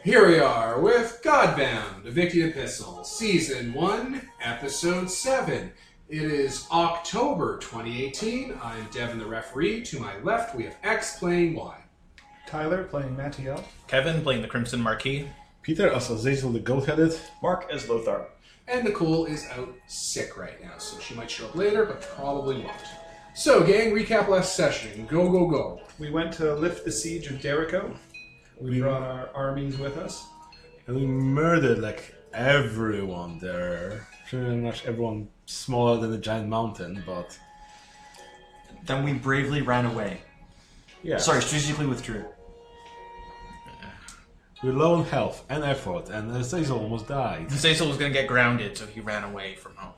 Here we are with Godbound, Evicting Epistle, Season 1, Episode 7. It is October 2018. I'm Devin the referee. To my left, we have X playing Y. Tyler playing Mattiel. Kevin playing the Crimson Marquis. Peter as Azazel the Goat-Headed. Mark as Lothar. And Nicole is out sick right now, so she might show up later, but probably won't. So, gang, recap last session. Go, go, go. We went to lift the siege of Jericho. We brought our armies with us. And we murdered, like, everyone there. Pretty much everyone smaller than a giant mountain, but... Then we bravely ran away. Yeah. Sorry, strategically withdrew. We're low on health and effort, and Azazel almost died. Zazel was going to get grounded, so he ran away from home.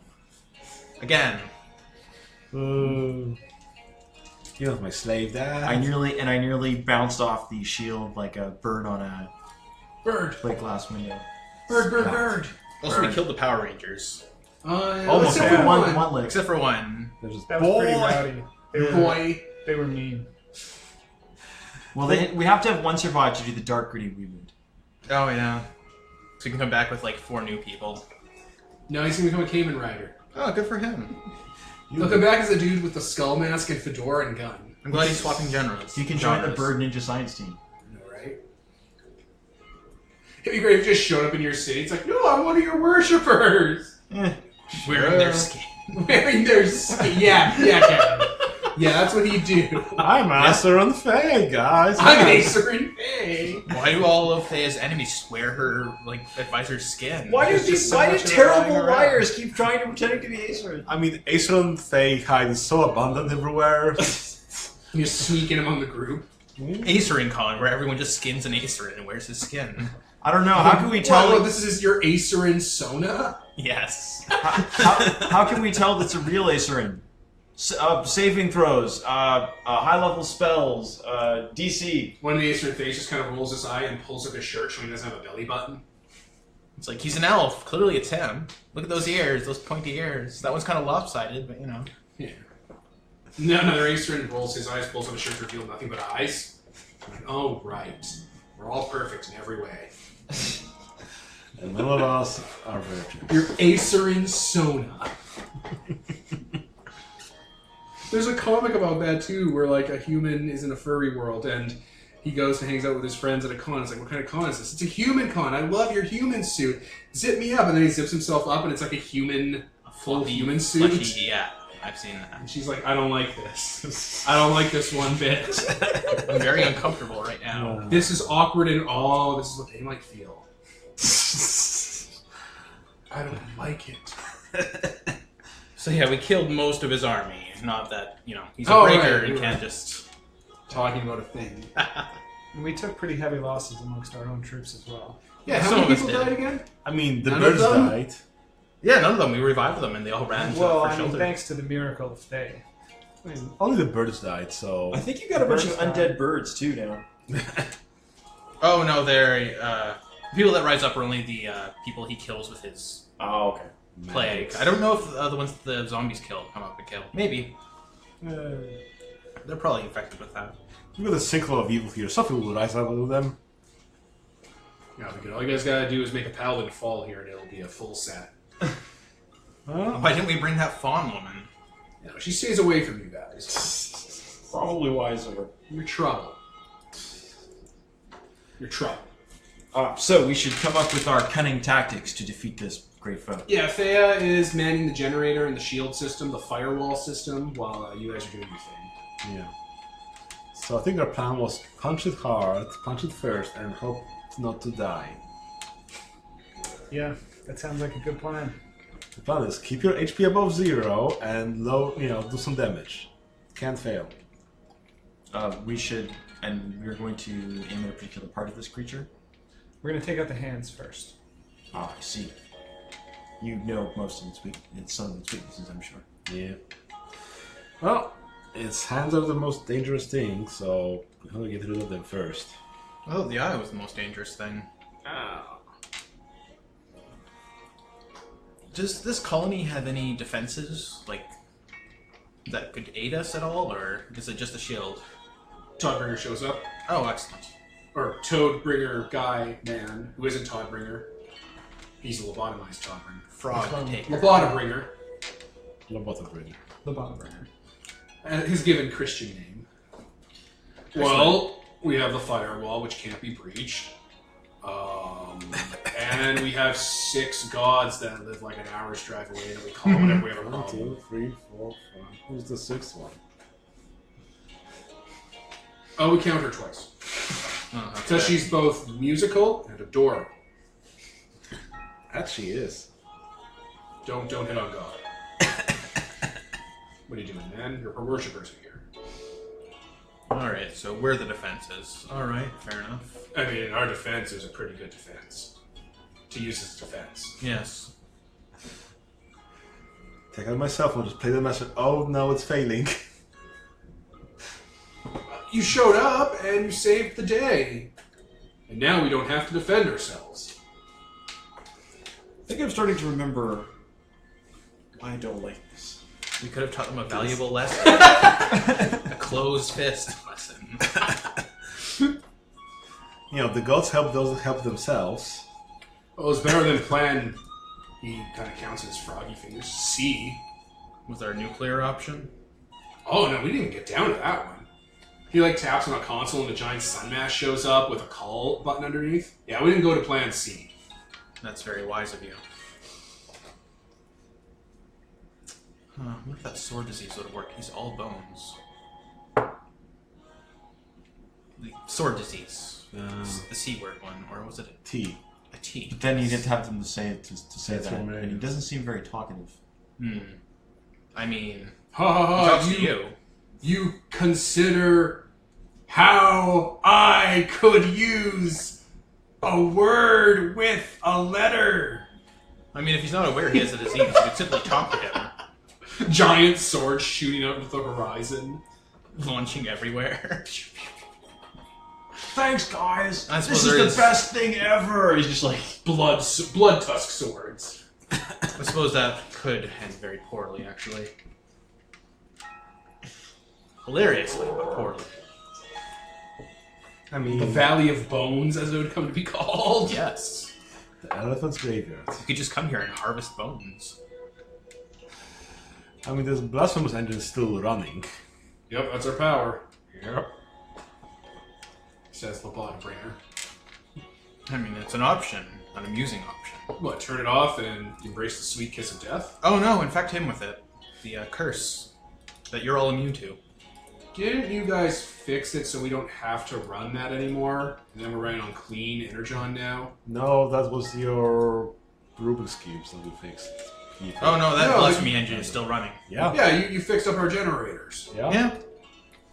Again. You're not my slave, Dad. I nearly bounced off the shield like a bird on a plate glass window. Bird. Also, we killed the Power Rangers. Almost except for one leg. Except for one. That was pretty rowdy. They were mean. Well, we have to have one survive to do the dark gritty reboot. Oh, yeah. So we can come back with, like, 4 new people. No, he's going to become a Cayman Rider. Oh, good for him. He'll come back as a dude with the skull mask and fedora and gun. I'm glad he's swapping generals. You can join the Bird Ninja Science team. I know, right? It'd be great if you just showed up in your city. It's like, no, I'm one of your worshippers. Wearing their skin. Wearing their skin. Yeah, Kevin. Yeah, that's what he'd do. I'm Acer on Faye, guys. I'm Acer and Faye. Why do all of Faye's enemies wear her, like, advisor's skin? Why do Lying terrible around. liars keep trying to pretend to be Acer? I mean, Acer on Faye hide is so abundant everywhere. You sneak in among the group. Acerin Con, where everyone just skins an Acerin and wears his skin. I don't know. How can we tell? Well, this is your Acerin Sona? Yes. How can we tell that's a real Acerin? Saving throws, high-level spells, DC. One of the Acerin face just kind of rolls his eye and pulls up his shirt showing he doesn't have a belly button. It's like, he's an elf. Clearly it's him. Look at those ears, those pointy ears. That one's kind of lopsided, but you know. Yeah. No, another Acerin rolls his eyes, pulls up his shirt to reveal nothing but eyes. Like, oh, right. We're all perfect in every way. And none of us are virgins. Your Acerin Sona. There's a comic about that too, where like a human is in a furry world and he goes and hangs out with his friends at a con. It's like, what kind of con is this? It's a human con. I love your human suit. Zip me up, and then he zips himself up, and it's like a full human suit. Fleshy, yeah, I've seen that. And she's like, I don't like this. I don't like this one bit. I'm very uncomfortable right now. This is awkward and this is what they might feel. I don't like it. So yeah, we killed most of his army. Not that, you know, he's a breaker and can't just... Talking about a thing. And we took pretty heavy losses amongst our own troops as well. Yeah, how Some many of us people did. died again? I mean, the None birds of them? died. Yeah, none of them. We revived them and they all ran Well, for I mean, shelter. thanks to the miracle of Faye. I mean, only the birds died, so... I think you got a bunch of Birds die. undead birds too now. Oh no, they're... people that rise up are only the people he kills with his Oh, okay. plague. I don't know if the ones the zombies killed come up and kill. Maybe. They're probably infected with that. We've got a sinkhole of evil here. Something will rise up with them. Yeah, we good. All you guys gotta do is make a paladin fall here and it'll be a full set. Why didn't we bring that fawn woman? You know, she stays away from you guys. Probably wiser. You're trouble. You're trouble. So we should come up with our cunning tactics to defeat this great foe. Yeah, Thea is manning the generator and the shield system, the firewall system, while you guys are doing your thing. Yeah. So I think our plan was punch it hard, punch it first, and hope not to die. Yeah, that sounds like a good plan. The plan is keep your HP above 0 and do some damage. Can't fail. We should, and we're going to aim at a particular part of this creature. We're going to take out the hands first. Ah, I see. You know most of some of its weaknesses, I'm sure. Yeah. Well, its hands are the most dangerous thing, so we have to get rid of them first. Oh, the eye was the most dangerous thing. Does this colony have any defenses, like, that could aid us at all, or is it just a shield? Todbringer shows up. Oh, excellent. or Toadbringer guy man who isn't Toddbringer. He's a lobotomized Toddbringer. Frog taker. Lobotobringer. Lobotobringer. The bottom burner. His given Christian name. Well, we have the firewall, which can't be breached. And we have 6 gods that live like an hour's drive away that we call whenever we have a 1, problem. 2, 3, 4, 5. Who's the 6th one? Oh, we count her twice. Oh, okay. So she's both musical and adorable. That she is. Don't hit on God. What are you doing, man? Her worshippers are here. Alright, so we're the defenses. Alright, fair enough. I mean, our defense is a pretty good defense. To use as defense. Yes. Take out my cell phone, just play the message. Oh no, it's failing. You showed up and you saved the day. And now we don't have to defend ourselves. I think I'm starting to remember why I don't like this. We could have taught them a valuable lesson. A closed fist lesson. You know, the gods help those that help themselves. Well, it's better than plan. He kind of counts his froggy fingers. C. Was there a nuclear option? Oh no, we didn't even get down to that one. He like taps on a console and a giant sun mask shows up with a call button underneath. Yeah, we didn't go to plan C. That's very wise of you. What if that sword disease would work? He's all bones. The sword disease. The C word one, or was it T. a T? But then you get to have them to say That's that, right. and he doesn't seem very talkative. I mean, Ha ha he ha! talks to you. You consider how I could use a word with a letter. I mean, if he's not aware he has a disease, you could simply talk to him. Giant sword shooting out into the horizon. Launching everywhere. Thanks, guys. I suppose This there is is- the best thing ever. He's just like, Blood tusk swords. I suppose that could end very poorly, actually. Hilariously, but poorly. I mean, The Valley of Bones, as it would come to be called. Yes. the elephant's graveyard. You could just come here and harvest bones. I mean, this blasphemous engine is still running. Yep, that's our power. Yep. Says Lobotobringer. I mean, it's an option, an amusing option. What, turn it off and embrace the sweet kiss of death? Oh no, infect him with it. The curse that you're all immune to. Didn't you guys fix it so we don't have to run that anymore? And then we're running on clean Energon now? No, that was your Rubik's Cubes that we fixed. Oh no, that No, blasphemy engine is still running. Yeah. Yeah, you fixed up our generators. Yeah. Yeah.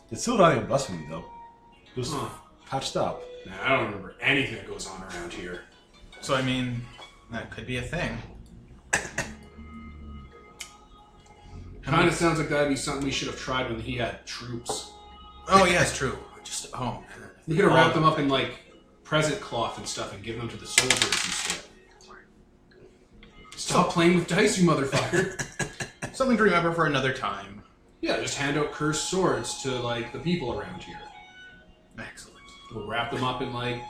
It's still running on blasphemy though. Just Huh. patched up. Nah, I don't remember anything that goes on around here. So I mean, that could be a thing. Kind of sounds like that'd be something we should have tried when he had troops. Oh yeah, it's true. Just We could have wrapped them up in like present cloth and stuff and given them to the soldiers instead. Stop playing with dice, you motherfucker. Something to remember for another time. Yeah, just hand out cursed swords to like the people around here. Excellent. We'll wrap them up in like,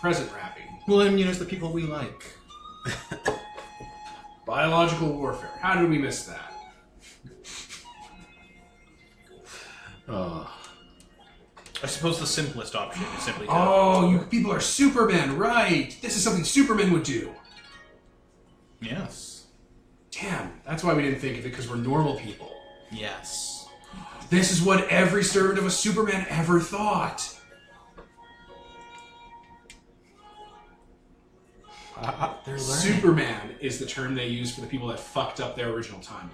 present wrapping. We'll immunize the people we like. Biological warfare. How did we miss that? Oh. I suppose the simplest option is simply to... Oh, you people are Superman, right? This is something Superman would do. Yes. Damn, that's why we didn't think of it, because we're normal people. Yes. This is what every servant of a Superman ever thought. They're learning. Superman is the term they use for the people that fucked up their original timeline.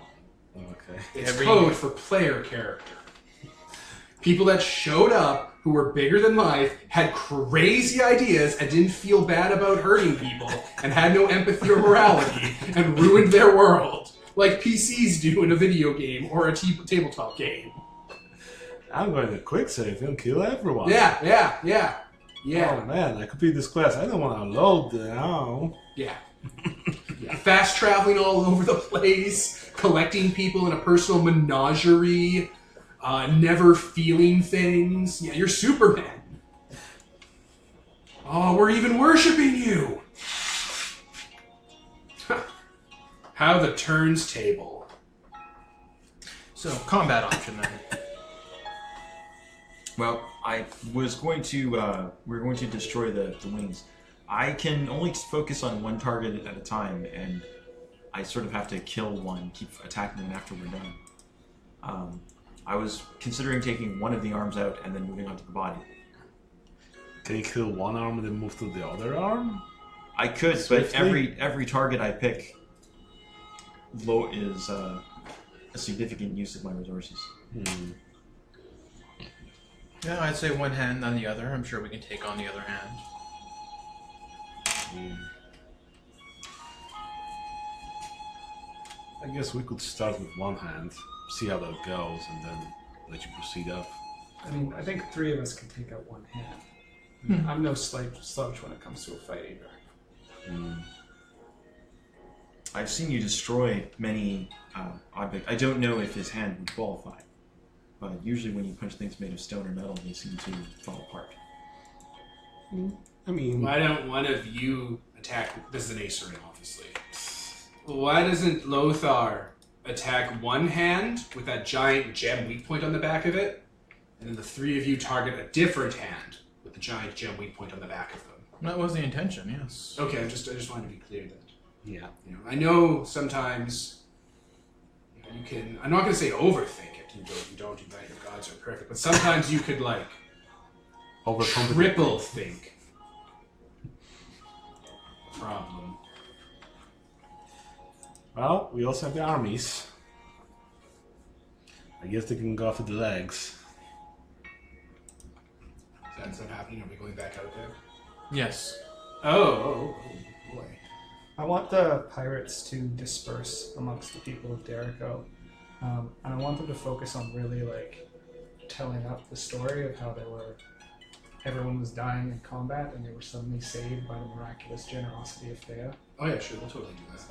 Okay. It's code for player character. People that showed up, who were bigger than life, had crazy ideas and didn't feel bad about hurting people, and had no empathy or morality, and ruined their world. Like PCs do in a video game or a tabletop game. I'm going to quick save and kill everyone. Yeah. Oh man, I complete this quest. I don't want to load now. Yeah. Fast traveling all over the place, collecting people in a personal menagerie, never feeling things. Yeah, you're Superman. Oh, we're even worshipping you! How the turns table. So, combat option then. Well, I was going to. We're going to destroy the wings. I can only focus on one target at a time, and I sort of have to kill one, keep attacking one after we're done. I was considering taking one of the arms out and then moving on to the body. Can you kill one arm and then move to the other arm? I could, Swiftly? but every target I pick is a significant use of my resources. Yeah, I'd say one hand on the other. I'm sure we can take on the other hand. I guess we could start with one hand, see how that goes, and then let you proceed up. I mean, I think 3 of us can take out one hand. I'm no slouch when it comes to a fight either. I've seen you destroy many objects. I don't know if his hand would qualify, but usually when you punch things made of stone or metal, they seem to fall apart. I mean, Why don't one of you attack... This is an ace ring, obviously. Why doesn't Lothar attack one hand with that giant gem weak point on the back of it, and then the 3 of you target a different hand with the giant gem weak point on the back of them? That was the intention, yes. Okay, I just wanted to be clear that. yeah. You know, I know sometimes you can... I'm not going to say overthink it. You don't. You your gods are perfect. But sometimes you could, like, triple think. Problem. Well, we also have the armies. I guess they can go after the legs. Is that happening? Are we going back out there? Yes. Oh boy. I want the pirates to disperse amongst the people of Derico. And I want them to focus on really, like, telling up the story of how everyone was dying in combat and they were suddenly saved by the miraculous generosity of Thea. Oh yeah, sure. We'll totally do that.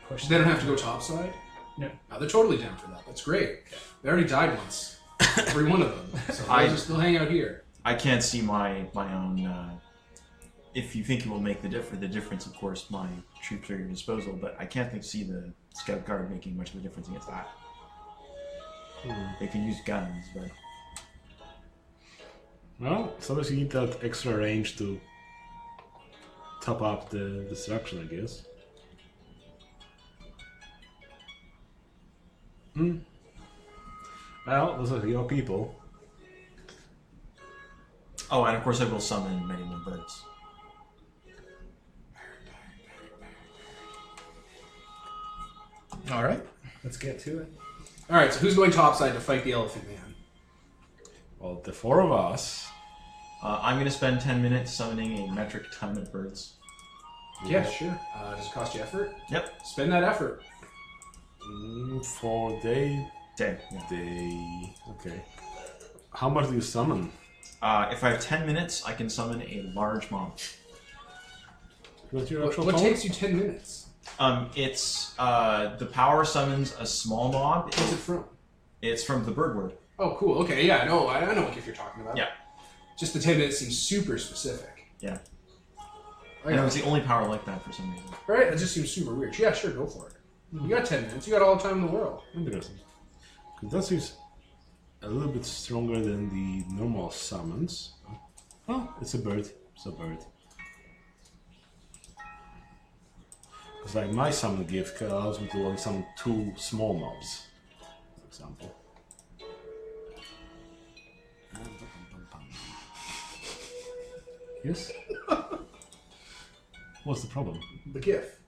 Push They don't have to go topside? No. No, they're totally down for that. That's great. They already died once. Every one of them. So they'll hang out here. I can't see my own. If you think it will make the difference, of course, my troops are at your disposal. But I can't see the scout guard making much of a difference against that. They can use guns, but Well, sometimes you need that extra range to top up the destruction, I guess. Well, those are your people. oh, and of course I will summon many more birds. All right. Let's get to it. Alright, so who's going topside to fight the Elephant Man? Well, the 4 of us. I'm going to spend 10 minutes summoning a metric ton of birds. Yeah, sure. Does it cost you effort? Yep. Spend that effort. 4 day. Day. Yeah. Day. Okay. How much do you summon? If I have 10 minutes, I can summon a large mob. What's your What actual total? takes you 10 minutes? It's the power summons a small mob. What's it from? It's from the bird word. Oh, cool. Okay, yeah, I know what gift you're talking about. Yeah. Just the 10 minutes seems super specific. Yeah. Oh, And yeah. it was the only power like that for some reason. Right? That just seems super weird. Yeah, sure, go for it. You got 10 minutes. You got all the time in the world. Interesting. 'Cause that seems a little bit stronger than the normal summons. Oh, it's a bird. It's a bird. Because like my summon gift allows me to only summon 2 small mobs, for example. Yes? What's the problem? The GIF.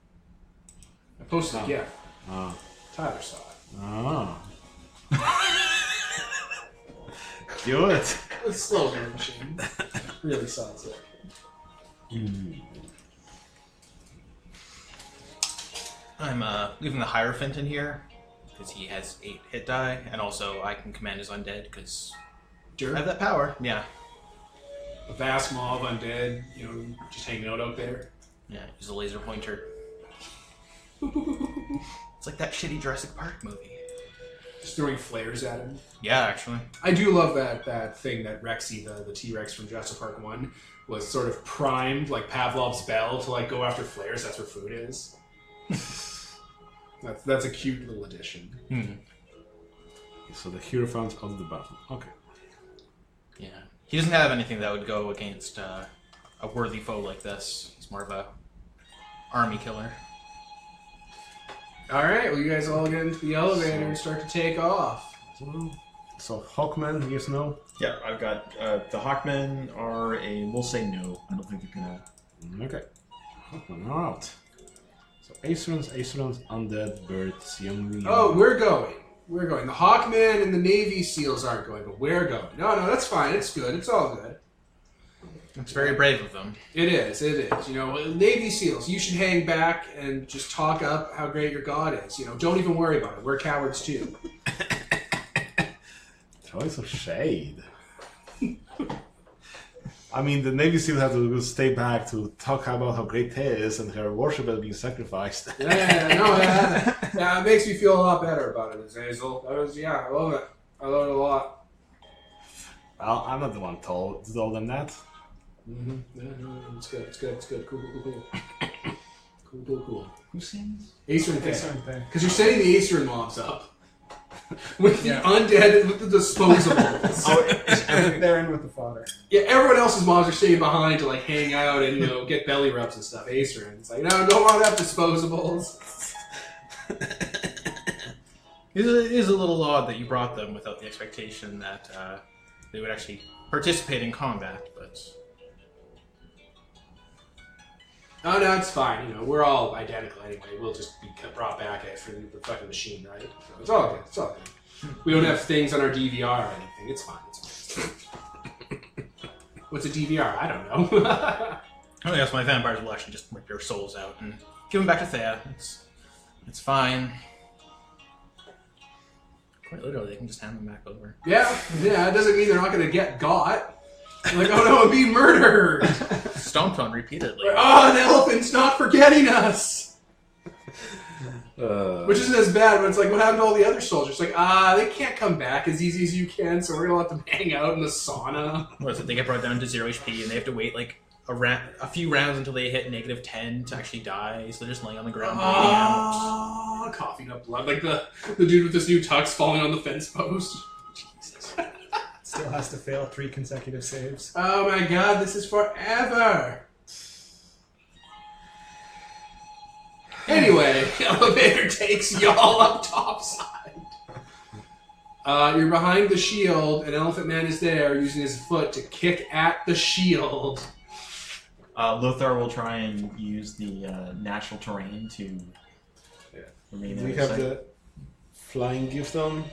I posted a GIF. Ah. Tyler saw it. Ah. Do it! It's slow game machine. Really sounds it. I'm leaving the Hierophant in here because he has 8 hit die, and also I can command his undead because Sure. I have that power. Yeah. A vast mob undead, just hanging out there. Yeah, use a laser pointer. It's like that shitty Jurassic Park movie. Just throwing flares at him. Yeah, actually. I do love that thing that Rexy, the T-Rex from Jurassic Park 1, was sort of primed, like Pavlov's bell, to like go after flares. That's where food is. That's a cute little addition. So the Hierophant of the battle. Okay. Yeah. He doesn't have anything that would go against a worthy foe like this. He's more of a army killer. Alright, well you guys all get into the elevator and start to take off. So Hawkman, yes, no? Yeah, I've got the Hawkmen are we'll say no. I don't think they're gonna. Okay. Hawkman are out. So Acerons, Undead, Birds, Young. Oh, we're going. We're going. The Hawkman and the Navy SEALs aren't going, but we're going. No, that's fine. It's good. It's all good. It's very brave of them. It is. It is. You know, Navy SEALs, you should hang back and just talk up how great your God is. You know, don't even worry about it. We're cowards too. Choice of shade. I mean, the Navy SEAL have to stay back to talk about how great he is and her worship is being sacrificed. That makes me feel a lot better about it, Hazel. I love it. I love it a lot. Well, I'm not the one told them that. Mm-hmm. Yeah, no, it's good. It's good. It's good. Cool. Cool. Who sings? Aceryn thing. Aceryn thing. Because you're setting the Aceryn mobs up. With the undead, with the disposables. They're in with the fodder. Yeah, everyone else's mobs are staying behind to like hang out and get belly rubs and stuff. Aceryn's like, no, don't want to have disposables. It is a little odd that you brought them without the expectation that they would actually participate in combat, but... Oh, no, it's fine. We're all identical anyway. We'll just be brought back for the fucking machine, right? So it's all good. It's all good. We don't have things on our DVR or anything. It's fine. It's fine. What's a DVR? I don't know. Oh yes, my vampires will actually just rip your souls out and give them back to Thea. It's fine. Quite literally, they can just hand them back over. Yeah, it doesn't mean they're not going to get got. Like, oh no, I'm being murdered! Stomped on repeatedly. Oh, the elephant's not forgetting us! Which isn't as bad, but it's like, what happened to all the other soldiers? Like, they can't come back as easy as you can, so we're gonna let them hang out in the sauna. What is it? They get brought down to 0 HP and they have to wait like a few rounds until they hit -10 to actually die, so they're just laying on the ground bleeding out. Coughing up blood. Like the dude with this new tux falling on the fence post. Jesus. Still has to fail 3 consecutive saves. Oh my god, this is forever! Anyway, elevator takes y'all up topside. You're behind the shield, and Elephant Man is there using his foot to kick at the shield. Lothar will try and use the natural terrain to remain Do there. we have the flying gift on?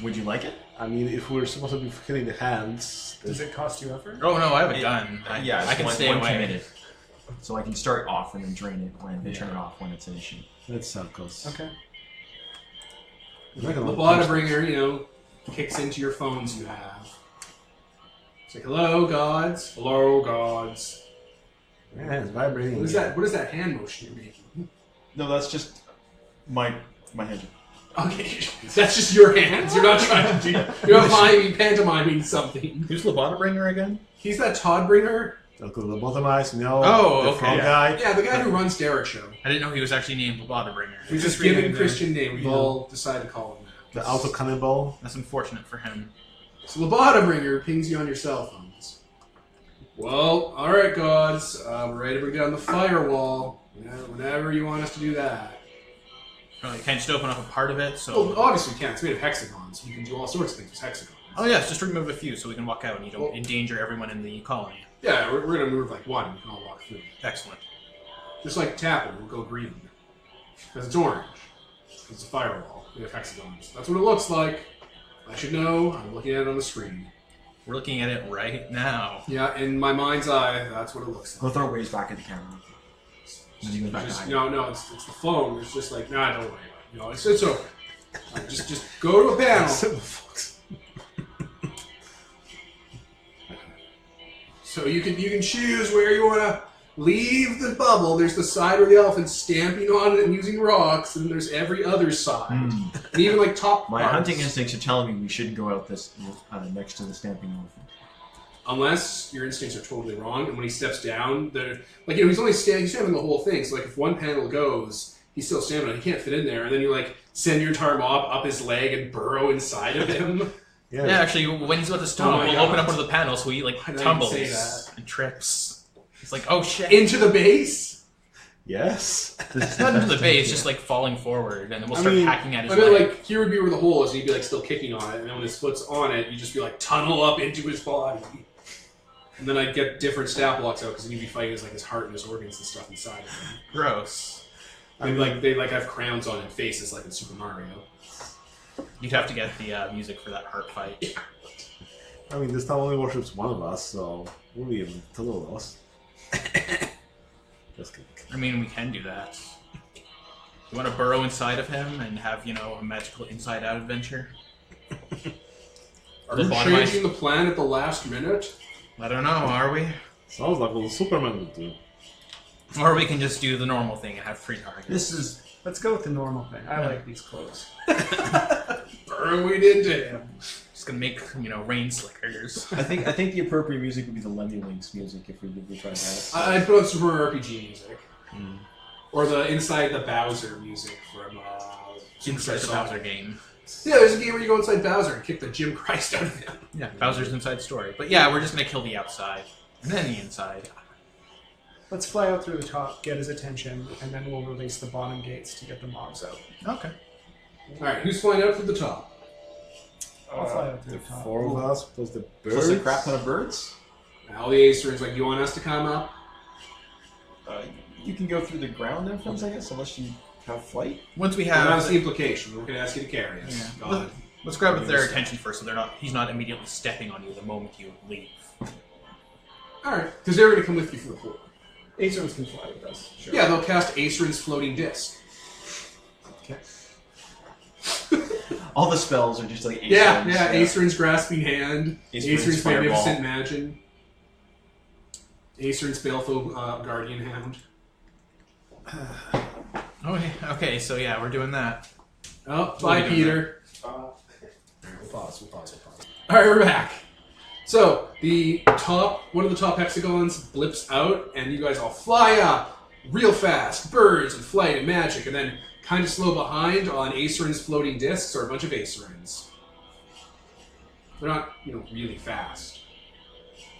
Would you like it? I mean, if we're supposed to be hitting the hands... Does it cost you effort? Oh no, I have a gun. I I can one, stay one away. committed. So I can start off and then drain it when turn it off when it's an issue. Let's circles. Okay. The Bada Bringer, kicks into your phones you have. It's like, hello, gods. Hello, gods. Yeah, it's vibrating. What is that? What is that hand motion you're making? No, that's just my hand. Okay, that's just your hands. You're not trying to do. You're not pantomiming something. Who's Lobotobringer again? He's that Todd Bringer. Lobotomized, no. Oh, the okay. frog guy. Yeah, the guy who runs Derek Show. I didn't know he was actually named Lobotobringer. He's just given a Christian name. We've all decided to call him that. The auto cannibal. That's unfortunate for him. So Lobotobringer Bringer pings you on your cell phones. Well, all right, gods. We're ready to bring down the firewall. Whenever you want us to do that. Well, you can't just open up a part of it, so... Well, obviously you can. It's made of hexagons. You can do all sorts of things with hexagons. Oh yes, just remove a few so we can walk out and you don't endanger everyone in the colony. Yeah, we're going to move like one. We can all walk through. Excellent. Just like tapping, we'll go green. Because it's orange. It's a firewall. We have hexagons. That's what it looks like. I should know. I'm looking at it on the screen. We're looking at it right now. Yeah, in my mind's eye, that's what it looks like. Lothar waves back at the camera. And then he goes back to hiding. No, it's the phone. It's just like, nah, don't worry. It's over. Just go to a panel. So you can choose where you want to leave the bubble. There's the side where the elephant's stamping on it and using rocks, and there's every other side. And even like top My parts. hunting instincts are telling me we shouldn't go out this next to the stamping elephant. Unless your instincts are totally wrong, and when he steps down, he's only standing the whole thing. So like if one panel goes, he's still standing on it. He can't fit in there, and then you like send your entire mob up his leg and burrow inside of him. Yeah, actually, when he's about to stop, we'll open up one of the panels, so he like tumbles and trips. It's like, oh shit! Into the base. Yes. It's not into the base, just like falling forward, and then we'll start hacking at his leg. I mean, like here would be where the hole is, and he'd be like still kicking on it, and then when his foot's on it, you'd just be like tunnel up into his body. And then I'd get different stat blocks out because he'd be fighting his heart and his organs and stuff inside of him. Gross. They have crowns on and faces like in Super Mario. You'd have to get the music for that heart fight. I mean, this town only worships one of us, so we'll be in total loss. Just kidding. I mean, we can do that. You want to burrow inside of him and have, a magical inside-out adventure? Are you changing the plan at the last minute? I don't know, are we? Sounds like what Superman would do. Or we can just do the normal thing and have 3 targets. Let's go with the normal thing. I like these clothes. Burrowing into him. Just gonna make, rain slickers. I think the appropriate music would be the Lemmy music if we did try that. I'd put on Super Mario RPG music. Or the Inside the Bowser music from Inside the Bowser game. Yeah, there's a game where you go inside Bowser and kick the Jim Christ out of him. Yeah, Bowser's inside story. But yeah, we're just gonna kill the outside. And then the inside. Let's fly out through the top, get his attention, and then we'll release the bottom gates to get the mobs out. Okay. Alright, who's flying out through the top? I'll fly out through The the top. 4 of us plus the birds. Plus a crap ton of birds? All the Acerins like, you want us to come up? You can go through the ground entrance, I guess, unless you have flight. Once we Well, have... that's the implication. We're going to ask you to carry us. Yeah. God. Let's grab their attention first so he's not immediately stepping on you the moment you leave. Alright, because they're going to come with you for the pool. Acerins can fly with us. Sure. Yeah, they'll cast Acerin's floating disc. Okay. All the spells are just like Acerins. Yeah, Acerin's grasping hand, Acerin's Acerin's fireball. magnificent magic, Acerin's baleful guardian hound. Okay, so yeah, we're doing that. Oh, bye, Peter. We'll pause. Alright, we're back. So, one of the top hexagons blips out, and you guys all fly up real fast. Birds and flight and magic, and then kind of slow behind on Acerin's floating discs, or a bunch of Acerins. They're not, really fast.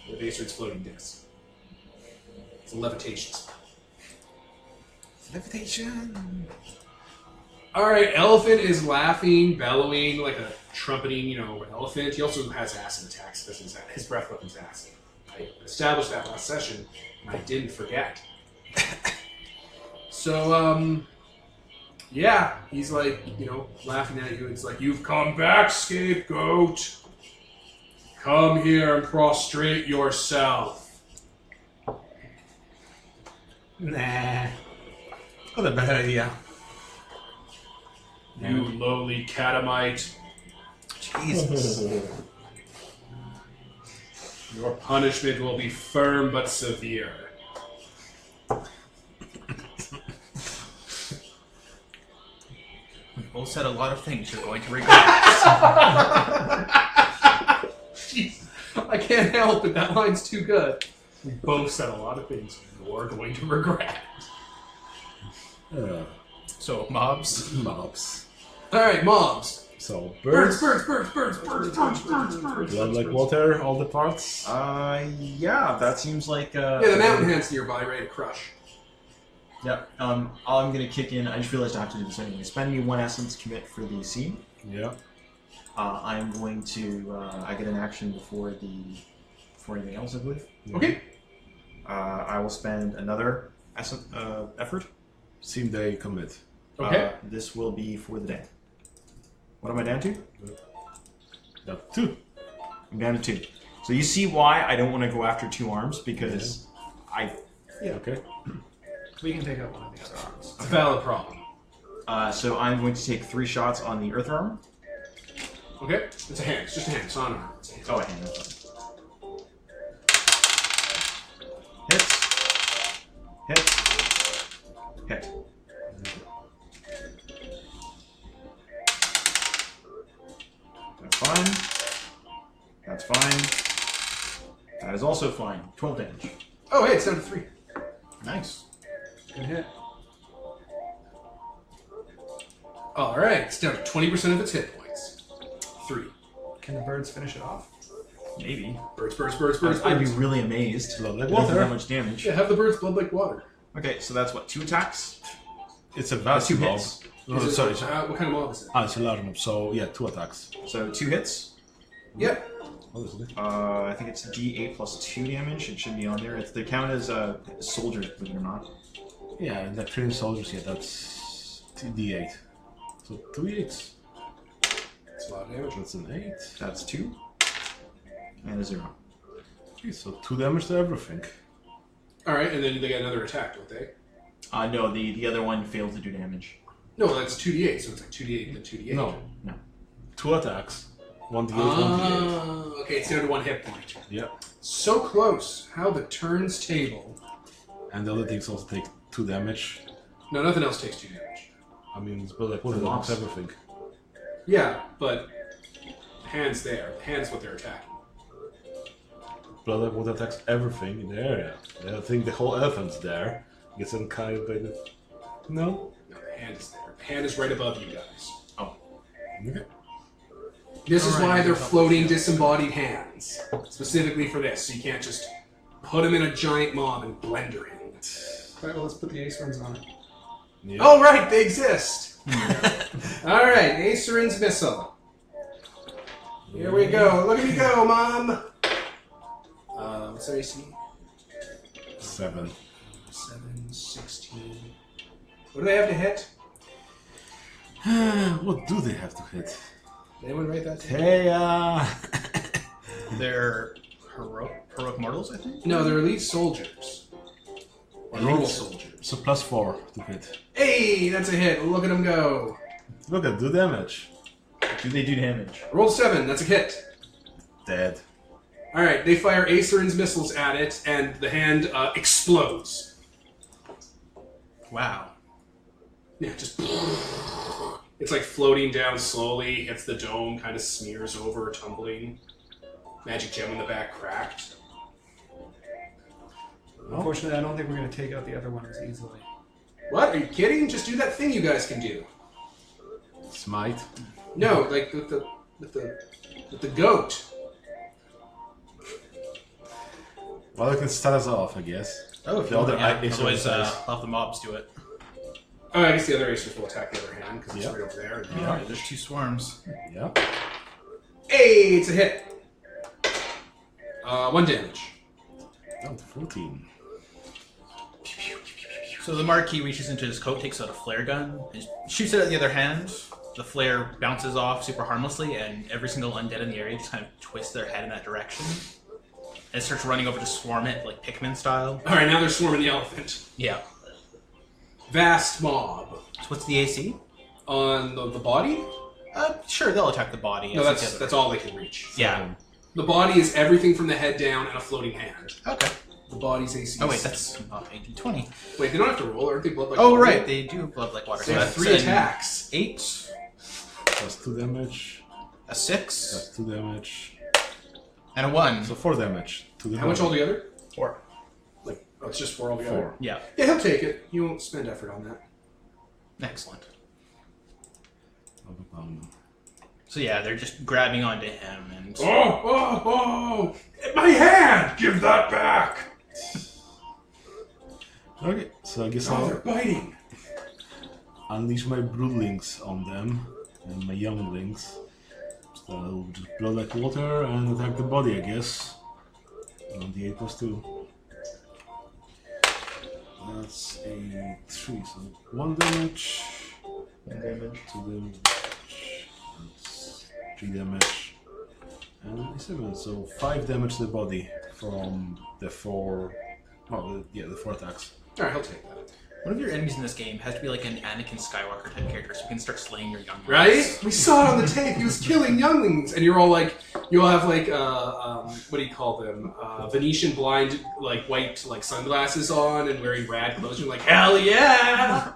They have Acerin's floating discs. It's a levitation spell. Levitation! Alright, Elephant is laughing, bellowing like a trumpeting, elephant. He also has acid attacks because his breath weapon's acid. I established that last session, and I didn't forget. So, yeah, he's like, laughing at you. It's like, you've come back, scapegoat. Come here and prostrate yourself. Nah. Not a bad idea. You lowly catamite. Jesus. Your punishment will be firm but severe. We've both said a lot of things you're going to regret. Jeez, I can't help it. That line's too good. We both said a lot of things you're going to regret. So, mobs? Mobs. Alright, mobs. So, Birds, birds. birds. Blood like water, all the parts. Yeah, that seems like... Yeah, the mountain hand's nearby, ready to crush. Yeah, all I'm gonna kick in, I just realized I have to do this anyway. Spend me 1 essence commit for the scene. Yeah. I'm going to, I get an action before anything else, I believe. Okay. I will spend another effort. Same day commit. Okay. This will be for the day. What am I down to? That 2. I'm down to 2. So you see why I don't want to go after 2 arms, because Yeah. Okay. We can take out one of the other arms. It's a valid problem. So I'm going to take 3 shots on the earth arm. Okay? It's a hand. It's just a hand. It's not an arm. It's a hand. Oh, a hand. Hits. Hit. Hit. That's fine. That's fine. That is also fine. 12 damage. Oh, hey, it's down to 3. Nice. Good hit. All right, it's down to 20% of its hit points. 3. Can the birds finish it off? Maybe. Birds. I'd be really amazed. Blood like It doesn't water. that much damage. Yeah, have the birds blood like water. Okay, so that's what, 2 attacks? It's a vast 2 mob. hits. Oh, Is it- sorry. what kind of mob is it? Ah, it's a large mob. So yeah, 2 attacks. So 2 hits. Yep. What is it? I think it's D8 plus 2 damage. It should be on there. They count as soldiers, believe it or not. Yeah, and the trained soldiers. Yeah, that's D8. So 2 8s. That's a lot of damage. That's an 8. That's 2. And a 0. Okay, so 2 damage to everything. All right, and then they get another attack, don't they? No, the other one failed to do damage. No, that's 2d8, so it's like 2d8 and then 2d8. No. No. 2 attacks. 1d8, 1d8. Ah, okay, it's down to 1 hit point. Yeah. So close. How the turns table. And the other things also take 2 damage. No, nothing else takes 2 damage. I mean, it's built like water The attacks mobs. everything. Yeah, but the hand's there. The hand's what they're attacking. Blood like water attacks everything in the area. I think the whole elephant's there. Gets unkinded by the. No? No, the hand is there. The hand is right above you guys. Oh. Okay. This is All right, why they're I'll help floating you. disembodied hands. Specifically for this. So you can't just put them in a giant mob and blender him. Alright, well, let's put the ace runs on it. Yeah. Oh, right, they exist. All right, Aceryn's missile. Here we go. Look at me go, Mom. What's our AC? 7. 7, 16. What do they have to hit? What do they have to hit? Did anyone write that? down? Hey, They're heroic mortals, I think. No, they're elite soldiers. Or normal soldiers. So +4 to hit. Hey, that's a hit. Look at them go. Look at do damage. Do they do damage? Roll 7. That's a hit. Dead. All right, they fire Aceryn's missiles at it, and the hand explodes. Wow. Yeah, just. It's like floating down slowly, hits the dome, kind of smears over, tumbling. Magic gem in the back cracked. Unfortunately, I don't think we're going to take out the other one as easily. What? Are you kidding? Just do that thing you guys can do. Smite. No, like with the goat. Well, it can start us off, I guess. Oh, if The other yeah, Acer otherwise, says- I'll have the mobs do it. Oh, I guess the other Acers will attack the other hand because it's Yeah. right over there. Yeah. Alright, there's 2 swarms. Yeah. Hey, it's a hit. 1 damage. Down to 14. So the Marquis reaches into his coat, takes out a flare gun, and shoots it at the other hand. The flare bounces off super harmlessly, and every single undead in the area just kind of twists their head in that direction. And starts running over to swarm it, like Pikmin style. All right, now they're swarming the elephant. Yeah. Vast mob So what's the AC? on the body. Sure, they'll attack the body. No, as that's the that's all they can reach. Yeah. The body is everything from the head down and a floating hand. Okay. The body's AC. Oh wait, that's not 20. Wait, they don't have to roll, aren't they? Blood like Oh water? right, they do blood like water. They have that's 3 an attacks. 8, That's 2 damage. a 6, That's 2 damage. and a 1. So 4 damage. How much altogether? 4. Like, oh, it's just 4 altogether. 4. Yeah. Yeah, he'll take it. You won't spend effort on that. Excellent. Um, So yeah, they're just grabbing onto him and Oh! My hand! Give that back! Okay, so I guess Oh, they're I'll biting. unleash my broodlings on them and my younglings. So I'll just blow like water and attack the body, I guess. On the 8 plus 2. That's a 3, so 1 damage. 1 damage. 2 damage. That's 3 damage. And 7, so 5 damage to the body from the 4. Oh, yeah, the 4 attacks. Alright, he'll take that. One of your enemies in this game has to be like an Anakin Skywalker type character, so you can start slaying your younglings. Right? We saw it on the tape. He was killing younglings, and you're all like, you all have like, what do you call them? Venetian blind, like white, like sunglasses on, and wearing rad clothes. You're like, hell yeah!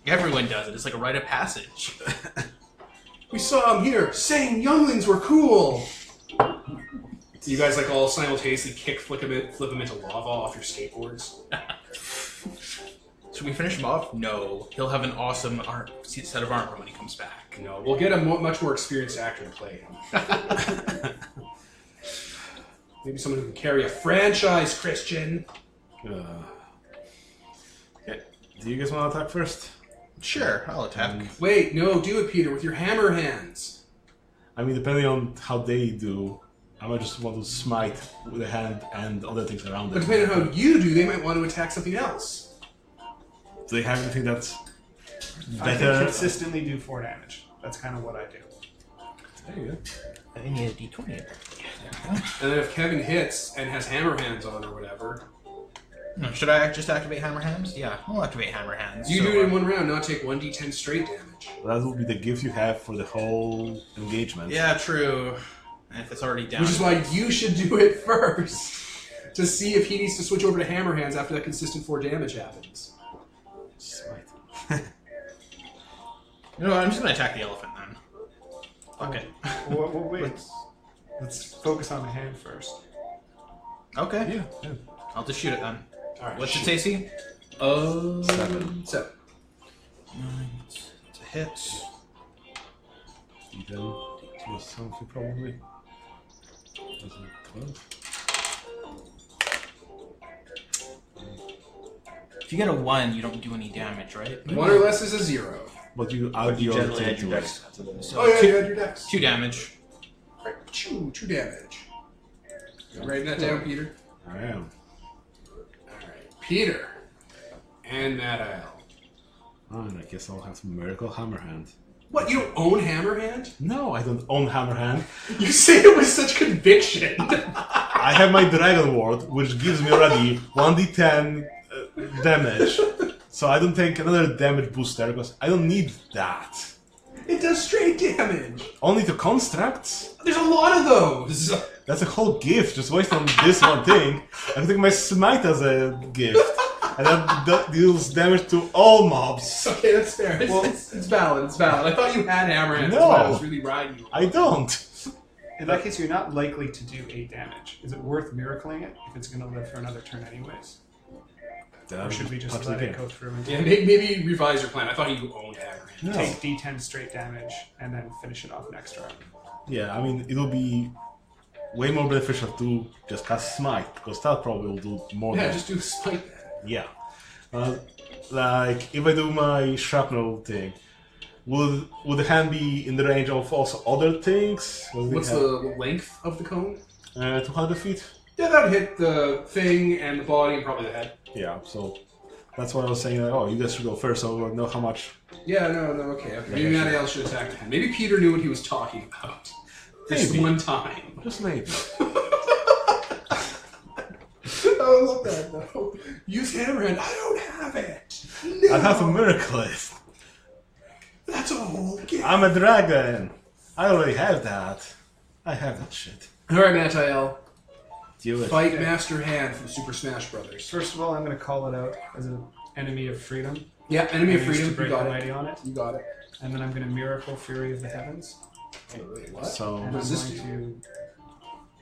Everyone does it. It's like a rite of passage. We saw him here saying younglings were cool. You guys like all simultaneously flip him into lava off your skateboards. Should we finish him off? No. He'll have an awesome set of armor when he comes back. No, we'll get a much more experienced actor to play him. Maybe someone who can carry a franchise, Christian. Okay. Do you guys want to attack first? Sure, I'll attack. Wait, no, do it, Peter, with your hammer hands. I mean, depending on how they do, I might just want to smite with a hand and other things around But it. depending on how you do, they might want to attack something else. Do they have anything that's I can better? consistently do 4 damage. That's kind of what I do. There you go. I need a d20. And then if Kevin hits and has hammer hands on or whatever, Should I just activate Hammer Hands? Yeah, I'll activate Hammer Hands. you do it in one round, not take 1d10 straight damage. That will be the gift you have for the whole engagement. Yeah, true. And if it's already down. Which is why you should do it first. To see if he needs to switch over to hammer hands after that consistent 4 damage happens. Smite. You know what, I'm just going to attack the elephant then. Okay. Well, wait. Let's focus on the hand first. Okay. Yeah. I'll just shoot it then. Alright. What's its AC? 7. It's a hit. Then it was something probably. Was it 12? If you get a 1, you don't do any damage, right? 1 or less is a 0. But you add But you your generally add thing your to it. dex to the... So Oh yeah, two, you had your dex. 2 damage. Right, 2 damage. You writing that down, Peter? I am. Alright, Peter. And Natael. Oh, and I guess I'll have Miracle Hammer Hand. What, you don't own hammer hand? No, I don't own Hammer Hand. You say it with such conviction. I have my Dragon Ward, which gives me already 1d10 damage. So I don't take another damage booster because I don't need that. It does straight damage. Only to constructs? There's a lot of those. That's a whole gift, just wasted on this one thing. I can take my smite as a gift. And that deals damage to all mobs. Okay, that's fair. It's valid. It's valid. I thought you had hammer hands. No. That's why I was really riding you. I don't. In that case, you're not likely to do 8 damage. Is it worth miracling it if it's going to live for another turn anyways? Or should we just let it go through and Yeah, maybe revise your plan. I thought you owned hammer hands. No. take D10 straight damage and then finish it off next round? Yeah, I mean, it'll be way more beneficial to just cast Smite, because that probably will do more Yeah, than... just do spike that. Yeah. Like, if I do my shrapnel thing, would the hand be in the range of also other things? What's the length of the cone? 200 feet? Yeah, that would hit the thing and the body and probably the head. Yeah, so that's why I was saying, like, oh, you guys should go first, so I know how much... Yeah, no, okay. Maybe Natael should attack the hand. Maybe Peter knew what he was talking about. Just Maybe. one time. Just maybe. I love that, though. Use hammerhand. I don't have it. No. I have a Miraculist. That's a whole game. I'm a dragon. I already have that. I have that shit. Alright, Natael. Do it. Fight Master Hand from Super Smash Brothers. First of all, I'm going to call it out as an enemy of freedom. Yeah, Enemy of I used Freedom. to You break got the it. mighty on it. You got it. And then I'm going to Miracle Fury of the Heavens. Wait, what? So, And What I'm does this going to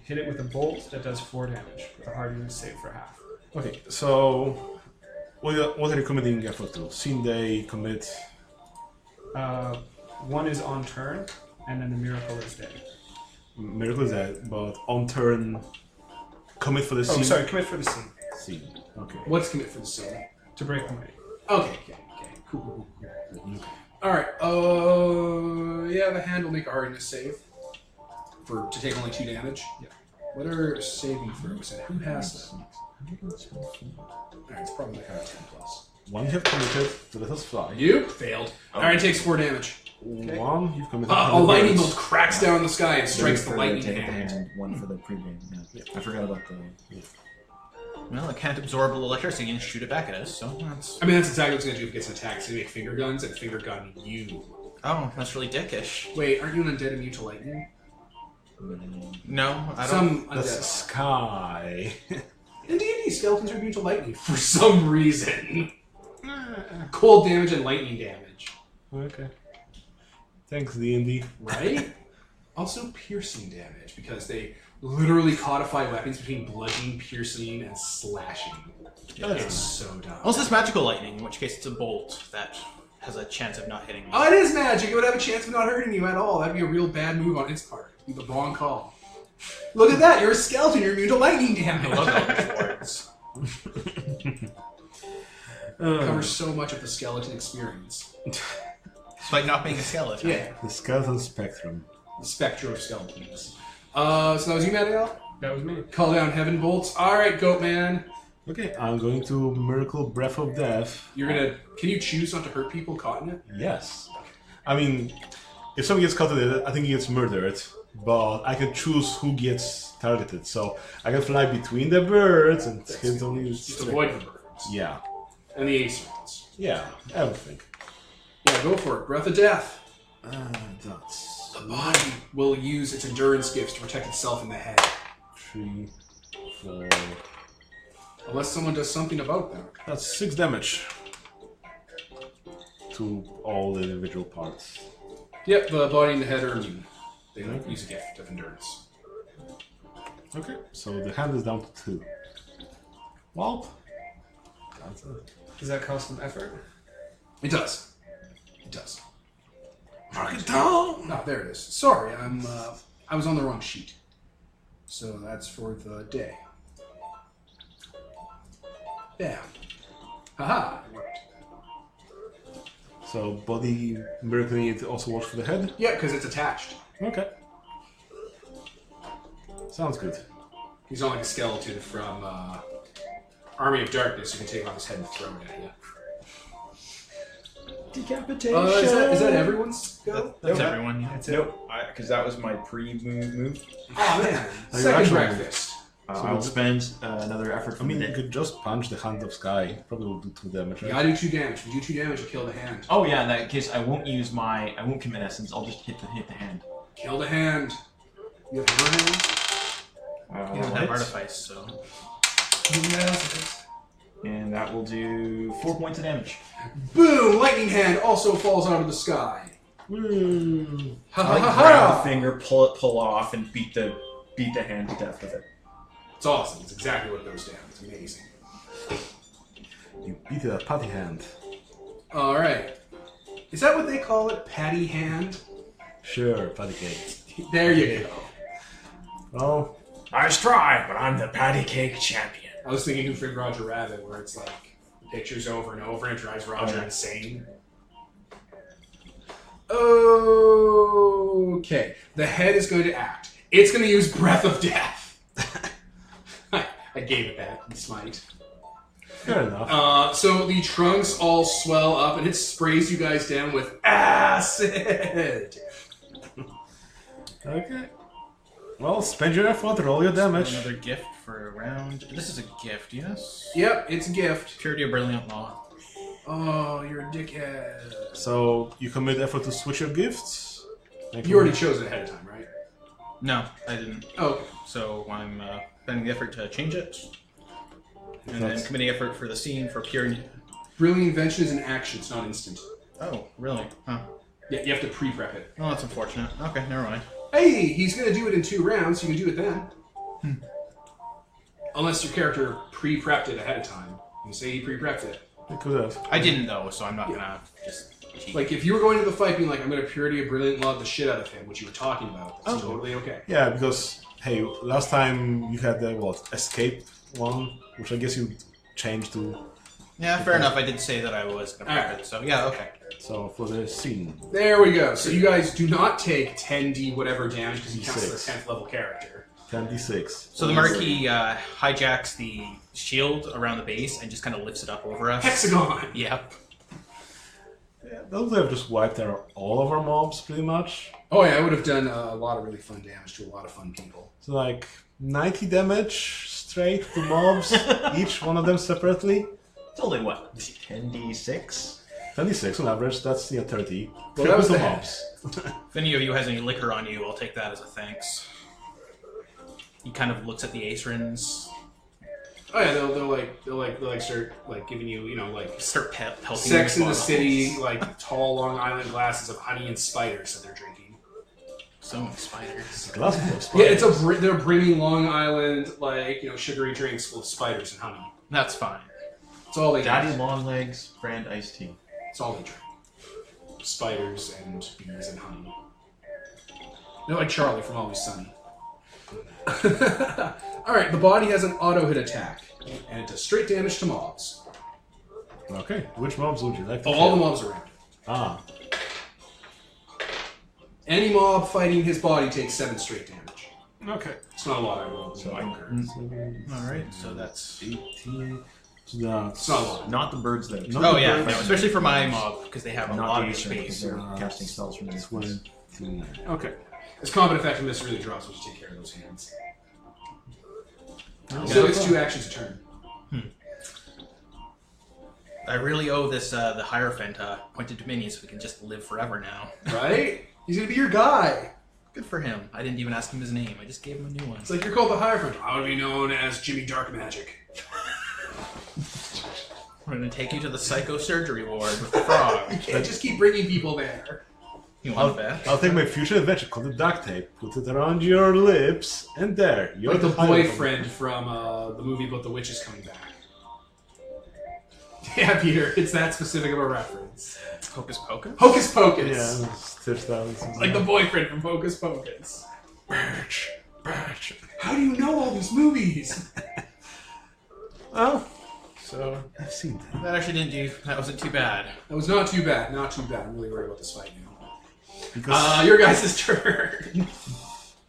hit it with a bolt that does 4 damage with a hardiness save for half. okay, so what are you committing effort to? Scene day, commit. One is on turn, and then the miracle is dead. Miracle is dead, but on turn, commit for the scene. Oh, sorry, commit for the scene. Scene. Okay. What's commit for the scene? To break the mighty. Okay. Cool. Alright, yeah, the hand will make a hardness save. To take only 2 damage. Yeah. What are saving throws and who has them? Alright, it's probably like 10 plus. One you have committed to let us fly. You failed. Alright, takes 4 damage. One you've committed. A lightning bolt birds. cracks down the sky and strikes the For lightning to hit the hand. hand, one for the pregame. Yeah. I forgot about the... Well, it can't absorb electricity and shoot it back at us, so that's... I mean, that's exactly what it's going to do if it gets an attack. It's going to make finger guns and finger gun you. Oh, that's really dickish. Wait, aren't you an undead immune to lightning? No, I don't... Some That's undead. sky. In D&D, skeletons are immune to lightning for some reason. Cold damage and lightning damage. Okay. Thanks, D&D. Right? Also piercing damage, because they literally codify weapons between bludgeoning, piercing, and slashing. It's so dumb. Also, it's magical lightning, in which case it's a bolt that has a chance of not hitting me. Oh, it is magic. It would have a chance of not hurting you at all. That'd be a real bad move on its part. It'd be the wrong call. Look at that. You're a skeleton. You're immune to lightning I damage. love all these words. Covers so much of the skeleton experience. Despite not being a skeleton. Yeah. The skeleton spectrum. The spectrum of skeletons. So that was you, Mattel? That was me. Call down heaven bolts. Alright, Goat Man. Okay, I'm going to Miracle Breath of Death. You're gonna... Can you choose not to hurt people caught in it? Yes. I mean, if someone gets caught in it, I think he gets murdered. But I can choose who gets targeted. So I can fly between the birds and hit only... Just avoid the birds. Yeah. And the ace. Yeah, everything. Yeah, go for it. Breath of Death. That's... The body will use its endurance gifts to protect itself in the head. 3, 4... Unless someone does something about that. That's 6 damage. To all the individual parts. Yep, the body and the head are immune. They don't use a gift of endurance. Okay, so the hand is down to 2. Well... That's it. Does that cost some effort? It does. It does. Mark it down! Ah, there it is. Sorry, I was on the wrong sheet. So that's for the day. Bam. Haha, it worked. So body miracling it also works for the head? Yeah, because it's attached. Okay. Sounds good. He's not like a skeleton from Army of Darkness who can take off his head and throw it at you. Decapitation. Is that everyone's go? That's Nope. everyone, yeah. That's it. Nope, because that was my pre-move. Oh man, Are you second actually- breakfast. I'll spend another effort I from mean, the you could just punch the hand of sky. Probably will do 2 damage, You right? gotta do 2 damage. If you do 2 damage, you kill the hand. Oh yeah, in that case, I won't commit essence. I'll just hit the hand. Kill the hand. You have hammer hands? You don't have Hits. artifice, so... And that will do 4 points of damage. Boom! Lightning hand also falls out of the sky. Woo. Ha I ha like ha grab ha! the finger, pull off, and beat the hand to death with it. It's awesome. It's exactly what goes down. It's amazing. You beat a patty hand. Alright. Is that what they call it? Patty hand? Sure, patty cake. There you go. Well, Nice try, but I'm the patty cake champion. I was thinking Who Framed Roger Rabbit, where it's like pictures over and over and it drives Roger insane. Okay. The head is going to act. It's going to use Breath of Death. I gave it that in smite. fair enough. So the trunks all swell up and it sprays you guys down with acid. Okay. Well, spend your effort, roll your damage. Another gift for a round. This is a gift, yes? Yep, it's a gift. Purity of Brilliant Law. Oh, you're a dickhead. So, you commit effort to switch your gifts? You already chose it ahead of time, right? No, I didn't. Okay. So I'm spending the effort to change it. And then That's- committing effort for the scene for pure... Brilliant Invention is an action, it's not instant. Oh, really? Huh. Yeah, you have to pre-prep it. Oh, that's unfortunate. Okay, never mind. Hey, he's going to do it in 2 rounds, so you can do it then. Unless your character pre-prepped it ahead of time. You say he pre-prepped it. You could have. I didn't, though, so I'm not gonna just cheat. Like, if you were going to the fight being like, I'm going to Purity of Brilliant Love the shit out of him, which you were talking about, that's totally okay. Yeah, because, hey, last time you had the, escaped one, which I guess you changed to... Yeah, fair enough. I did say that I was gonna prep Alright. it, so yeah, okay. So, for the scene. There we go. So you guys do not take 10d whatever damage because he counts as a Six. 10th level character. 10d6. So the Marquis hijacks the shield around the base and just kind of lifts it up over us. Hexagon! Yep. Yeah, those have just wiped out all of our mobs, pretty much. Oh yeah, I would have done a lot of really fun damage to a lot of fun people. So, 90 damage, straight to mobs, each one of them separately. It's only what? 10d6? 26 on average, that's 30. Well, that was the the mobs. If any of you has any liquor on you, I'll take that as a thanks. He kind of looks at the Acerins. Oh yeah, they'll start like giving you, like Start pelting Sex you in the with City, bottles. like tall Long Island glasses of honey and spiders that they're drinking. So many spiders. Glass of Yeah, they're bringing Long Island sugary drinks full of spiders and honey. That's fine. It's all they Daddy drink. Longlegs brand iced tea. It's all they drink. Spiders and bees and honey. They're like Charlie from Always Sunny. Alright, the body has an auto hit attack, and it does straight damage to mobs. Okay, which mobs would you like to All the kill? mobs around. Ah, Any mob fighting his body takes 7 straight damage. okay. It's not a lot, I rolled. So I- Alright, so that's... 18. So that's... It's not a lot. Not the birds though. Not Oh the yeah, birds. no, especially for my mob, because they have a Not lot the of Acer, because space. they're casting spells from this one. 29. Okay. His combat effectiveness really drops once you take care of those hands. So it's 2 actions a turn. I really owe this the Hierophant pointed dominion so we can just live forever now. Right? He's gonna be your guy. Good for him. I didn't even ask him his name. I just gave him a new one. It's like you're called the Hierophant. I would be known as Jimmy Dark Magic. We're gonna take you to the psychosurgery ward with the frog. You can't just keep bringing people there. You want that? I'll take my future adventure called the duct tape, put it around your lips, and there, you're Like the Hierophant. boyfriend from the movie about the witches coming back. Yeah, Peter, it's that specific of a reference. Hocus Pocus? Hocus Pocus! Yeah, stiff down. Like the boyfriend from Hocus Pocus. Birch, birch. How do you know all these movies? Oh, So I've seen that. that actually didn't do. That wasn't too bad. That was not too bad, not too bad. I'm really worried about this fight now. Because Your guys' turn.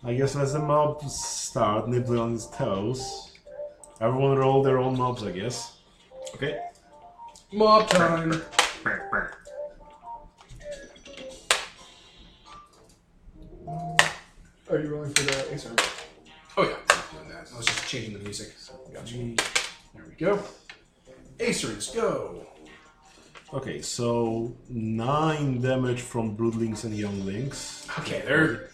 I guess as the mobs start nibbling on his toes, everyone roll their own mobs, I guess. Okay. Mob time. Are you rolling for the Acer? Oh yeah, I'm doing that. I was just changing the music. Gotcha. There we go. Acerins, go. Okay, so 9 damage from broodlings and younglings. Okay, they're...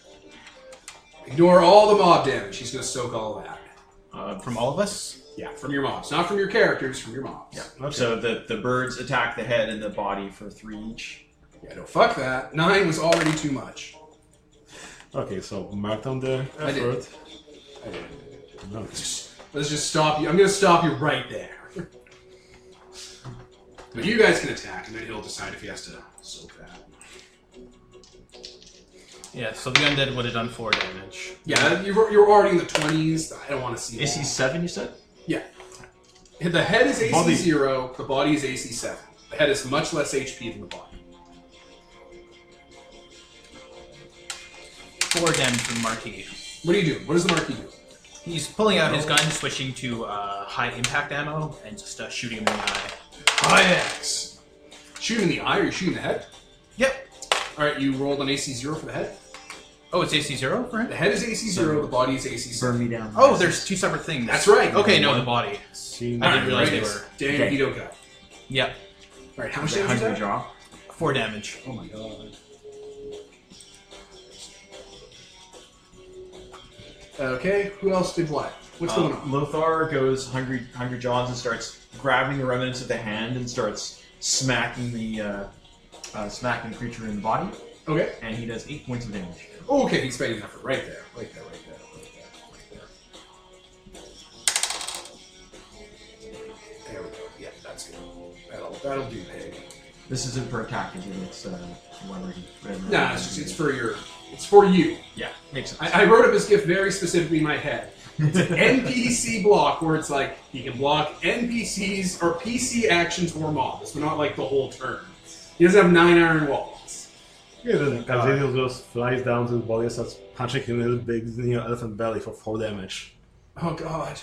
Ignore all the mob damage. He's going to soak all of that. From all of us? Yeah, from your mobs. Not from your characters, from your mobs. Yeah. So the birds attack the head and the body for 3 each. Yeah, no, fuck that. 9 was already too much. Okay, so mark down the I did. effort. Okay. Let's just stop you. I'm going to stop you right there. But you guys can attack, and then he'll decide if he has to soak that. Yeah, so the undead would have done 4 damage. Yeah, you're already in the 20s. I don't want to see AC that. 7, you said? Yeah. The head is AC Body. 0, the body is AC 7. The head is much less HP than the body. 4 damage from Marquis. What are you doing? What does the Marquis do? He's pulling out his gun, switching to high impact ammo, and just shooting him in the eye. High X. Shoot him in the eye, or you shoot in the head? Yep. Alright, you rolled an AC 0 for the head. Oh, it's AC 0 for him? The head is AC 0, the body is AC 7. Burn me down. Oh, there's 2 separate things. That's right. Okay, no, the body. See, I didn't realize Right, they it's were. Dan Okay. Vito guy. Yep. Alright, how much The damage is hungry that? jaw. 4 damage. Oh my god. Okay, who else did what? What's going on? Lothar goes hungry jaws and starts grabbing the remnants of the hand and starts smacking the creature in the body, Okay. and he does 8 points of damage. Oh, okay, he's spending effort. Right there. Right there, right there, right there, right there. There we go. Yeah, that's good. That'll do, pig. This isn't for attack, is it? It's whatever. Nah, it's for you. Yeah, makes sense. I wrote up his gift very specifically in my head. It's an NPC block where it's like he can block NPCs or PC actions or mobs, but not like the whole turn. He doesn't have 9 iron walls. yeah, then Kazadiel just flies down to his body and starts punching him in the big elephant belly for 4 damage. Oh god.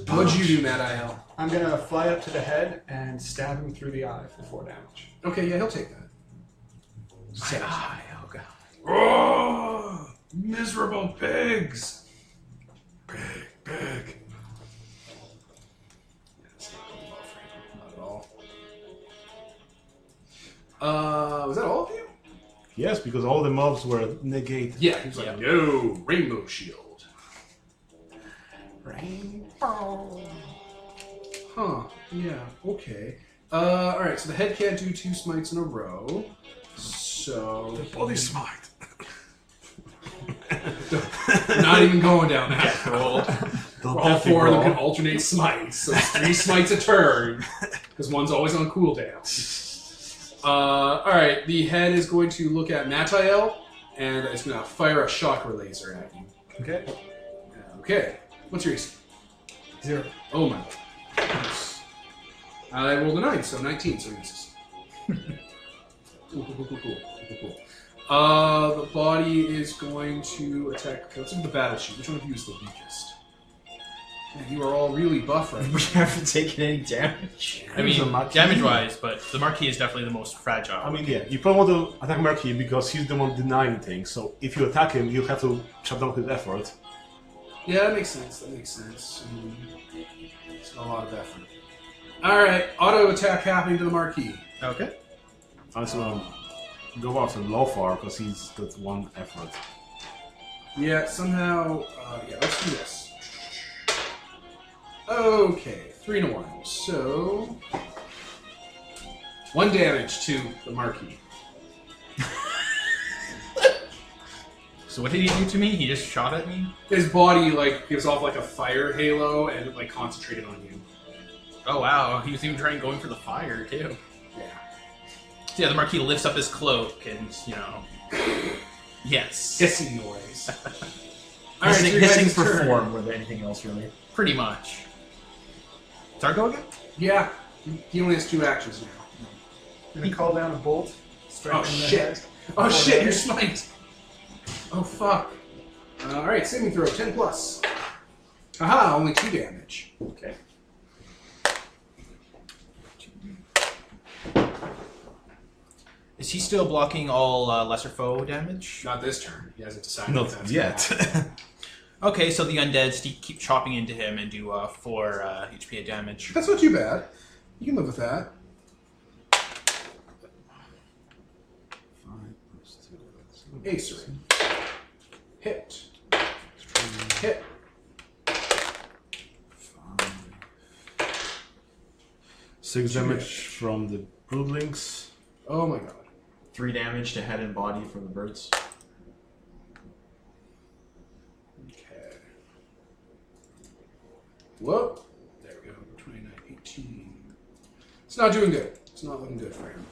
What'd you do, Matt IL? I'm gonna fly up to the head and stab him through the eye for 4 damage. Okay, yeah, he'll take that. Oh, God. Oh, miserable pigs! Big. Yeah, it's not going well for him. Not at all. Was that all of you? Yes, because all the mobs were negated. Yeah, he was like, no, rainbow shield. Rainbow. Huh, yeah, okay. Alright, so the head can't do 2 smites in a row. So... The body smite. Not even going down that road. All 4 of them can roll. alternate smites, so it's 3 smites a turn, because one's always on cooldown. Alright, the head is going to look at Natael, and it's going to fire a chakra laser at you. Okay. Okay, what's your AC? 0. Oh my god. I rolled a 9, so 19, so he misses. Cool. The body is going to attack. Okay, let's look at the battle sheet. Which one of you is the weakest? Man, you are all really buff right now. We haven't taken any damage. I mean, It's a Marquis. damage-wise, but the Marquis is definitely the most fragile. I mean, yeah, you probably want to attack Marquis because he's the one denying things. So if you attack him, you have to shut down his effort. Yeah, that makes sense. It's a lot of effort. Alright, auto attack happening to the Marquis. Okay. I just want to go out and Lofar because he's got 1 effort. Yeah, somehow. Yeah, let's do this. Okay, 3 to 1. So. 1 damage to the Marquis. So what did he do to me? He just shot at me? His body, like, gives off, like, a fire halo and it, like, concentrated on you. Oh wow, he was even trying going for the fire too. Yeah. So yeah, the Marquis lifts up his cloak and, you know... Yes. Hissing noise. Alright, so Hissing, your hissing guys' for turn. form more than anything else, really. Pretty much. Targo again? Yeah, he only has 2 actions now. I'm gonna call down a bolt. Strike Oh him in the shit! head. Oh 4 shit, you're damage. smite! Oh fuck. Alright, saving throw, 10 plus. Haha, only 2 damage. Okay. Is he still blocking all lesser foe damage? Not this turn. He hasn't decided. if Not that's yet. gonna happen. Okay, so the undeads keep chopping into him and do 4 HP of damage. That's not too bad. You can live with that. 5 plus 2. Ace. Hit. Hit. 6 damage from the broodlings. Oh my god. 3 damage to head and body from the birds. Okay. Whoa. There we go. 29, 18. It's not doing good. It's not looking good for him.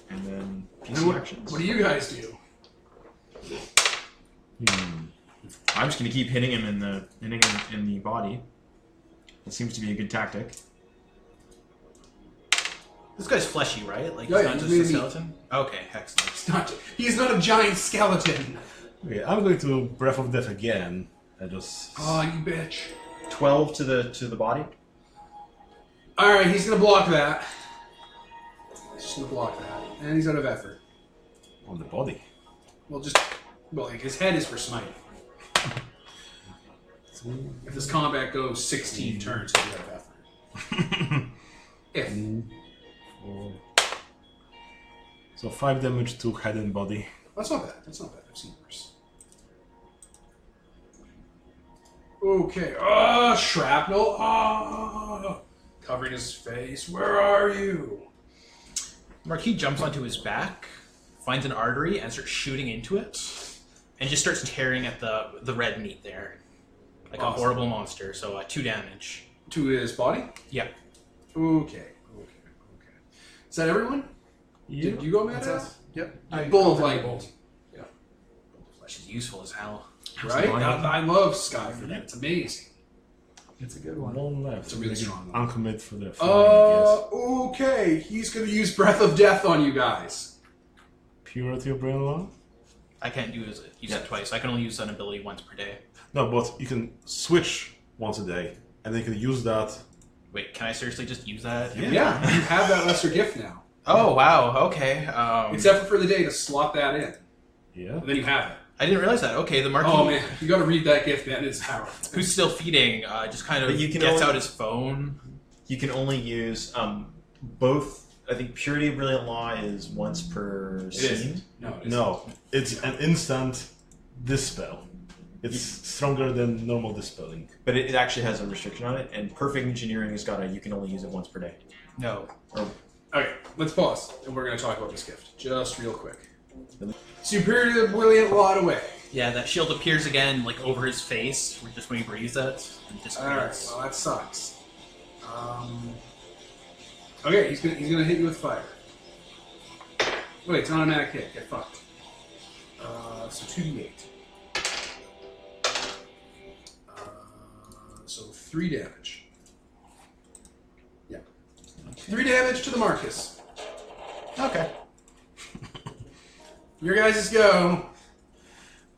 And then And PC actions. what do you guys do? I'm just gonna keep hitting him in the body. That seems to be a good tactic. This guy's fleshy, right? Like, Yeah, he's not he's just a really- skeleton? Okay, excellent. It's not. He's not a giant skeleton. Okay, I'm going to Breath of Death again. I just... Oh, you bitch. 12 to the body. All right, he's gonna block that. He's just gonna block that, and he's out of effort. on the body. Well, like his head is for smiting. If this combat goes 16 turns, he'll be out of effort. If. 4. So 5 damage to head and body. That's not bad. That's not bad. I've seen worse. Okay. Ah, shrapnel. Ah, covering his face. Where are you? Marquis jumps onto his back, finds an artery, and starts shooting into it, and just starts tearing at the red meat there. Like Awesome. a horrible monster, so 2 damage. To his body? Yeah. Okay. Is that everyone? Yeah. Did you go, Matt? That's us. Yep. Bull of Lightning. Flesh is useful as hell. Right? Absolutely. I love Sky for that. It's amazing. It's a good one. One left. It's a really strong one. Uncommit for the flying, I guess. Okay. He's going to use Breath of Death on you guys. Purity of Brain alone? I can't use it twice. I can only use an ability once per day. No, but you can switch once a day, and then you can use that. Wait, can I seriously just use that? Yeah, you have that lesser gift now. Oh, wow. Okay. It's effort for the day to slot that in. Yeah. And then you have it. I didn't realize that. Okay, the Marquis, Oh man, you got to read that gift, man. It's powerful. who's still feeding, just kind of But you can gets only- out his phone. You can only use both. I think Purity of Brilliant Law is once per It scene. isn't. No, it isn't. No, it's an instant dispel. It's stronger than normal dispelling. But it actually has a restriction on it, and Perfect Engineering has got you can only use it once per day. No. Okay, let's pause, and we're going to talk about this gift just real quick. Superior to the Brilliant Law away. Yeah, that shield appears again, like over his face, just when he breathes it. And Alright, disappears. well that sucks. Okay, he's gonna hit you with fire. Wait, it's an automatic hit. Get fucked. So 2d8. So 3 damage. Yeah. 3 damage to the Marcus. Okay. Your guys' go.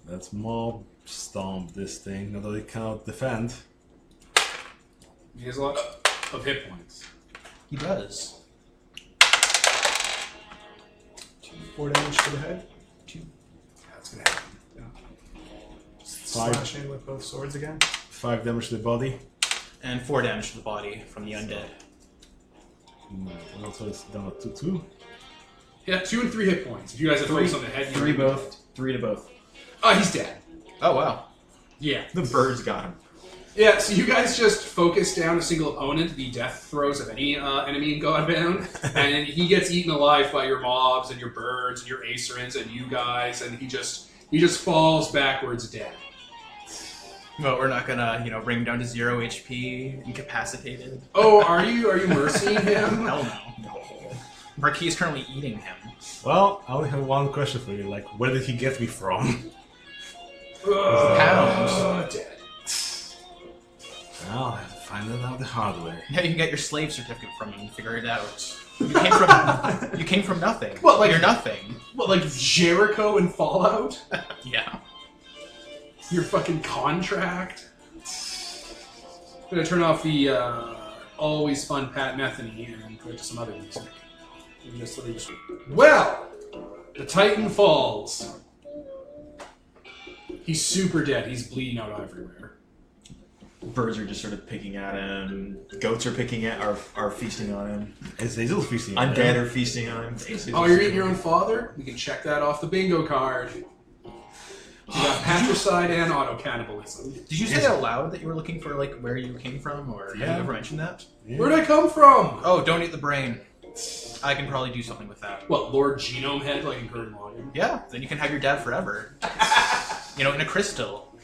Let's mob stomp this thing, although it cannot defend. He has a lot of hit points. He does. 4 damage to the head. That's gonna happen. Slash in with both swords again. 5 damage to the body. And 4 damage to the body from the undead. Also, it's down to 2. Yeah, 2 and 3 hit points. If you guys have focused on the head, Three both. 3 to both. Oh, he's dead. Oh, wow. Yeah. The birds got him. Yeah, so you guys just focus down a single opponent, the death throws of any enemy in Godbound, and he gets eaten alive by your mobs and your birds and your Acerins and you guys, and he just falls backwards dead. Well, we're not gonna, bring him down to 0 HP, incapacitated. Oh, are you mercying him? Hell no. Marquis is currently eating him. Well, I only have one question for you. Like, where did he get me from? Pounds. Dead. Well, I have to find that out the hard way. Yeah, you can get your slave certificate from him and figure it out. You came from nothing. What, like- You're nothing. What, like Jericho and Fallout? Yeah. Your fucking contract? I'm gonna turn off the always fun Pat Metheny and go to some other music. Well, the Titan falls. He's super dead. He's bleeding out everywhere. Birds are just sort of picking at him. Goats are are feasting on him. Is Hazel feasting? Undead are feasting on him. Oh, you're eating your own father? We can check that off the bingo card. You got patricide and auto-cannibalism. Did you say out loud that you were looking for, where you came from, or have you ever mentioned that? Yeah. Where'd I come from? Oh, don't eat the brain. I can probably do something with that. What, Lord Genome Head, like in Gurren Lagann? Yeah, then you can have your dad forever. In a crystal.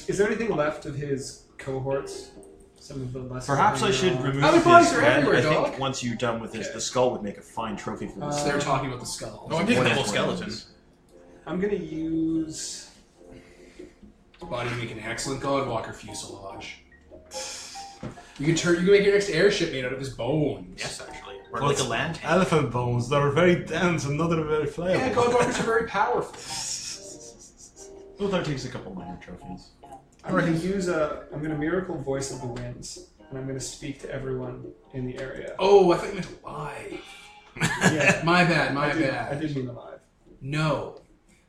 Is there anything left of his cohorts? Some of the less. Perhaps I should remove Other his bodies are head. everywhere, I think dog. once you're done with this, the skull would make a fine trophy for this. So they're talking about the skull. Oh, I'm taking the What whole is- skeleton. I'm gonna use. Body make an excellent Godwalker fuselage. You can make your next airship made out of his bones. Yes, actually. Or What's like a land tank. Elephant bones. They're very dense and not very flammable. Yeah, Godwalkers are very powerful. Well, that takes a couple minor trophies. I'm gonna use a. I'm gonna miracle voice of the winds, and I'm gonna speak to everyone in the area. Oh, I thought you meant live. Yeah, My bad, I bad. did mean alive. No.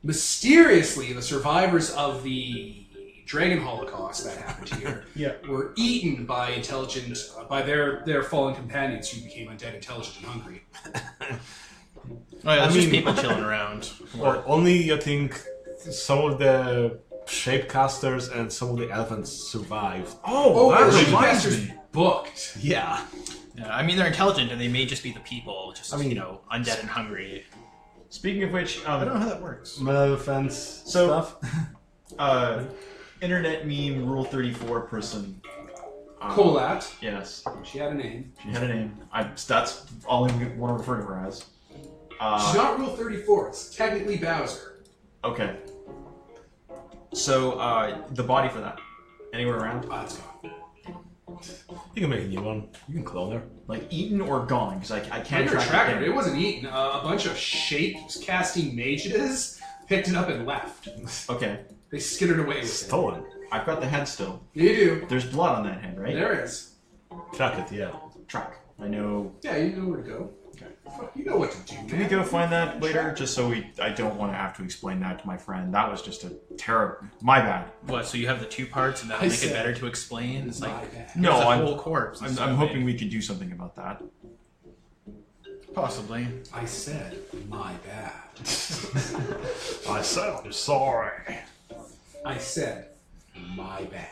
Mysteriously, the survivors of the Dragon Holocaust that happened here Yeah. were eaten by by their fallen companions who became undead, intelligent, and hungry. Oh, yeah, I there's just mean- people chilling around. Well, only I think some of the shapecasters and some of the elephants survived. Oh, that the reminds Shapecasters me. booked. Yeah. Yeah, I mean, they're intelligent, and they may just be the people, just, I mean- undead and hungry. Speaking of which, I don't know how that works. Elephants So- stuff. internet meme Rule 34 person. Colat. Yes, She had a name. she had a name. That's all I want to refer to her as. She's not Rule 34. It's technically Bowser. Okay. So, the body for that. Anywhere around? Ah, it's gone. You can make a new one. You can clone her. Like, eaten or gone? Because I can't Can't track track it it. down. It wasn't eaten. A bunch of shape-casting mages picked it up and left. Okay. They skittered away with it. Stolen. I've got the head still. You do. There's blood on that head, right? There is. Track it, yeah. Track. I know. Yeah, you know where to go. You know what to do, Can we go find that later? Just so I don't want to have to explain that to my friend. That was just a terrible. My bad. What? So you have the two parts, and that'll make it better to explain? It's like No, there's a I'm whole corpse. I'm hoping we could do something about that. Possibly. I said, my bad. I said I'm sorry. I said, my bad.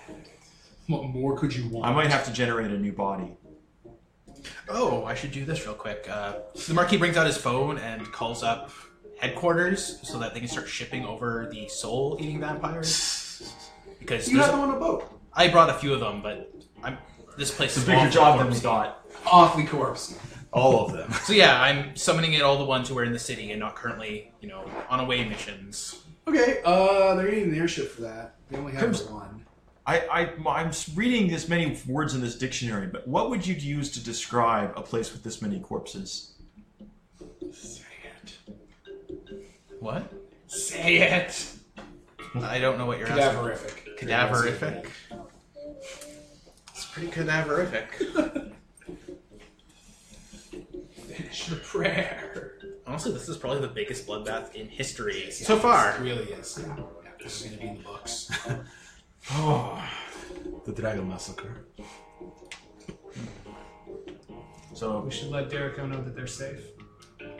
What more could you want? I might have to generate a new body. Oh, I should do this real quick. The Marquis brings out his phone and calls up headquarters so that they can start shipping over the soul-eating vampires. Because You have them on a boat. I brought a few of them, but this place It's is a bigger awfully job than we corpsey. thought. Awfully corpse. All of them. So yeah, I'm summoning in all the ones who are in the city and not currently, on away missions. Okay, they're needing an airship for that. They only have one. I'm reading this many words in this dictionary, but what would you use to describe a place with this many corpses? Say it. What? Say it. I don't know what you're asking. Cadaverific. Cadaverific. It's pretty cadaverific. Finish your prayer. Honestly, this is probably the biggest bloodbath in history Yeah, so far. It really is. Yeah, this is going to be in the books. Oh, the Dragon Massacre. So, We should let Derico know that they're safe.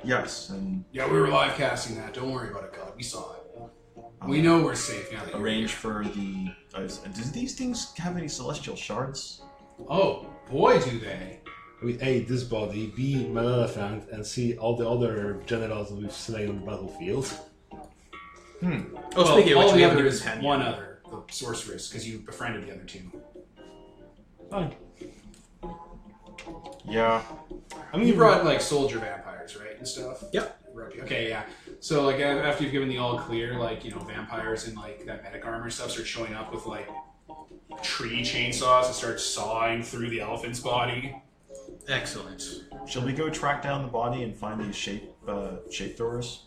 yes, and Yeah, we were live casting that. Don't worry about it, God. We saw it. We know we're safe now that you're arrange here. for the... do these things have any celestial shards? Oh, boy, do they. We A, this body, B, my elephant, and C, all the other generals we've slain on the battlefield. Oh, speaking of all which, we the haven't others, given 10 one yet. other, the sorceress, because you befriended the other two. Fine. Yeah. I mean, You brought, like, soldier vampires, right, and stuff? Yep. Okay, yeah. So, like, after you've given the all clear, like, vampires in, like, that medic armor stuff start showing up with, like, tree chainsaws and start sawing through the elephant's body. Excellent. Shall we go track down the body and find these shape throwers?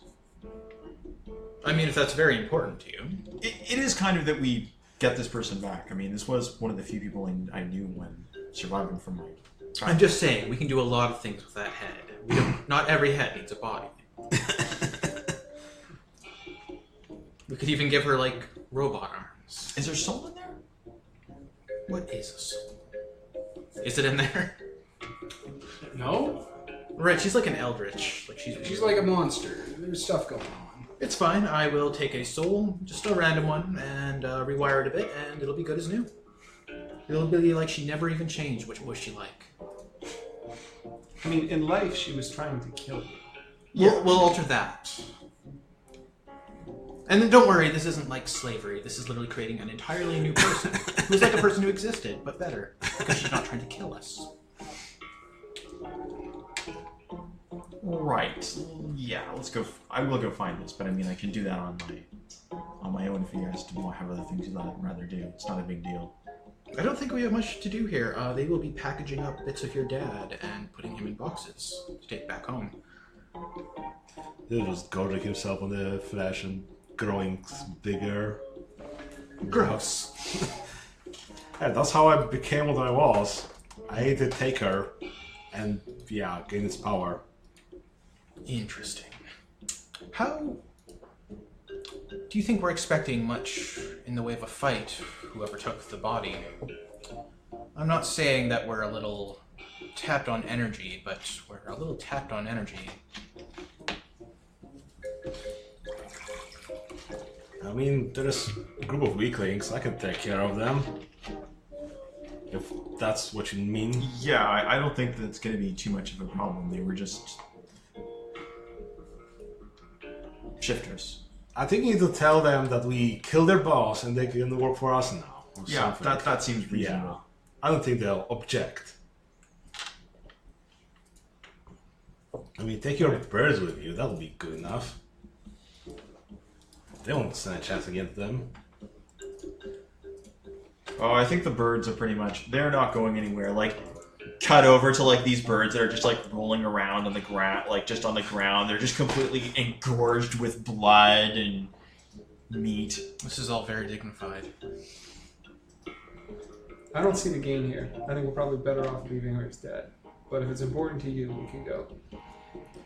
I mean, if that's very important to you. It is kind of that we get this person back. I mean, this was one of the few people I knew when surviving from my... I'm just saying, we can do a lot of things with that head. Not every head needs a body. We could even give her, like, robot arms. Is there soul in there? What is a soul? Is it in there? No? Right, she's like an eldritch. Like She's like a monster. There's stuff going on. It's fine. I will take a soul, just a random one, and rewire it a bit, and it'll be good as new. It'll be like she never even changed. Which was she like? I mean, in life, she was trying to kill you. We'll alter that. And then don't worry, this isn't like slavery. This is literally creating an entirely new person who's like a person who existed, but better, because she's not trying to kill us. Right. Yeah, let's go. I will go find this, but I mean, I can do that on my own if you guys have other things you'd rather do. It's not a big deal. I don't think we have much to do here. They will be packaging up bits of your dad and putting him in boxes to take back home. He'll just gorging himself on the flesh and growing bigger. Gross. Yeah, that's how I became what I was. I ate the taker and, yeah, gained its power. Interesting. How do you think we're expecting much in the way of a fight, whoever took the body? I'm not saying that we're a little tapped on energy, but we're a little tapped on energy. I mean, there's a group of weaklings. I can take care of them. If that's what you mean. Yeah, I don't think that's going to be too much of a problem. They were just shifters. I think you need to tell them that we killed their boss and they can work for us now. Or Yeah, something. that seems reasonable. Yeah. I don't think they'll object. I mean, take your birds with you. That'll be good enough. They won't stand a chance against them. Oh, I think the birds are pretty much... They're not going anywhere. Like, cut over to, like, these birds that are just, like, rolling around on the ground, like, just on the ground. They're just completely engorged with blood and meat. This is all very dignified. I don't see the gain here. I think we're probably better off leaving her as dead. But if it's important to you, we can go.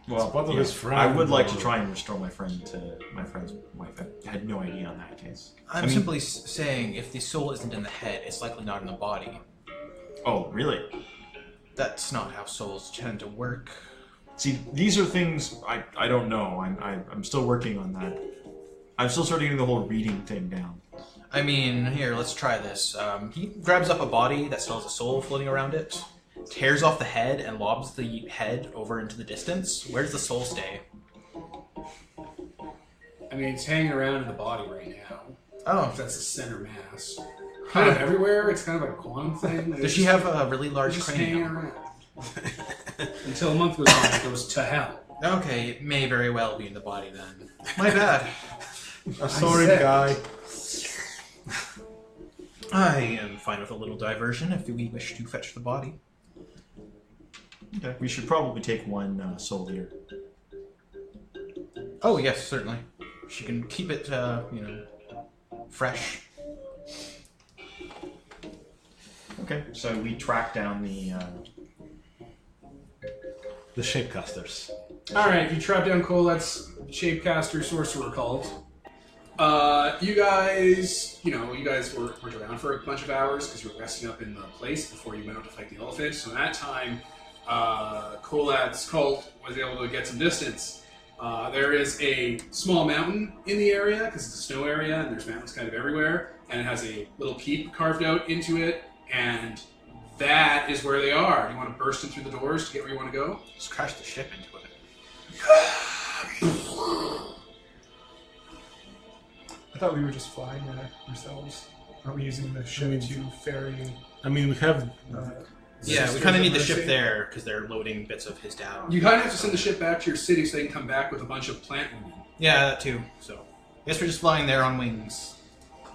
Well, Spot of his friend, I would like to or- try and restore my friend to my friend's wife. I had no idea on that case. I'm simply saying, if the soul isn't in the head, it's likely not in the body. Oh, really? That's not how souls tend to work. See, these are things I don't know. I'm still working on that. I'm still sort of getting the whole reading thing down. I mean, here, let's try this. He grabs up a body that still has a soul floating around it, tears off the head, and lobs the head over into the distance. Where does the soul stay? I mean, it's hanging around in the body right now. Oh. That's the center mass. Kind of everywhere. It's kind of like a quantum thing. Does she have a really large just hanging cranium? around? Until a month goes on, it goes to hell. Okay, it may very well be in the body then. My bad. Sorry, said- guy. I am fine with a little diversion if we wish to fetch the body. Okay. We should probably take one soul here. Oh, yes, certainly. She can keep it, fresh. Okay. So we track down The Shapecasters. Alright, you trap down Colette's Shapecaster Sorcerer cult. You guys weren't around for a bunch of hours because you were resting up in the place before you went out to fight the elephant. So in that time, Colette's cult was able to get some distance. There is a small mountain in the area because it's a snow area and there's mountains kind of everywhere, and it has a little keep carved out into it, and that is where they are. You want to burst in through the doors to get where you want to go? Just crash the ship into it. I thought we were just flying there ourselves. Aren't we using the ship to ferry? I mean, we have. Yeah, we Sisters kind of of need the Mercy? ship there because they're loading bits of his down. You kind of have to send the ship back to your city so they can come back with a bunch of plant women. Yeah, that too. So, I guess we're just flying there on wings.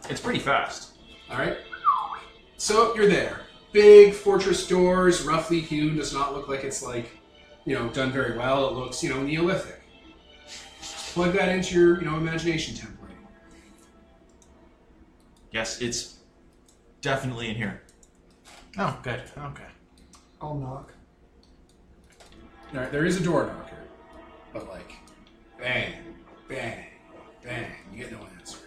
It's pretty fast. Alright? So, you're there. Big fortress doors, roughly hewn, does not look like it's done very well. It looks, Neolithic. Just plug that into your, imagination template. Yes, it's definitely in here. Oh, good. Okay. I'll knock. Alright, there is a door knocker. But bang, bang, bang. You get no answer.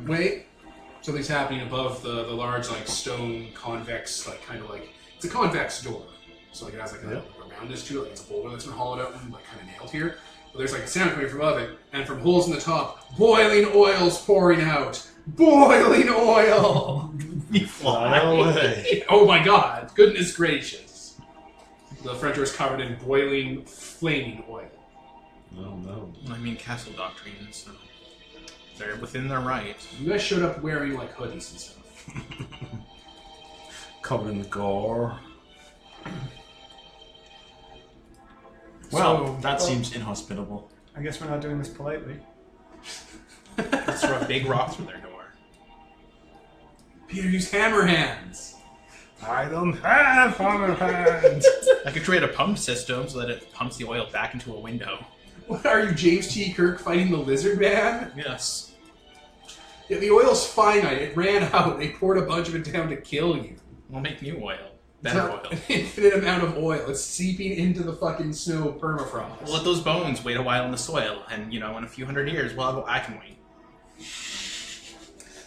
Wait. Something's happening above the large, stone convex, it's a convex door. So, it has, a roundness to it, it's a boulder that's been hollowed out and, kind of nailed here. But there's, a sound coming from above it, and from holes in the top, boiling oil's pouring out. Boiling oil! You fly. away. Oh my god, goodness gracious. The front door is covered in boiling, flaming oil. Oh no. I mean, castle doctrine, so they're within their right. You guys showed up wearing, hoodies and stuff. Covered in gore. Well, So- that seems inhospitable. I guess we're not doing this politely. Let's throw a big rock through their door. Peter, use hammer hands! I don't have hammer hands. I could create a pump system so that it pumps the oil back into a window. What are you, James T. Kirk fighting the lizard man? Yes. Yeah, the oil's finite. It ran out. They poured a bunch of it down to kill you. We'll make new oil. It's Better not oil. an infinite amount of oil. It's seeping into the fucking snow permafrost. We'll let those bones wait a while in the soil, and, in a few hundred years, we'll have what I can wait.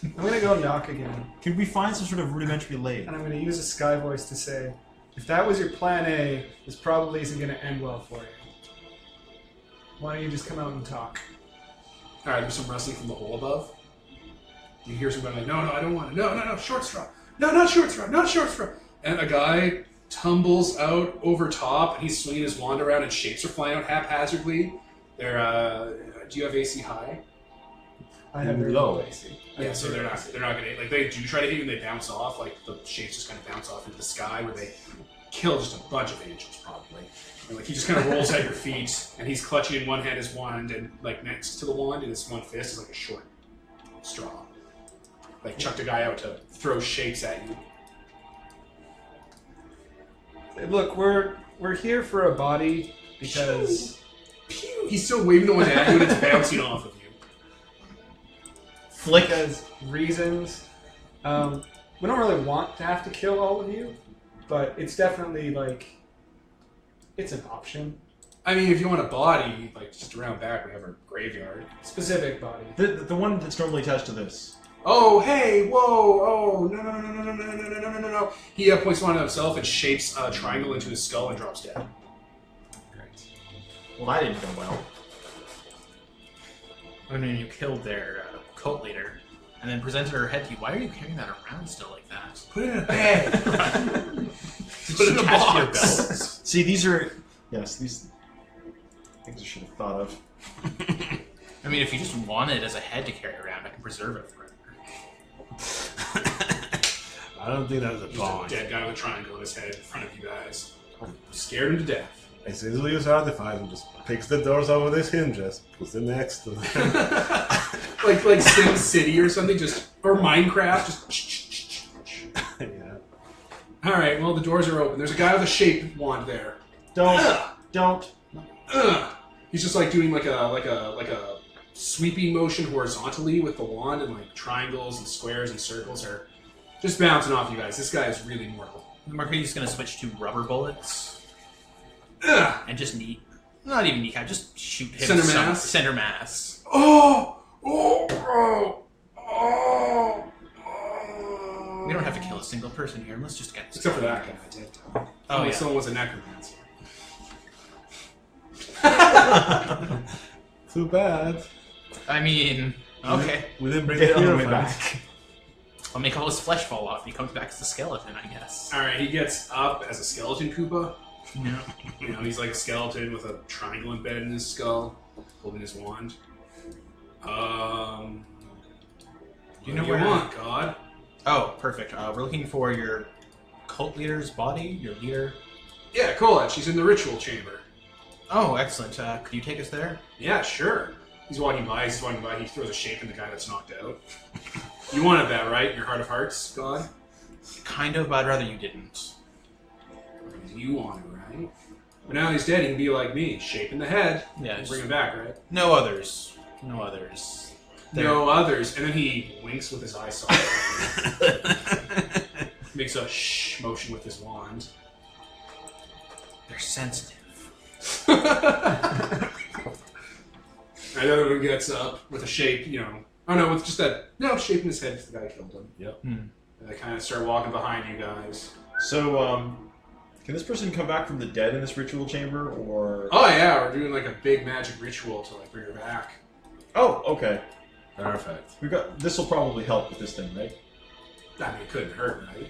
I'm gonna go knock again, Could we find some sort of rudimentary lathe? and I'm gonna use a sky voice to say, if that was your plan A, this probably isn't gonna end well for you. Why don't you just come out and talk? Alright, there's some rustling from the hole above. You hear someone no, I don't want it. No, short straw. No, not short straw, not short straw. And a guy tumbles out over top, and he's swinging his wand around, and shapes are flying out haphazardly. They're, do you have AC high? I have very Low. low AC. Yeah, so they're not gonna, they do try to hit you and they bounce off, the shapes just kind of bounce off into the sky where they kill just a bunch of angels, probably. And, he just kind of rolls at your feet, and he's clutching in one hand his wand, and, next to the wand in his one fist is, a short straw. Chucked a guy out to throw shapes at you. Look, we're here for a body because Pew! He's still waving the one at you, and it's bouncing off of you. Flick. reasons. We don't really want to have to kill all of you, but it's definitely It's an option. I mean, if you want a body, like just around back, we have our graveyard. Specific body. The one that's normally attached to this. Oh, hey, whoa, oh, no. He points one at himself and shapes a triangle into his skull and drops dead. Great. Well, that didn't go well. I mean, you killed their cult leader and then presented her head to you. Why are you carrying that around still like that? Put it in a bag. Put it in a box. your belt. See, these are... Yes, these things I should have thought of. I mean, if you just want it as a head to carry around, I can preserve it forever. I don't think that's a Just a point. dead guy with a triangle in his head in front of you guys. Scared him to death. As soon as we use artifact, and just picks the doors over these hinges, puts it next to them. like Sim City or something, or Minecraft, just. Yeah. All right, well the doors are open. There's a guy with a shape wand there. Don't. He's just like doing like a sweeping motion horizontally with the wand, and like triangles and squares and circles are just bouncing off you guys. This guy is really mortal. Marquis is going to switch to rubber bullets Ugh. and just not even kneecap, just shoot him Center mass? Center mass. Oh. We don't have to kill a single person here. Let's just get this. Except for that guy. I did. Oh, yeah. Someone was a necromancer. Too bad. I mean, okay. We didn't bring Get the on the hero way back. back. I'll make all his flesh fall off. He comes back as a skeleton, I guess. All right, he gets up as a skeleton Koopa. Yeah. You know, he's like a skeleton with a triangle embedded in his skull, holding his wand. You know what where you want, God? Oh, perfect. We're looking for your cult leader's body, your leader. Yeah, Colette. She's in the ritual chamber. Oh, excellent. Could you take us there? Yeah, sure. He's walking by. He throws a shape in the guy that's knocked out. You wanted that, right? Your heart of hearts, God? Kind of, but I'd rather you didn't. You want it, right? But now he's dead. He can be like me, shaping the head. Yeah. Bring him back, right? No others. No others. No others. And then he winks with his eye socket. Makes a shh motion with his wand. They're sensitive. And the other one gets up with a shape, you know. Oh no, with just that shape in his head if the guy killed him. Yep. And they kind of start walking behind you guys. So, can this person come back from the dead in this ritual chamber, or... Oh yeah, we're doing like a big magic ritual to like bring her back. Oh, okay. Perfect. This will probably help with this thing, right? I mean, it couldn't hurt, right?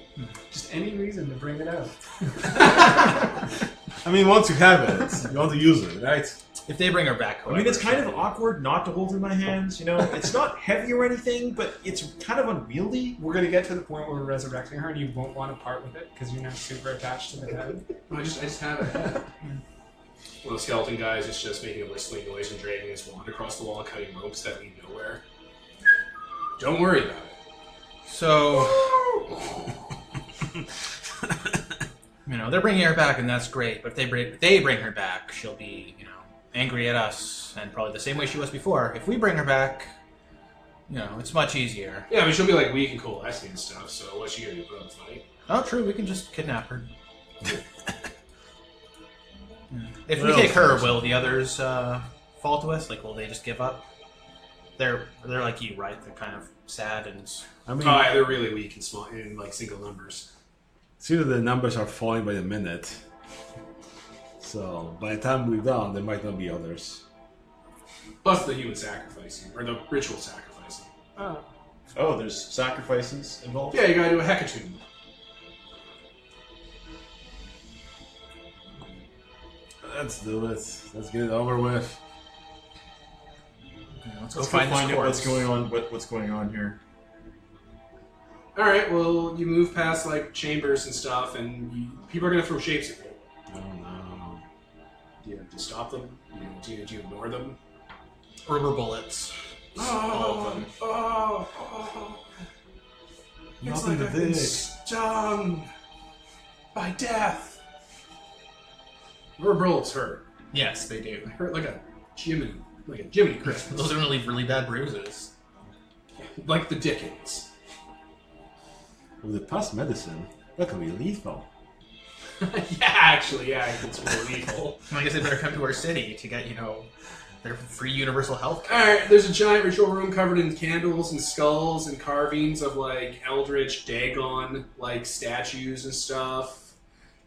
Just any reason to bring it out. I mean, once you have it, you want to use it, right? If they bring her back, I mean, it's kind of awkward not to hold it in my hands, you know? It's not heavy or anything, but it's kind of unwieldy. We're gonna get to the point where we're resurrecting her, and you won't want to part with it because you're now super attached to the head. I just have a head. One of the skeleton guys is just making a whistling noise and dragging his wand across the wall, cutting ropes that lead nowhere. Don't worry about it. So, you know, they're bringing her back, and that's great. But if they bring her back, she'll be, you know, angry at us, and probably the same way she was before. If we bring her back, you know, it's much easier. Yeah, I mean, she'll be like weak and coalescing and stuff, so what's she gonna do, put up a fight? Oh, true. We can just kidnap her. If we Well, take her, will the others fall to us? Like, will they just give up? They're like you, right? They're kind of sad and. I mean, Oh, yeah, they're really weak and small in like single numbers. see that the numbers are falling by the minute. So, by the time we're done, there might not be others. Plus the human sacrificing, or the ritual sacrificing. Oh, there's sacrifices involved? Yeah, you gotta do a hecatomb. Let's do it. Let's get it over with. You know, let's Let's go go find find this out what's corpse. going on. What's going on here? All right, well, you move past like chambers and stuff, and people are gonna throw shapes at you. Oh no. Do you stop them? Do you ignore them? Rubber bullets. All of them. Oh. It's Nothing like to I've been dig. stung by death. Rubber bullets hurt. Yes, they do. Hurt like a Jiminy Christmas. Those are gonna leave really bad bruises. Like the Dickens. With the past medicine, that can be lethal. Actually, it's really lethal. I guess they better come to our city to get, their free universal health care. Alright, there's a giant ritual room covered in candles and skulls and carvings of, like, eldritch Dagon, like, statues and stuff.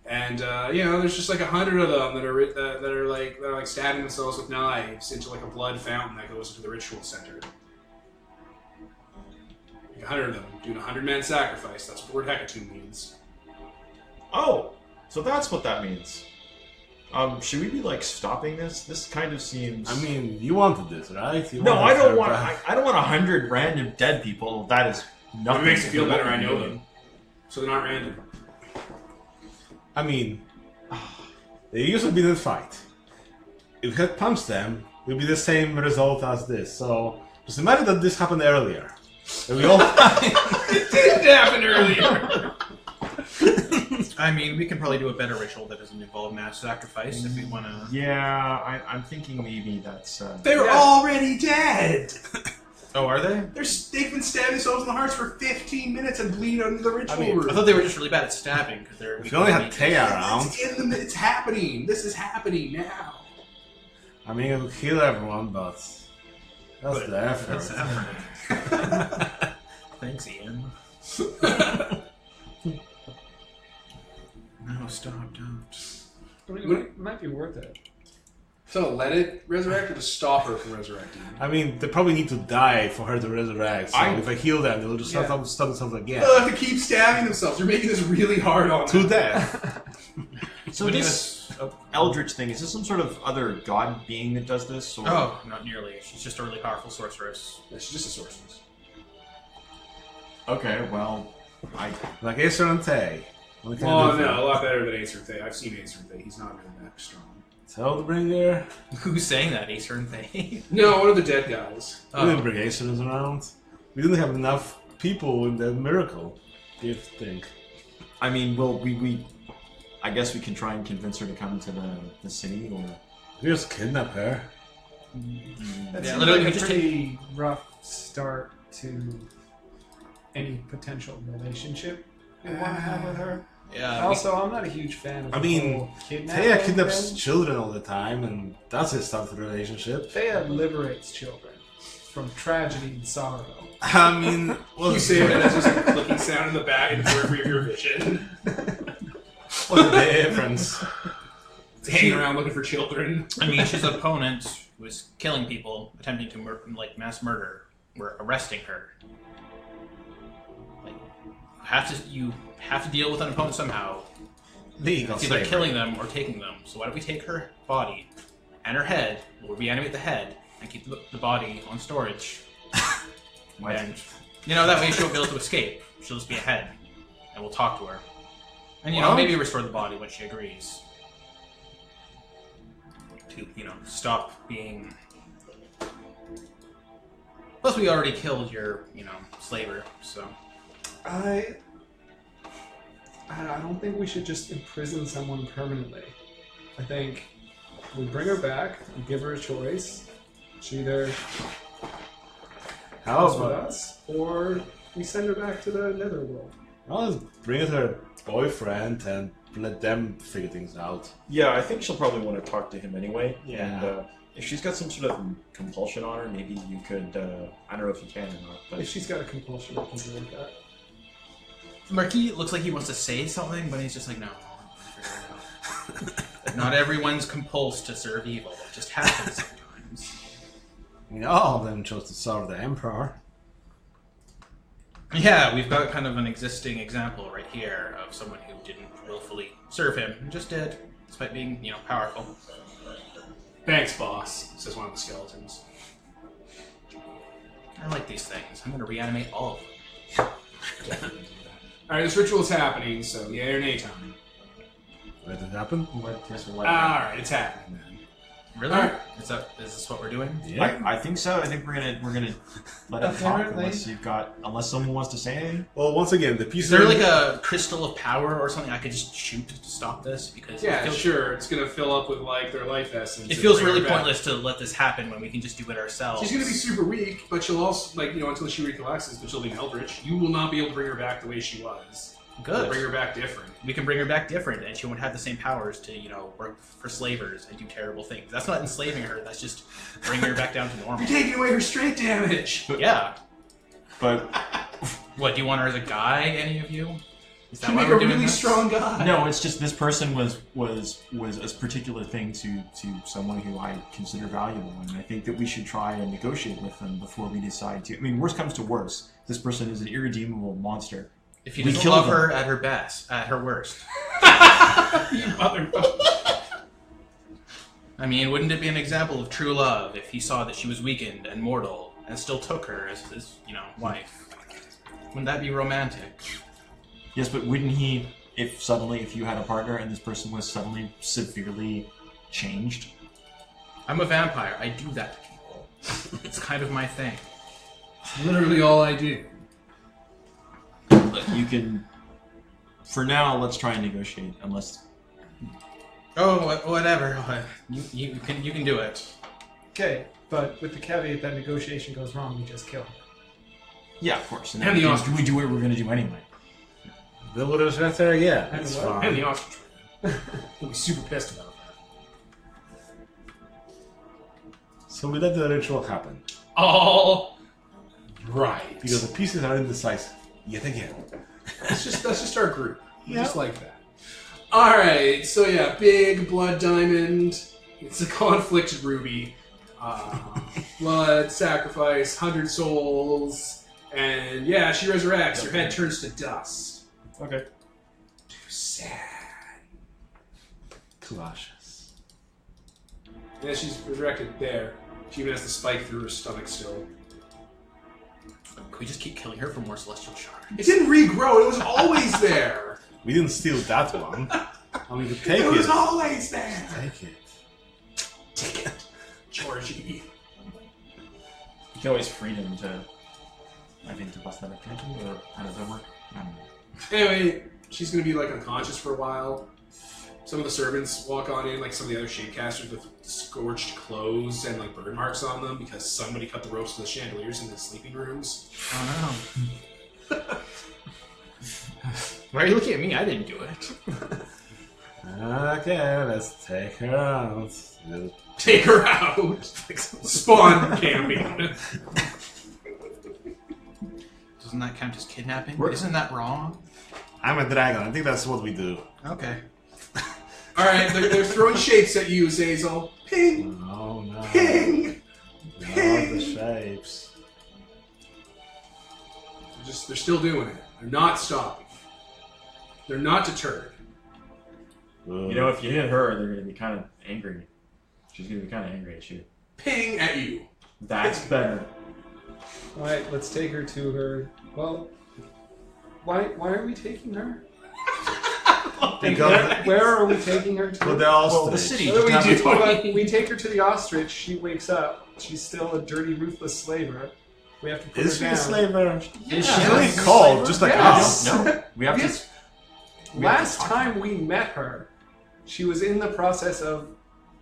And, there's just, like, 100 of them that are stabbing themselves with knives into, like, a blood fountain that goes into the ritual center. Like 100 of them doing a 100-man sacrifice. That's what the word hecatomb means. Oh, so that's what that means. Should we be like stopping this? This kind of seems. I mean, you wanted this, right? No, I don't want. I don't want 100 random dead people. That is nothing. It makes me feel better. I know them, so they're not random. I mean, they used to be in a fight. If we had punched them, it would be the same result as this. So just imagine that this happened earlier. And we all. It didn't happen earlier. I mean, we can probably do a better ritual that doesn't involve mass sacrifice if we want to. Yeah, I'm thinking maybe that's. They're already dead. Oh, are they? They've been stabbing themselves in the hearts for 15 minutes and bleeding out into the ritual room. I thought they were just really bad at stabbing because they're. If you only had Taya around. It's happening. This is happening now. I mean, it would heal everyone, but that's the effort. That's the effort. Thanks, Ian. No, stop, don't. I mean, it might be worth it. So let it resurrect or to stop her from resurrecting? I mean, they probably need to die for her to resurrect. So if I heal them, they'll just start themselves again. They'll have to keep stabbing themselves. You're making this really hard on them. To death. So this Eldritch thing, is this some sort of other god being that does this? Or? Oh, not nearly. She's just a really powerful sorceress. Yeah, she's just a sorceress. Okay, well, Like Acer and Tay. Oh, no, a lot better than Acer Thay. I've seen Acer Thay. He's not really that strong. Hellbringer. Who's saying that, Acer and Thay? No, one of the dead guys. We didn't bring Acer's around. We didn't have enough people in the miracle gift thing. I mean, I guess we can try and convince her to come to the city, or We just kidnap her. That Yeah, seems literally, like we a just pretty rough start to any potential relationship we want to have with her. Yeah. Also, I'm not a huge fan of I the mean, whole kidnapping Taya kidnaps thing. children all the time, and that's his start to the relationship. Taya liberates children from tragedy and sorrow. I mean, well, You say that as just a clicking sound in the back and periphery of your vision. what's the difference? It's hanging around looking for children. I mean, she's an opponent who was killing people, attempting to mass murder. We're arresting her. You have to deal with an opponent somehow. Legal It's either slavery. killing them or taking them. So why don't we take her body and her head, we'll reanimate the head, and keep the body on storage. And, that way she won't be able to escape. She'll just be a head, and we'll talk to her. And, maybe restore the body when she agrees. To, stop being... Plus, we already killed your, slaver, so... I don't think we should just imprison someone permanently. I think we bring her back and give her a choice. She either How comes with about us, or we send her back to the netherworld. I'll just bring her boyfriend and let them figure things out. yeah, I think she'll probably want to talk to him anyway. Yeah. And if she's got some sort of compulsion on her, maybe you could. I don't know if you can or not, but If she's got a compulsion, we can deal with that. Marquis looks like he wants to say something, but he's just like, no. I'll figure it out. Not everyone's compulsed to serve evil. It just happens sometimes. I mean, all of them chose to serve the Emperor. Yeah, we've got kind of an existing example right here of someone who didn't willfully serve him, and just did, despite being, powerful. Thanks, boss, says one of the skeletons. I like these things. I'm going to reanimate all of them. Alright, this ritual is happening, so yay or nay time. Let it happen? Alright, it's happening then. Really? Alright. Is this what we're doing? Yeah. I think so. I think we're gonna let it talk unless someone wants to say anything. Well, once again, the piece Is there like a crystal of power or something I could just shoot to stop this? Because Yeah, it feels, sure, it's gonna fill up with, their life essence. It and feels bring her really back. pointless to let this happen when we can just do it ourselves. She's gonna be super weak, but she'll also, until she recollects, but she'll be an eldritch. You will not be able to bring her back the way she was. Good. Bring her back different. We can bring her back different, and she won't have the same powers to, work for slavers and do terrible things. That's not enslaving her. That's just bringing her back down to normal. You're taking away her strength damage. Yeah. But What, do you want her as a guy, any of you? Is that To why make we're a doing really this? strong guy. no, it's just this person was a particular thing to someone who I consider valuable, and I think that we should try and negotiate with them before we decide to. I mean, worst comes to worst, this person is an irredeemable monster. If he We doesn't kill love them. her at her best, at her worst. You motherfucker. I mean, wouldn't it be an example of true love if he saw that she was weakened and mortal and still took her as his, wife? Wouldn't that be romantic? Yes, but wouldn't he, if you had a partner and this person was suddenly severely changed? I'm a vampire. I do that to people. It's kind of my thing. Literally all I do. Look, you can. For now, let's try and negotiate. Unless Oh, whatever. You can do it. Okay, but with the caveat that negotiation goes wrong, we just kill him. yeah, of course. And the ostrich. we do what we're going to do anyway. The Buddha's right there, yeah. And It's what? fine. And the ostrich. He'll be super pissed about that. So we let the ritual happen. All right. Because the pieces are indecisive. Yet again. That's just our group. We're Yeah. just like that. Alright, so yeah, big blood diamond. It's a conflict ruby. Blood, sacrifice, 100 souls. And yeah, she resurrects. Her head turns to dust. Okay. Sad. Cautious. Yeah, she's resurrected there. She even has the spike through her stomach still. Can we just keep killing her for more celestial shards? It didn't regrow, it was always there. We didn't steal that one. I mean, take It was it. always there. Take it. Take it, Georgie. You can always free them to. I think to bust that up, can't you? Or how does that work? I don't know. Anyway, she's gonna be like unconscious for a while. Some of the servants walk on in, like some of the other shadecasters with scorched clothes and like burn marks on them because somebody cut the ropes to the chandeliers in the sleeping rooms. Oh no. Why are you looking at me? I didn't do it. Okay, let's take her out. Take her out. Spawn camping. Doesn't that count as kidnapping? We're- Isn't that wrong? I'm a dragon. I think that's what we do. Okay. All right, they're throwing shapes at you, Zazel. Ping, Oh no. ping. Not the shapes. They're still doing it. They're not stopping. They're not deterred. You know, if you hit her, they're going to be kind of angry. She's going to be kind of angry at you. Ping at you. That's better. Alright, let's take her to her. Well, why are we taking her? And Because where are we taking her to? for the ostrich. Well, the city. What do we Have a do? talk. But we take her to the ostrich, she wakes up. She's still a dirty, ruthless slaver. We have to put Is her she a down. slaver? Is She's she really a cold, slaver? just like Yes. us. No, we have Yes. to. We have to Last talk time to her. we met her, she was in the process of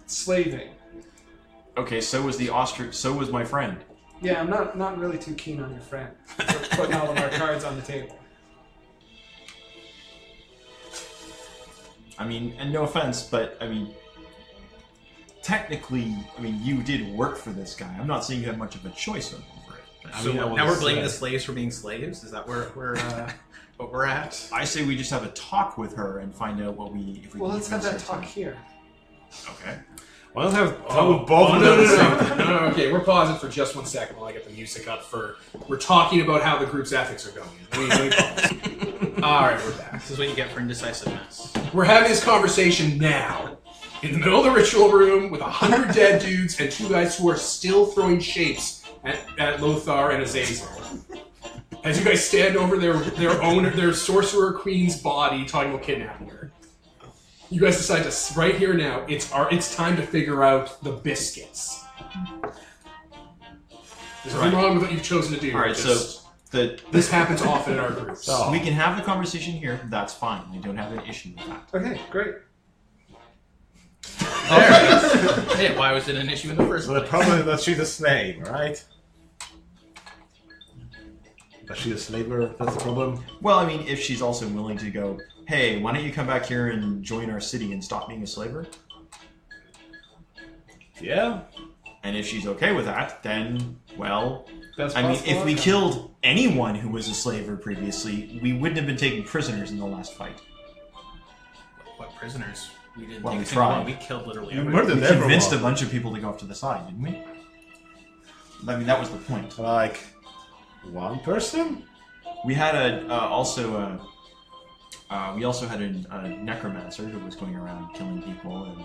slaving. Okay, so was the ostrich. So was my friend. Yeah, I'm not really too keen on your friend. We're putting all of our cards on the table. I mean, and no offense, but I mean, technically, I mean, you did work for this guy. I'm not saying you had much of a choice over it. I So mean, I now we're was, blaming uh, the slaves for being slaves? Is that where we're what we're at? I say we just have a talk with her and find out what we. If we Well, can let's have that convince her talk to. here. Okay. Why don't have talk with both of no, them? no, at the no, same no, no, no, okay, we're pausing for just 1 second while I get the music up for... We're talking about how the group's ethics are going. Let me pause. Alright, we're back. This is what you get for indecisiveness. We're having this conversation now. In the middle of the ritual room with 100 dead dudes and 2 guys who are still throwing shapes at Lothar and Azazel. As you guys stand over their sorcerer queen's body talking about kidnapping her. You guys decide to, right here now, it's time to figure out the biscuits. There's nothing wrong with what you've chosen to do. All right. just- So this happens often in our groups. So- we can have the conversation here. That's fine. I don't have an issue with that. Okay, great. There. Hey, why was it an issue in the first So the place? problem is that she's a slave, right? Is she a slaver? That's the problem. Well, I mean, if she's also willing to go, hey, why don't you come back here and join our city and stop being a slaver? Yeah. And if she's okay with that, then, well, That's I mean, possible if we outcome. killed anyone who was a slaver previously, we wouldn't have been taken prisoners in the last fight. What prisoners? We didn't Well, take we a single tried. one. We killed literally You everyone. murdered We everyone. convinced a bunch of people to go off to the side, didn't we? I mean, that was the point. Like, one person? We had we also had a necromancer who was going around killing people, and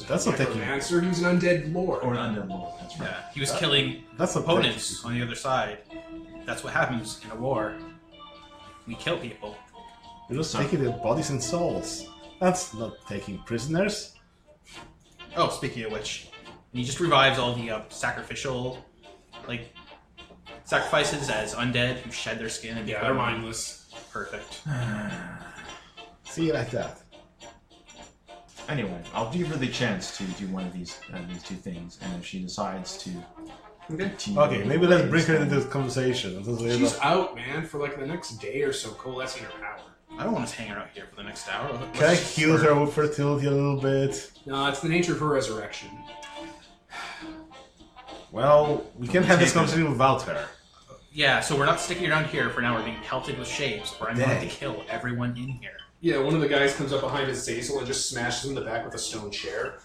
That's not taking. Necromancer, he was an undead lord. or an undead lord. That's right. Yeah, he was killing That's not opponents taking- on the other side. That's what happens in a war. We kill people. You're just So- taking their bodies and souls. That's not taking prisoners. Oh, speaking of which, he just revives all the sacrificial, sacrifices as undead who shed their skin and Yeah, become they're mindless. perfect. See, like that. Anyway, I'll give her the chance to do one of these two things, and if she decides to continue, Okay, maybe let's bring her into this conversation. She's out, man, for like the next day or so, coalescing her power. I don't want to hang her out here for the next hour. Let's Can I just heal start- her with fertility a little bit? No, it's the nature of her resurrection. Well, we can't have this Take her. conversation without her. Yeah, so we're not sticking around here for an hour being pelted with shapes, or I'm going Dang. to kill everyone in here. Yeah, one of the guys comes up behind his Zazel and just smashes him in the back with a stone chair.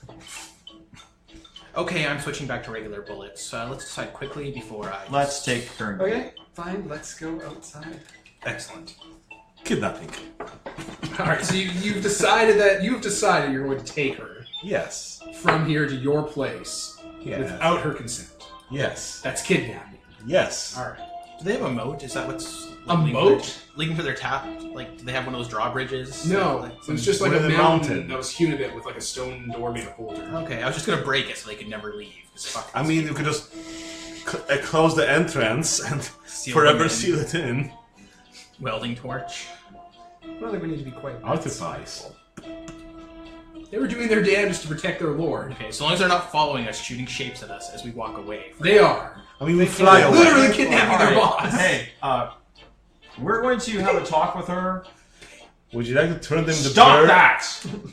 Okay, I'm switching back to regular bullets. Let's decide quickly before I... let's take her. Okay, fine. Let's go outside. Excellent. Kidnapping. Alright, so you've decided you're going to take her Yes. from here to your place Yes. without her consent. Yes. That's kidnapping. Yes. Alright. Do they have a moat? Is that what's... A leading to moat? their- leading to their tap? Like, do they have one of those drawbridges? No, Like, it was just like We're a in the mountain, mountain. that was hewn a bit with like a stone door made of boulder. Okay, I was just going to break it so they could never leave. 'cause fuck I this. mean, you could just close the entrance and Seal forever them in. seal it in. Welding torch. I don't think we need to be quite Artifice. They were doing their damnedest to protect their lord. Okay, so long as they're not following us, shooting shapes at us as we walk away. They are. I mean, we fly away. Literally kidnapping their Alright, boss. Hey, we're going to have a talk with her. Would you like to turn them into Stop bird? that!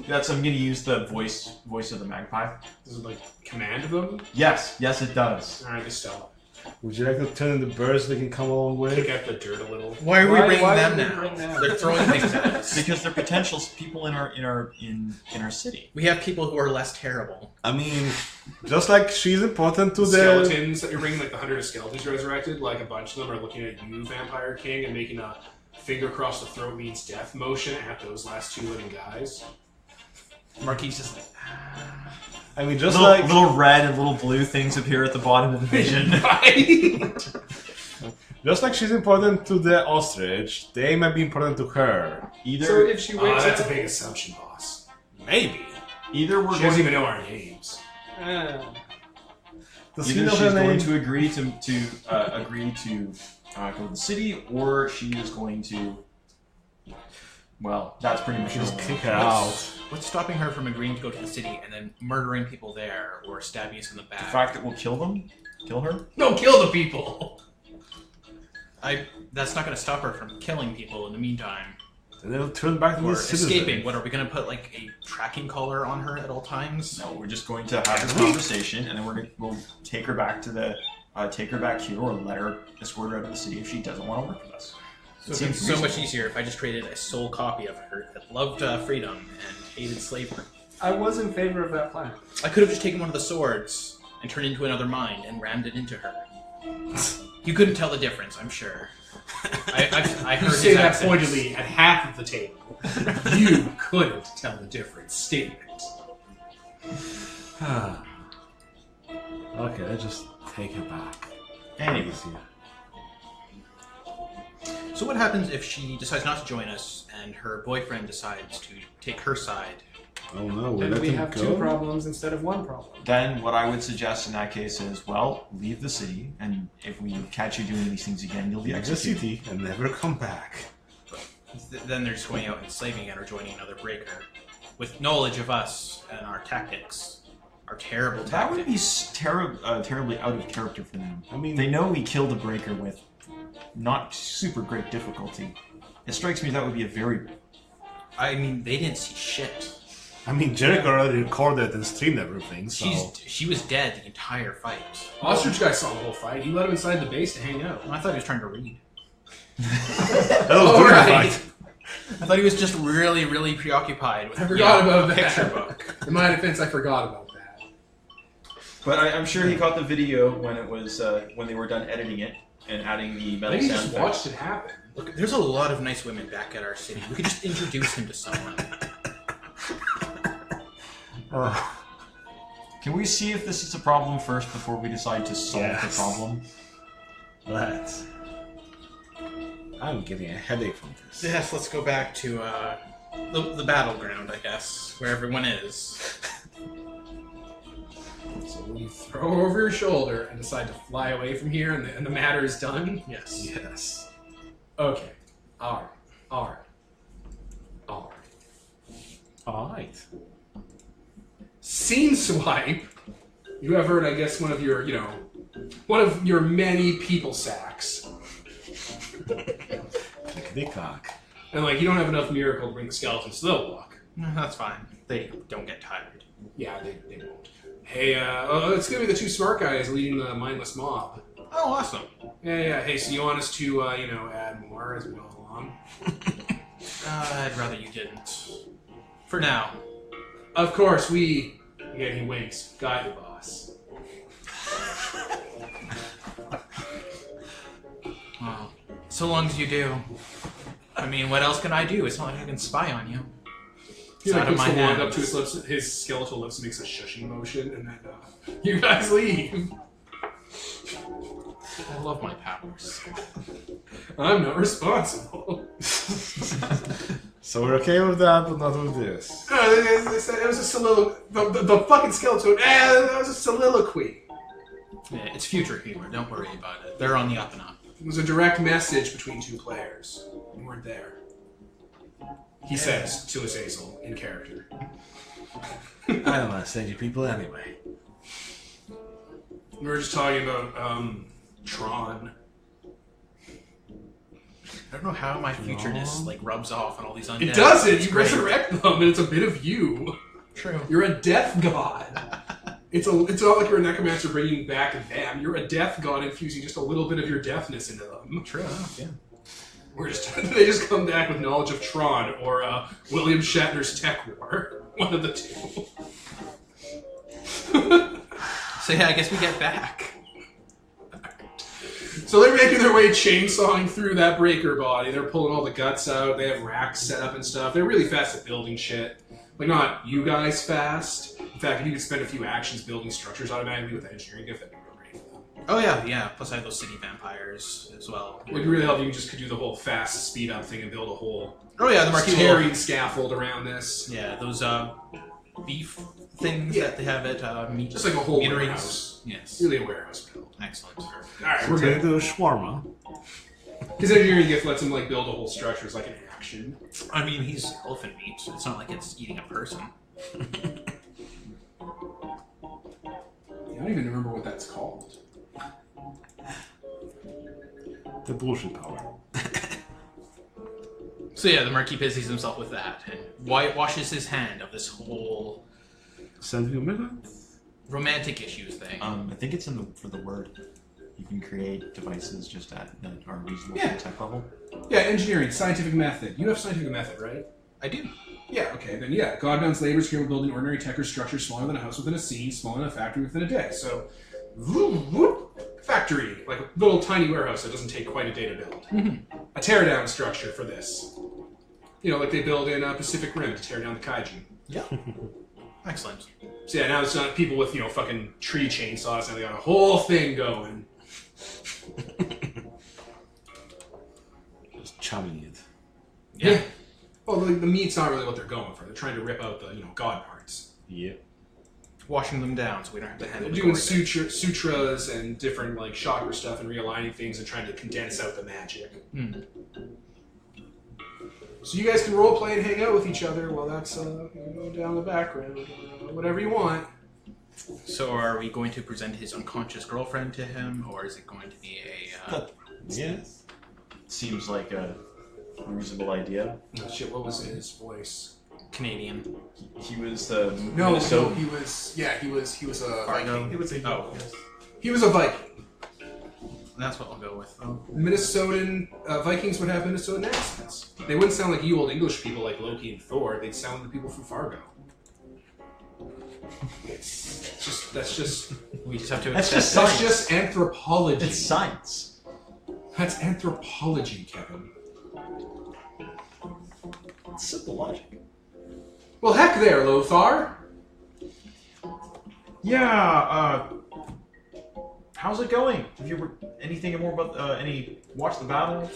That's I'm going to use the voice of the magpie. Does it like command them? Yes, it does. Alright, they stop. Would you like to turn into birds so they can come along Pick with? up the dirt a little. Why are we bringing why them would we now? bring them? They're throwing things at us. Because they're potential people in our city. We have people who are less terrible. I mean, just like she's important to the... Skeletons that you're bringing, like the 100 of skeletons you resurrected, like a bunch of them are looking at you, Vampire King, and making a finger across the throat means death motion at those last two living guys. Marquis is like, I mean, just Little, like... little red and little blue things appear at the bottom of the vision. Right? Just like she's important to the ostrich, they might be important to her. Either So if she wakes That's a up, big assumption, boss. Maybe. either we're She going doesn't even know our names. Does he either know she's her going name? to agree to go to the city, or she is going to. Well, that's pretty much Just all. kick her out. what's stopping her from agreeing to go to the city and then murdering people there or stabbing us in the back? The fact that we'll kill her. No, kill the people! That's not going to stop her from killing people in the meantime. And they'll turn back to Or the citizens. escaping. What, are we going to put like a tracking collar on her at all times? No, we're just going to have this conversation, and then we'll take her back to the take her back here, or let her escort her out of the city if she doesn't want to work with us. So It it's seems so much reasonable. easier if I just created a sole copy of her that loved freedom and hated slavery. I was in favor of that plan. I could have just taken one of the swords and turned into another mind and rammed it into her. You couldn't tell the difference, I'm sure. I You heard say his that accents. pointedly at half of the table. You couldn't tell the difference. Statement. Okay, let's just take her back. Anyway, Easier. So what happens if she decides not to join us and her boyfriend decides to take her side? Oh no, we Then let we him have go? 2 problems instead of 1 problem. then what I would suggest in that case is, well, leave the city, and if we catch you doing these things again, you'll be Leave the executed. city and never come back. Then they're just going out and slaving again or joining another breaker. With knowledge of us and our tactics. Our terrible That would tactics. be terribly out of character for them. I mean, They know we killed a breaker with not super great difficulty. It strikes me that would be a very... I mean, they didn't see shit. I mean, Jericho already recorded and streamed everything, so... She was dead the entire fight. Ostrich guy saw the whole fight. He let him inside the base to hang out. I thought he was trying to read. That was All during the right. fight. I thought he was just really, really preoccupied with I forgot about a that. picture book. In my defense, I forgot about that. But I'm sure he caught the video when it was when they were done editing it and adding the I metal think he sound just effects. watched it happen. Look, there's a lot of nice women back at our city. We could just introduce him to someone. Can we see if this is a problem first before we decide to solve the problem? Let's. I'm getting a headache from this. Yes, let's go back to the battleground, I guess, where everyone is. So when you throw over your shoulder and decide to fly away from here and the matter is done? Yes. Yes. Okay. Alright. Alright. Scene swipe. You have heard, I guess, one of your many people sacks. Clickety-clack. And, like, you don't have enough miracle to bring the skeletons, so they'll walk. No, that's fine. They don't get tired. Yeah, they won't. Hey, it's gonna be the two smart guys leading the mindless mob. Oh, awesome. Yeah. Hey, so you want us to, add more as we go along? I'd rather you didn't. For now. Of course, again, he winks, got you, boss. Well, so long as you do. I mean, what else can I do? It's not like I can spy on you. He It's out of puts my the wand up hands. to his lips, his skeletal lips makes a shushing motion, and then you guys leave. I love my powers. I'm not responsible. So we're okay with that, but not with this. It was a soliloquy. The fucking skeleton. That was a soliloquy. Yeah, it's future humor. Don't worry about it. They're on the up and up. It was a direct message between two players. You weren't there. He says to Azazel in character. I don't want to send you people anyway. We were just talking about Tron. I don't know how my futureness like rubs off on all these undead. It doesn't. It's You great. resurrect them, and it's a bit of you. True. You're a death god. It's not like you're a necromancer bringing back them. You're a death god infusing just a little bit of your deathness into them. True enough, yeah. They just come back with knowledge of Tron or William Shatner's Tech War. One of the two. So yeah, I guess we get back. So they're making their way chainsawing through that breaker body. They're pulling all the guts out. They have racks set up and stuff. They're really fast at building shit. Like, not you guys fast. In fact, if you could spend a few actions building structures automatically with the engineering gift, that'd be real great for them. Oh yeah. Plus I have those city vampires as well. It would really help if you just could do the whole fast speed up thing and build a whole Oh yeah, the marquee carrying scaffold around this. Yeah, those beef things that they have at meat. Just like a whole eateries. warehouse. Yes. Really a warehouse build. Excellent. Alright, We're we're going to good. do a shawarma. His engineering gift lets him like build a whole structure as like an action. I mean, he's elephant meat. It's not like it's eating a person. I don't even remember what that's called. The bullshit power. So yeah, the Marquis busies himself with that and washes his hand of this whole Send you a minute? romantic issues thing. I think it's for the word. You can create devices just that are reasonable Yeah. for tech level. Yeah, engineering, scientific method. You have scientific method, right? I do. Yeah, okay, then yeah. Godbound's labor is capable of building ordinary tech or structure smaller than a house within a scene, smaller than a factory within a day. So, whoop, whoop, factory, like a little tiny warehouse that doesn't take quite a day to build. A teardown structure for this. You know, like they build in Pacific Rim to tear down the kaiju. Yeah. Excellent. So yeah, now it's not people with, fucking tree chainsaws, now they got a whole thing going. Just chopping it. Yeah. Well, the meat's not really what they're going for. They're trying to rip out the, god parts. Yep. Washing them down so we don't have to They're handle the doing gory bit. sutras and different, like, chakra stuff and realigning things and trying to condense out the magic. So you guys can roleplay and hang out with each other while that's down the background. Whatever you want. So are we going to present his unconscious girlfriend to him, or is it going to be a... Yes. seems like a reasonable idea. Oh, shit, what was his voice? Canadian. He was the No, Minnesota. he was a Viking. It was a Oh. He was a Viking. That's what I'll go with. Minnesotan Vikings would have Minnesotan accents. They wouldn't sound like you old English people like Loki and Thor. They'd sound like the people from Fargo. That's just We just have to That's accept just it. that's science. just anthropology. It's science. That's anthropology, Kevin. It's simple logic. Well, heck there, Lothar. Yeah. How's it going? Have you ever anything more about any watch the battle?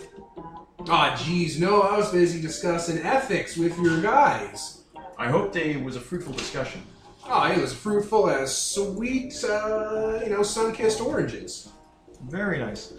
Ah, geez, no, I was busy discussing ethics with your guys. I hope it was a fruitful discussion. Ah, it was fruitful as sweet, sun-kissed oranges. Very nice.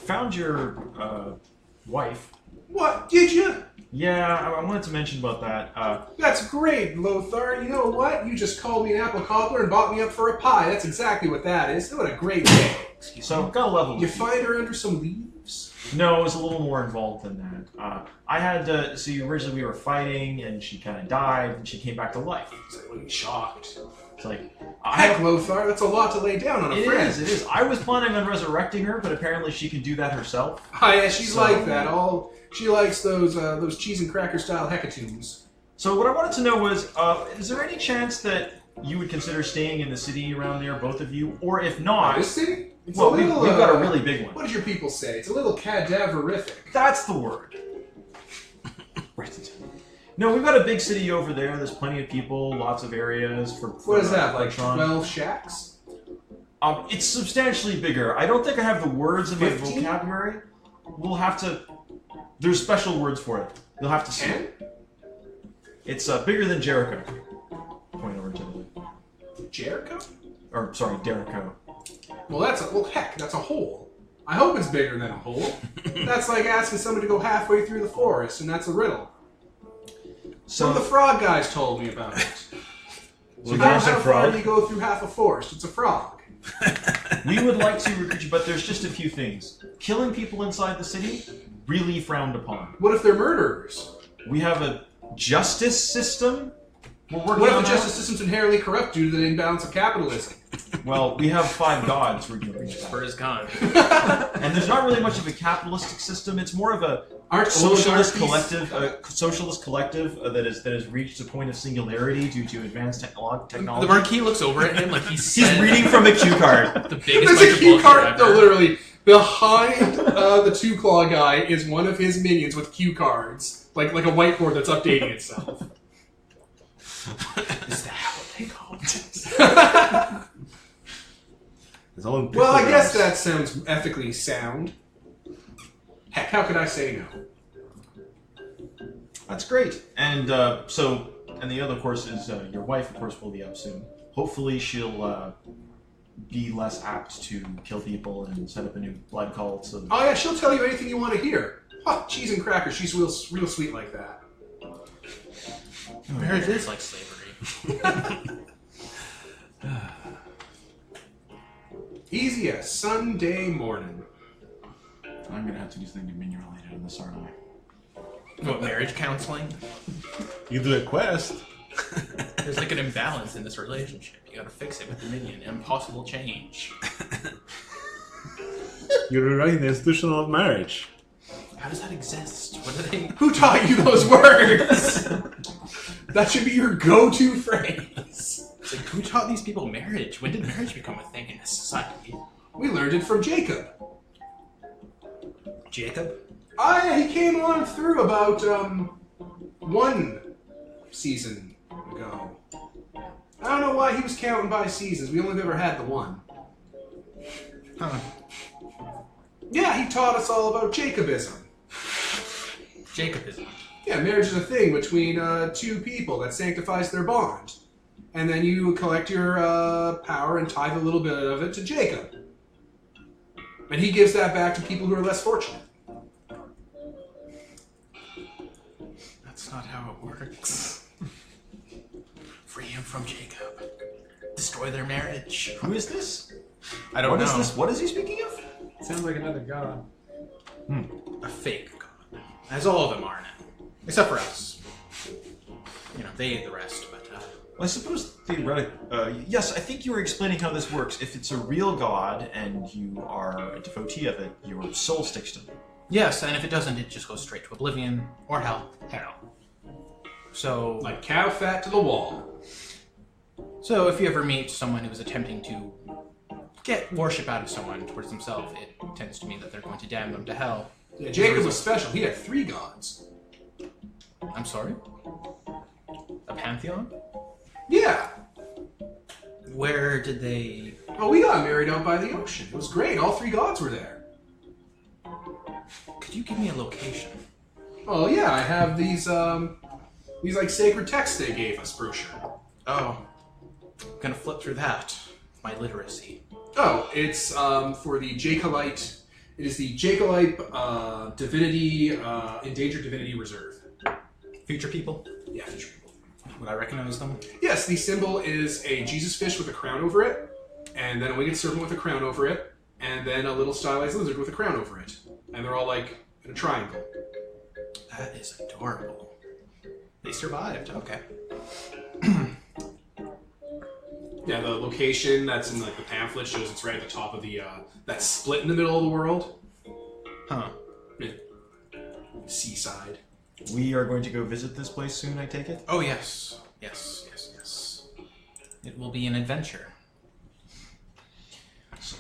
Found your wife. What, did you? Yeah, I wanted to mention about that. That's great, Lothar. You know what? You just called me an apple cobbler and bought me up for a pie. That's exactly what that is. What a great day. So, got a level. You find her under some leaves? No, it was a little more involved than that. I had originally we were fighting, and she kind of died, and she came back to life. It's like, what, shocked. It's like, Heck, Lothar, that's a lot to lay down on a friend. It is. I was planning on resurrecting her, but apparently she can do that herself. Ah, yeah, she's like that. She likes those cheese and cracker style hecatombs. So what I wanted to know was, is there any chance that you would consider staying in the city around there, both of you? Or if not... This city? It's Well, a little, we've got a really big one. What did your people say? It's a little cadaverific. That's the word. No, we've got a big city over there. There's plenty of people, lots of areas for What is that, like Electron. 12 shacks? It's substantially bigger. I don't think I have the words in my 15? vocabulary. We'll have to... There's special words for it. You'll have to see 10? it. It's bigger than Jericho. Point over to the... Jericho? Or, sorry, Jericho. Well, heck, that's a hole. I hope it's bigger than a hole. That's like asking someone to go halfway through the forest, and that's a riddle. Some of the frog guys told me about it. So how there's a far frog. do you go through half a forest? It's a frog. We would like to recruit you, but there's just a few things. Killing people inside the city, really frowned upon. What if they're murderers? We have a justice system. We're working What if on the justice system's inherently corrupt due to the imbalance of capitalism? Well, we have 5 gods we're dealing with. For his gun. And there's not really much of a capitalistic system. It's more of a socialist collective that has reached a point of singularity due to advanced technology. The Marquis looks over at him like he's reading from a cue card. the biggest There's bunch a of cue bullshit card. ever. No, literally, behind the two-claw guy is one of his minions with cue cards, like a whiteboard that's updating itself. Is that what they call it? It's all in Well, I guess pictograms. that sounds ethically sound. Heck, how could I say no? That's great. And and the other, of course, is your wife, of course, will be up soon. Hopefully she'll be less apt to kill people and set up a new blood cult. So Oh yeah, she'll tell you anything you want to hear. Huh, cheese and crackers, she's real sweet like that. Marriage is like slavery. Easy as Sunday morning. I'm going to have to do something dominion related on this, aren't I? What, marriage counseling? You do a quest. There's like an imbalance in this relationship. You gotta fix it with Dominion. Impossible change. You're rewriting the institution of marriage. How does that exist? What are they... Who taught you those words? That should be your go-to phrase. It's like, who taught these people marriage? When did marriage become a thing in this society? We learned it from Jacob. Jacob? Ah, yeah, he came on through about, 1 season ago. I don't know why he was counting by seasons. We only ever had the 1. Huh. Yeah, he taught us all about Jacobism. Jacobism. Yeah, marriage is a thing between 2 people that sanctifies their bond. And then you collect your power and tithe a little bit of it to Jacob. And he gives that back to people who are less fortunate. That's not how it works. Free him from Jacob. Destroy their marriage. Who is this? I don't What know. is this? What is he speaking of? Sounds like another god. A fake god. As all of them are now. Except for us. You know, they ate the rest, but... Well, I suppose theoretically, yes, I think you were explaining how this works. If it's a real god and you are a devotee of it, your soul sticks to them. Yes, and if it doesn't, it just goes straight to oblivion or hell. Hell. So... Like cow fat to the wall. So if you ever meet someone who is attempting to get worship out of someone towards themselves, it tends to mean that they're going to damn them to hell. Yeah, Jacob was special. He had 3 gods. I'm sorry? A pantheon? Yeah. Where did they... Oh, we got married out by the ocean. It was great. All 3 gods were there. Could you give me a location? Oh yeah, I have these like sacred texts they gave us brochure. Oh. I'm gonna flip through that. My literacy. Oh, it's for the Jacobite. It is the Jacobite Divinity Endangered Divinity Reserve. Future people? Yeah, future people. Would I recognize them? Yes, the symbol is a Jesus fish with a crown over it, and then a winged serpent with a crown over it, and then a little stylized lizard with a crown over it, and they're all like in a triangle. That is adorable. They survived. Okay. Yeah, the location that's in like the pamphlet shows it's right at the top of the that split in the middle of the world. Huh. Yeah. Seaside. We are going to go visit this place soon, I take it? Oh, yes. Yes, yes, yes. It will be an adventure. So,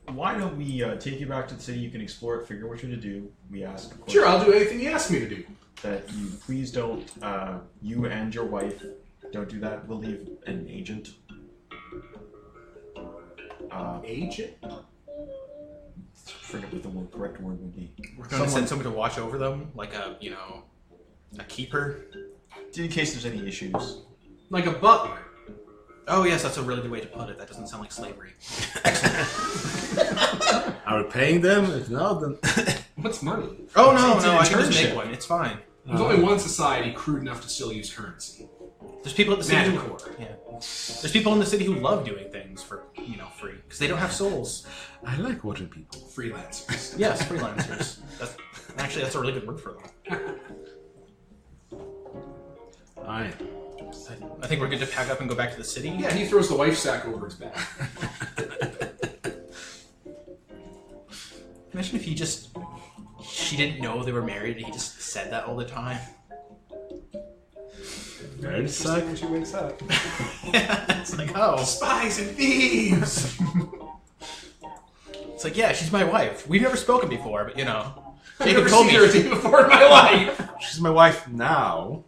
why don't we take you back to the city, you can explore it, figure what you're to do. We ask, of course, Sure, I'll do anything you ask me to do. that you please don't, you and your wife, don't do that. We'll leave an agent. Agent? Forget what the correct word would be. We're going to send someone to watch over them, like a keeper. In case there's any issues. Like a butler. Oh, yes, that's a really good way to put it. That doesn't sound like slavery. Are we paying them? If not, then... What's money? Oh, no, It's an I can just internship. make one. It's fine. There's only one society crude enough to still use currency. There's people at the city Magic who... Corps. Yeah. There's people in the city who love doing things for, free. Because they don't have souls. I like watching people. Freelancers. Yes, freelancers. That's a really good word for them. Aye. I think we're good to pack up and go back to the city. Yeah, he throws the wife sack over his back. Imagine if she didn't know they were married and he just said that all the time. Very Interesting suck. when she wakes up. It's like, oh. Spies and thieves! It's like, yeah, she's my wife. We've never spoken before, but I've Jacob never told seen me her a day before in my life! She's my wife now.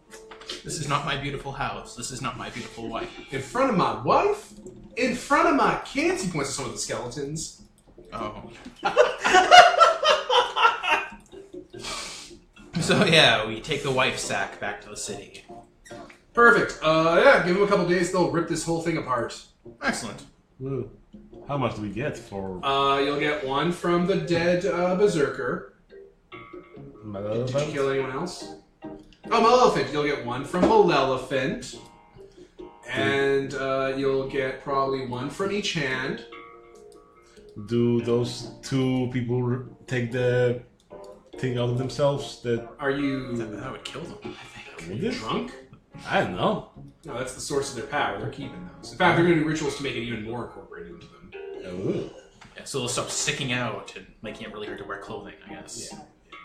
this is not my beautiful house. This is not my beautiful wife. In front of my wife? In front of my kids? He points to some of the skeletons. Oh. So yeah, we take the wife sack back to the city. Perfect. Yeah, give him a couple days, they'll rip this whole thing apart. Excellent. Ooh. How much do we get for You'll get one from the dead berserker. Did you kill anyone else? Oh, Maleficent. You'll get one from Maleficent. And you'll get probably one from each hand. Do those 2 people take the thing out of themselves? That Are you That would kill them, I think. would it? drunk? I don't know. No, that's the source of their power. They're keeping those. In fact, they're going to do rituals to make it even more incorporated into them. Ooh. Yeah, so they'll stop sticking out and making it really hard to wear clothing, I guess. Yeah.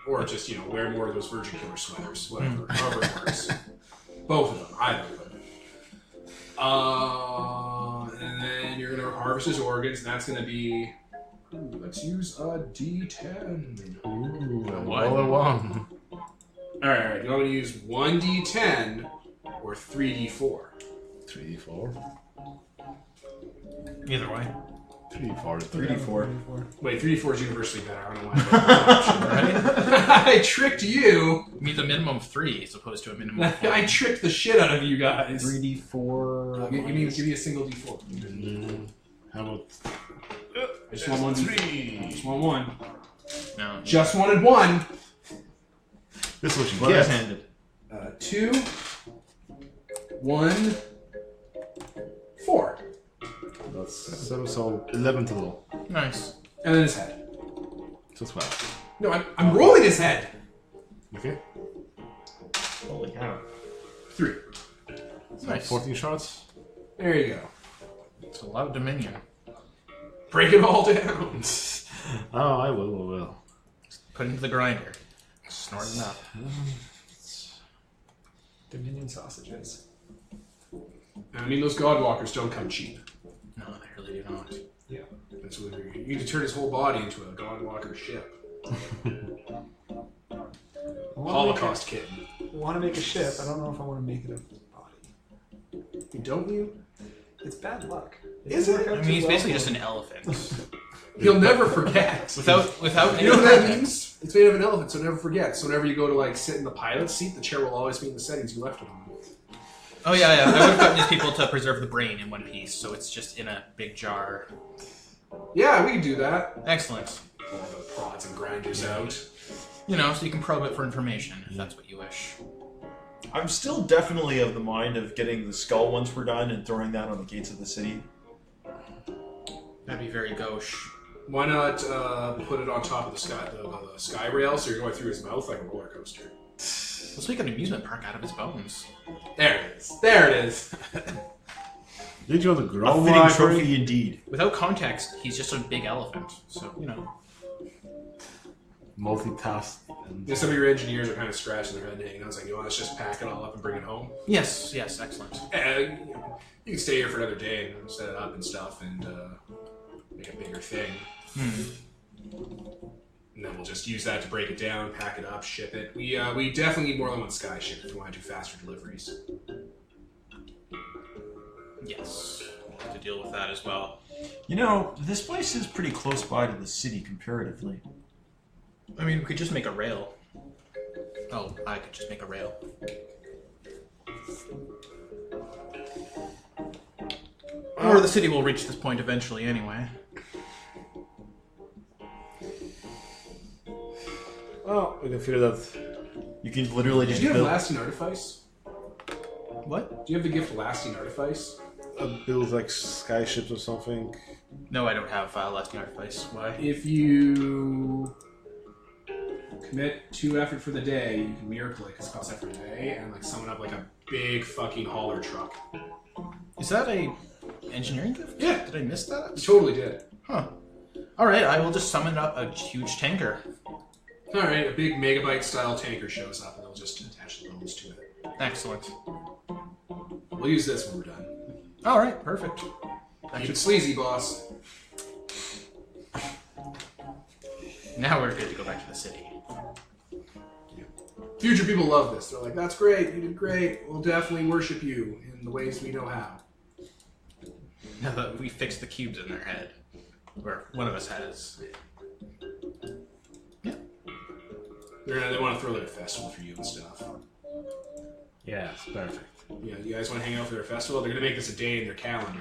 Or just, wear more of those Virgin Killer sweaters. Whatever. However it works. Both of them. Either of them. And then you're going to harvest his organs, and that's going to be... Ooh, let's use a D10. Ooh, What? another one. Alright, you want me to use 1D10 or 3D4? 3d4. Either way. 3d4. 3d4. Wait, 3D4 is universally better. I don't know why. I tricked you. It means a minimum of 3 as opposed to a minimum of 4. I tricked the shit out of you guys. 3d4. Give me a single D4. How about I just want one. 3? Just want one. No. Just wanted one. This is what you What is get. handed? 2, 1, 4. That's 7, so 11 total. Nice. And then his head. So 12. No, I'm rolling his head. Okay. Holy cow. 3. Nice. 14 shots. There you go. It's a lot of dominion. Break it all down. Oh, I will. Put it into the grinder. Snort it up. Dominion sausages. I mean, those Godwalkers don't come cheap. No, they really do not. Yeah. That's what you need to turn his whole body into a Godwalker ship. Holocaust kid. I want to make a ship. I don't know if I want to make it a body. Don't you? It's bad luck. Is it? Work out I mean, too he's well basically for just me. an elephant. He'll never forget. Without You know what that means? It's made of an elephant, so never forget. So whenever you go to like sit in the pilot's seat, the chair will always be in the settings you left it on. Oh yeah. I would have gotten these people to preserve the brain in one piece, so it's just in a big jar. Yeah, we can do that. Excellent. All the prods and grinders out. You know, so you can probe it for information if that's what you wish. I'm still definitely of the mind of getting the skull once we're done and throwing that on the gates of the city. That'd be very gauche. Why not put it on top of the sky rail so you're going through his mouth like a roller coaster? Let's make an amusement park out of his bones. There it is. There it is. Did you want to A grow fitting library? trophy indeed. Without context, he's just a big elephant. So, you know. Multitask. And Yeah, some of your engineers are kind of scratching their head and hanging out. It's like, you want us to just pack it all up and bring it home? Yes, excellent. You can stay here for another day and set it up and stuff and make a bigger thing. And then we'll just use that to break it down, pack it up, ship it. We definitely need more than one sky ship if we want to do faster deliveries. Yes. We'll have to deal with that as well. You know, this place is pretty close by to the city comparatively. I mean, we could just make a rail. Oh, I could just make a rail. Or the city will reach this point eventually anyway. well, we can figure that. You can literally Do just you have build... lasting artifice? What? Do you have the gift of lasting artifice? Build like sky ships or something. No, I don't have lasting artifice. Why? If you commit 2 effort for the day, you can miracle it because it costs effort a day, and like summon up like a big fucking hauler truck. Is that a engineering gift? Yeah. Did I miss that? You totally did. Huh. Alright, I will just summon up a huge tanker. Alright, a big megabyte style tanker shows up and they'll just attach the bones to it. Excellent. We'll use this when we're done. Alright, perfect. Keep it sleazy, boss. Now we're good to go back to the city. Future people love this. They're like, that's great, you did great. We'll definitely worship you in the ways we know how. Now that we fixed the cubes in their head. Or one of us has. Yeah. They want to throw like a festival for you and stuff. Yes, perfect. Yeah, you guys want to hang out for their festival? They're gonna make this a day in their calendar.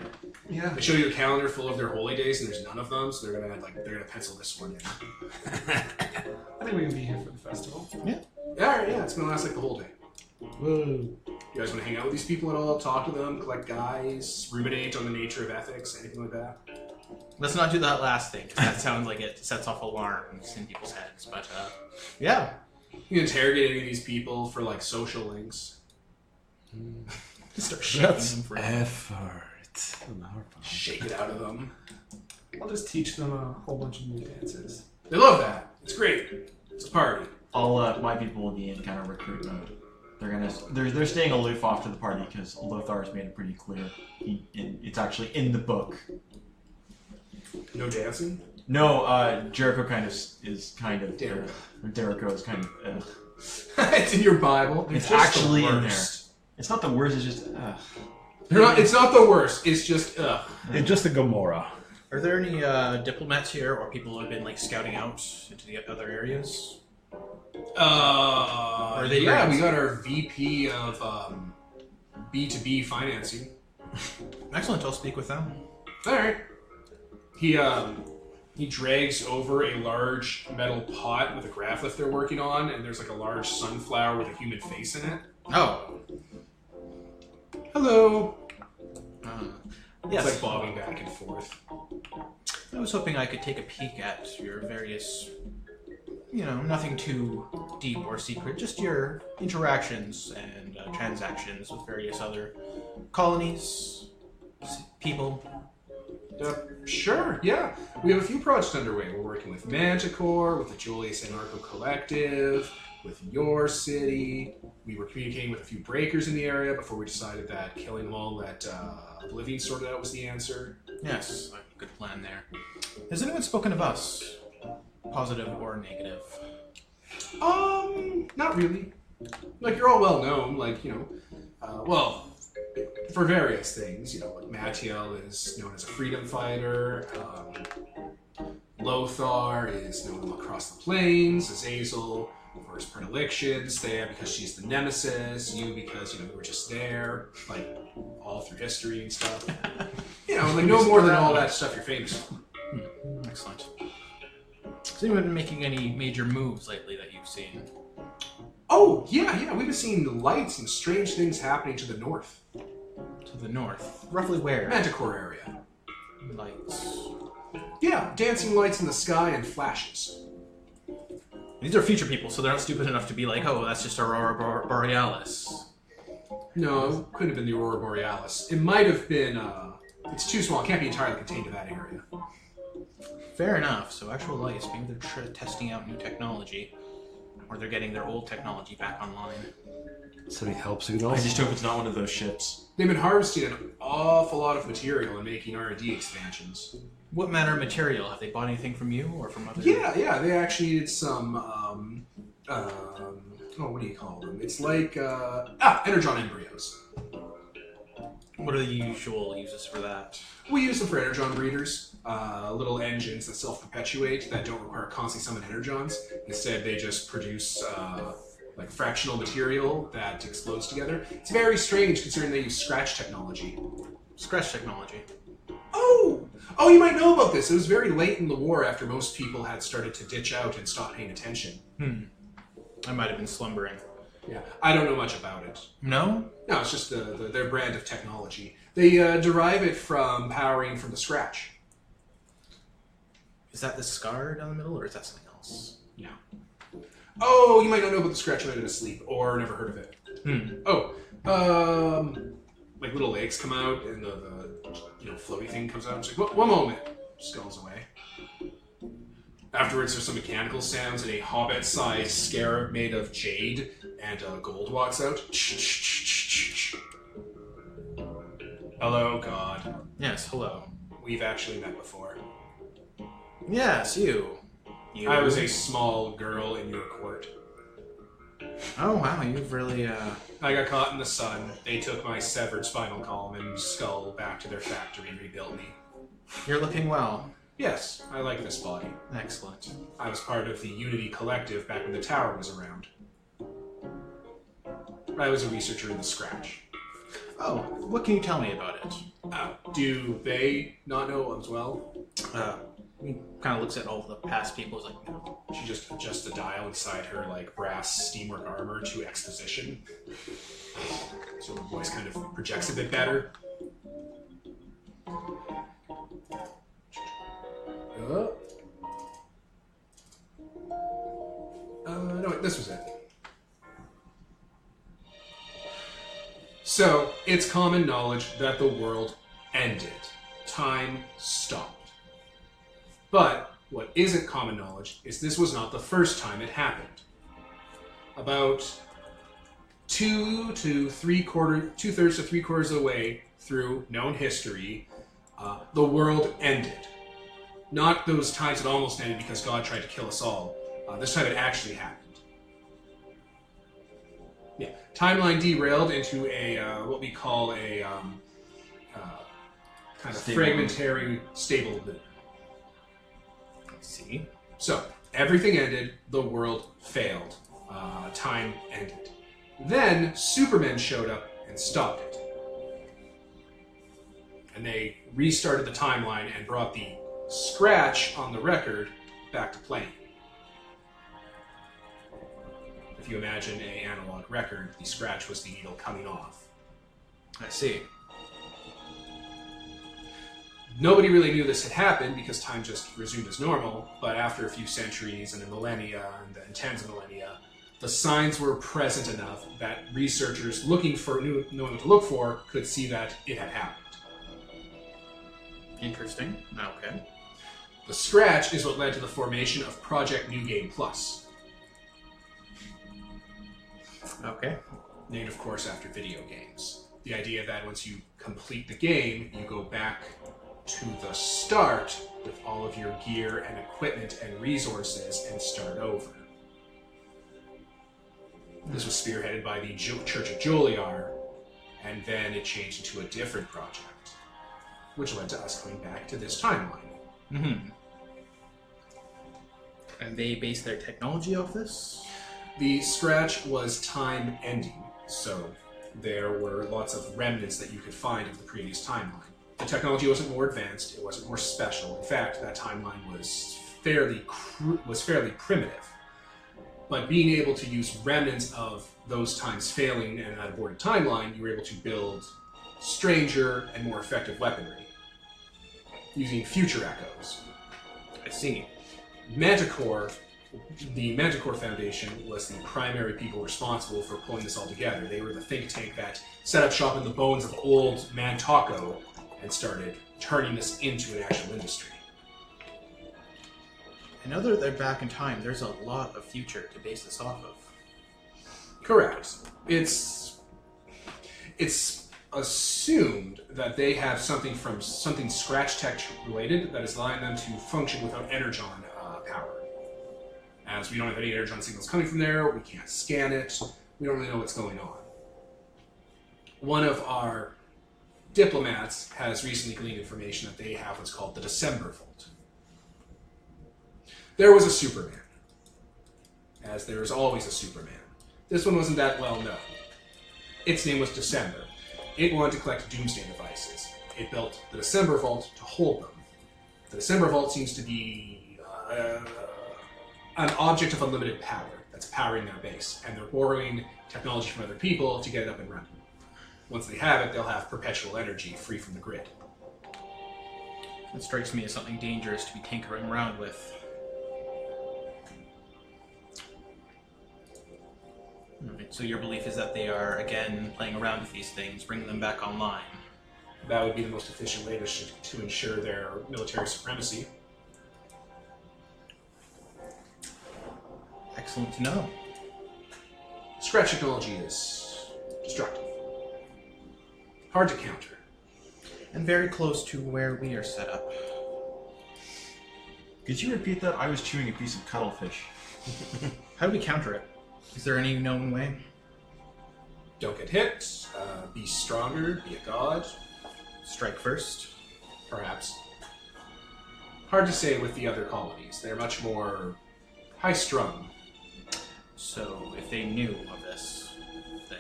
Yeah. They show you a calendar full of their holy days, and there's none of them, so they're gonna pencil this one in. I think we can be here for the festival. Yeah, alright, yeah, it's gonna last like the whole day. Woo. You guys want to hang out with these people at all? Talk to them, collect guys, ruminate on the nature of ethics, anything like that? Let's not do that last thing, because that sounds like it sets off alarms in people's heads. But, yeah. You can interrogate any of these people for like social links. Start shaking That's them for effort on our part. Shake it out of them. I'll just teach them a whole bunch of new dances. They love that. It's great. It's a party. All my people will be in kind of recruit mode. They're staying aloof off to the party because Lothar's made it pretty clear. It's actually in the book. No dancing? No, Jericho is kind of Jericho. Jericho is kind of. It's in your Bible. It's just actually the in there. worst. It's not the worst. It's just. It's not the worst. It's just ugh. It's just a Gomorrah. Are there any diplomats here, or people who have been like scouting out into the other areas? Are they yeah, your- we got our VP of B2B financing. Excellent. I'll speak with them. All right. He drags over a large metal pot with a graph lift they're working on, and there's like a large sunflower with a human face in it. Oh. Hello. Yes. It's like bobbing back and forth. I was hoping I could take a peek at your various nothing too deep or secret. Just your interactions and transactions with various other colonies, people. Sure, yeah. We have a few projects underway. We're working with Manticore, with the Julius Anarcho Collective, with your city. We were communicating with a few breakers in the area before we decided that killing them all that Oblivion sorted out was the answer. Yes, a good plan there. Has anyone spoken of us? Positive or negative? Not really. Like, you're all well known, for various things, like Matiel is known as a freedom fighter, Lothar is known across the plains, Azazel for his predilections, Thea because she's the nemesis, you because, you were just there, all through history and stuff. No more than all that stuff you're famous for. Excellent. Has anyone been making any major moves lately that you've seen? Oh, yeah, we've been seeing lights and strange things happening to the north. To the north? Roughly where? Manticore area. Lights. Yeah, dancing lights in the sky and flashes. These are future people, so they're not stupid enough to be like, oh, that's just Aurora Borealis. No, it couldn't have been the Aurora Borealis. It might have been, it's too small, it can't be entirely contained to that area. Fair enough, so actual lights, maybe they're testing out new technology, or they're getting their old technology back online. Sending help signals. I just hope it's not one of those ships. They've been harvesting an awful lot of material and making R&D expansions. What manner of material? Have they bought anything from you or from other? Yeah, they actually needed some, what do you call them? It's like, energon embryos. What are the usual uses for that? We use them for energon breeders, little engines that self-perpetuate that don't require constantly summon energons. Instead, they just produce, fractional material that explodes together. It's very strange considering they use scratch technology. Scratch technology? Oh, you might know about this. It was very late in the war after most people had started to ditch out and stop paying attention. I might have been slumbering. Yeah, I don't know much about it. No? No, it's just their brand of technology. They derive it from powering from the scratch. Is that the scar down the middle, or is that something else? No. Oh, you might not know about the scratch. You might have been asleep or never heard of it. Little legs come out and the floaty thing comes out. It's like, one moment. Just goes away. Afterwards, there's some mechanical sounds and a hobbit-sized scarab made of jade and gold walks out. Hello, God. Yes, hello. We've actually met before. Yes, you. I was a small girl in your court. Oh, wow, you've really, I got caught in the sun. They took my severed spinal column and skull back to their factory and rebuilt me. You're looking well. Yes, I like this body. Excellent. I was part of the Unity Collective back when the tower was around. I was a researcher in the Scratch. Oh, what can you tell me about it? Do they not know as well? He kind of looks at all the past people. He's like, no. She just adjusts the dial inside her brass steamwork armor to exposition. So her voice kind of projects a bit better. No, wait, this was it. So, it's common knowledge that the world ended. Time stopped. But what isn't common knowledge is this was not the first time it happened. About 2/3 to 3/4 of the way through known history, the world ended. Not those times it almost ended because God tried to kill us all. This time it actually happened. Yeah, timeline derailed into a what we call a kind of Stable fragmentary stable loop. See? So, everything ended, the world failed, time ended. Then, Supermen showed up and stopped it. And they restarted the timeline and brought the scratch on the record back to playing. If you imagine an analog record, the scratch was the needle coming off. I see. Nobody really knew this had happened because time just resumed as normal, but after a few centuries and a millennia and then tens of millennia, the signs were present enough that researchers looking for knowing what to look for could see that it had happened. Interesting. Okay. The scratch is what led to the formation of Project New Game Plus, Okay. named of course after video games. The idea that once you complete the game, you go back to the start with all of your gear and equipment and resources and start over. This was spearheaded by the Church of Joliar, and then it changed into a different project, which led to us coming back to this timeline. Mm-hmm. And they base their technology off this? The scratch was time ending, so there were lots of remnants that you could find of the previous timeline. The technology wasn't more advanced, it wasn't more special. In fact, that timeline was fairly primitive. But being able to use remnants of those times failing and an aborted timeline, you were able to build stranger and more effective weaponry using future echoes. I see. The Manticore Foundation was the primary people responsible for pulling this all together. They were the think tank that set up shop in the bones of old Mantaco and started turning this into an actual industry. And now that they're back in time, there's a lot of future to base this off of. Correct. It's assumed that they have something Scratch Tech related that is allowing them to function without Energon power. As we don't have any Energon signals coming from there, we can't scan it, we don't really know what's going on. One of our diplomats has recently gleaned information that they have what's called the December Vault. There was a Superman, as there is always a Superman. This one wasn't that well known. Its name was December. It wanted to collect doomsday devices. It built the December Vault to hold them. The December Vault seems to be an object of unlimited power that's powering their base, and they're borrowing technology from other people to get it up and running. Once they have it, they'll have perpetual energy free from the grid. It strikes me as something dangerous to be tinkering around with. Alright, so your belief is that they are, again, playing around with these things, bringing them back online. That would be the most efficient way to ensure their military supremacy. Excellent to know. Scratch technology is destructive. Hard to counter. And very close to where we are set up. Could you repeat that? I was chewing a piece of cuttlefish. How do we counter it? Is there any known way? Don't get hit, be stronger, be a god, Strike first? perhaps. Hard to say with the other colonies. They're much more high-strung. So, if they knew of this, then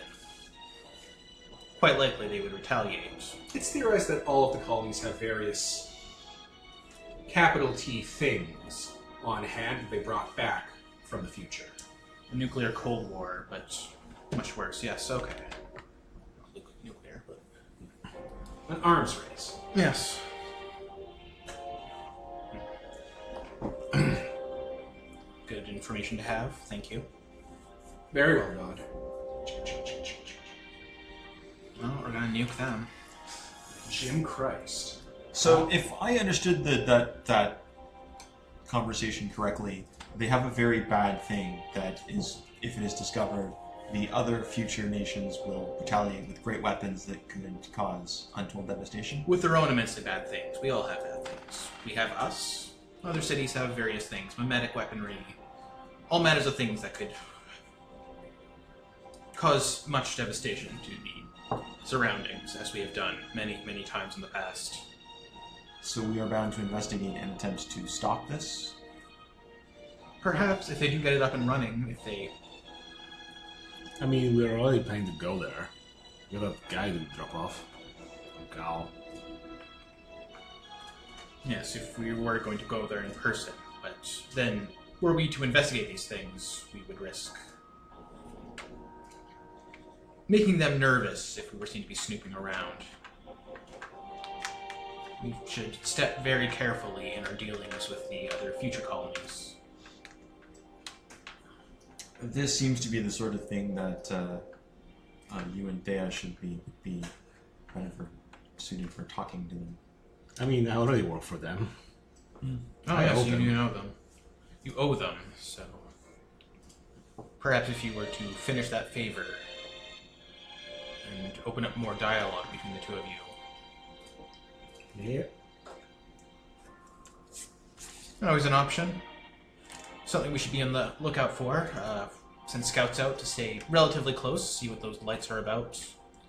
quite likely they would retaliate. It's theorized that all of the colonies have various capital T things on hand that they brought back from the future. A nuclear Cold War, but much worse. Yes, okay. Not nuclear, but... An arms race. Yes. Good information to have. Thank you. Very well, God. Well, we're gonna nuke them. Jim Christ. So, if I understood that conversation correctly, they have a very bad thing that is, if it is discovered, the other future nations will retaliate with great weapons that could cause untold devastation. With their own immensely bad things. We all have bad things. We have us. Other cities have various things. Mimetic weaponry. All matters of things that could cause much devastation to the surroundings, as we have done many, many times in the past. So we are bound to investigate and attempt to stop this? Perhaps, if they do get it up and running, if they... I mean, we're already planning to go there. We have that guy to drop off. Gal. Yes, if we were going to go there in person. But then, were we to investigate these things, we would risk making them nervous if we were seen to be snooping around. We should step very carefully in our dealings with the other future colonies. This seems to be the sort of thing that you and Thea should be better suited for talking to them. I mean, I already work for them. Oh, I yes, owe you them. do know them. You owe them, so... Perhaps if you were to finish that favor and open up more dialogue between the two of you. Yeah. Always an option. Something we should be on the lookout for. Send scouts out to stay relatively close, see what those lights are about,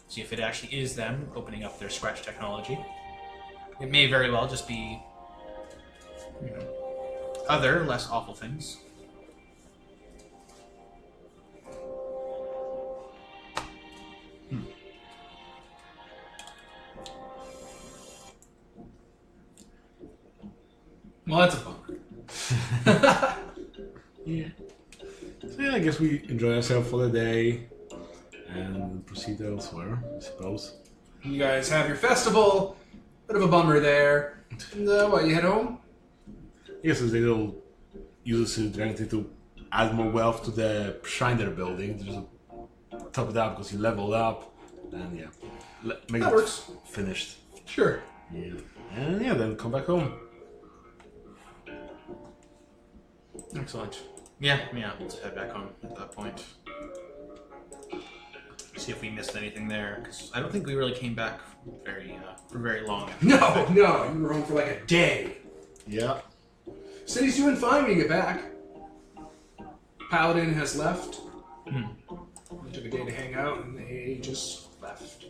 see if it actually is them opening up their scratch technology. It may very well just be, other, less awful things. Well, that's a bummer. Yeah. So yeah, I guess we enjoy ourselves for the day and proceed elsewhere, I suppose. You guys have your festival. Bit of a bummer there. And what, you head home? Yes, as they will use it directly to add more wealth to the shrine they're building. Just top it up because you leveled up. And yeah, make That it works. finished. Sure. Yeah. And yeah, then come back home. Excellent. Yeah, we'll just head back home at that point. See if we missed anything there, because I don't think we really came back for very long. No, you were home for like a day. Yeah. City's doing fine when you get back. Paladin has left. They took a day to hang out, and they just left.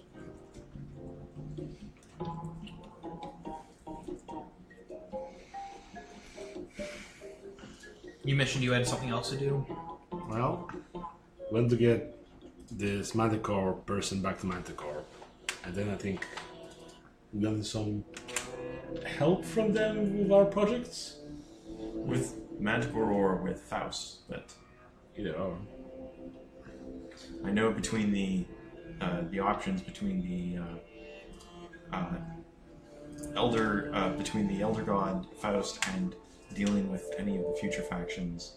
You mentioned you had something else to do? Well, went to get this Manticore person back to Manticore. And then I think we got some help from them with our projects. With Manticore or with Faust, but Either or. I know between the options between the Elder God, Faust, and dealing with any of the future factions.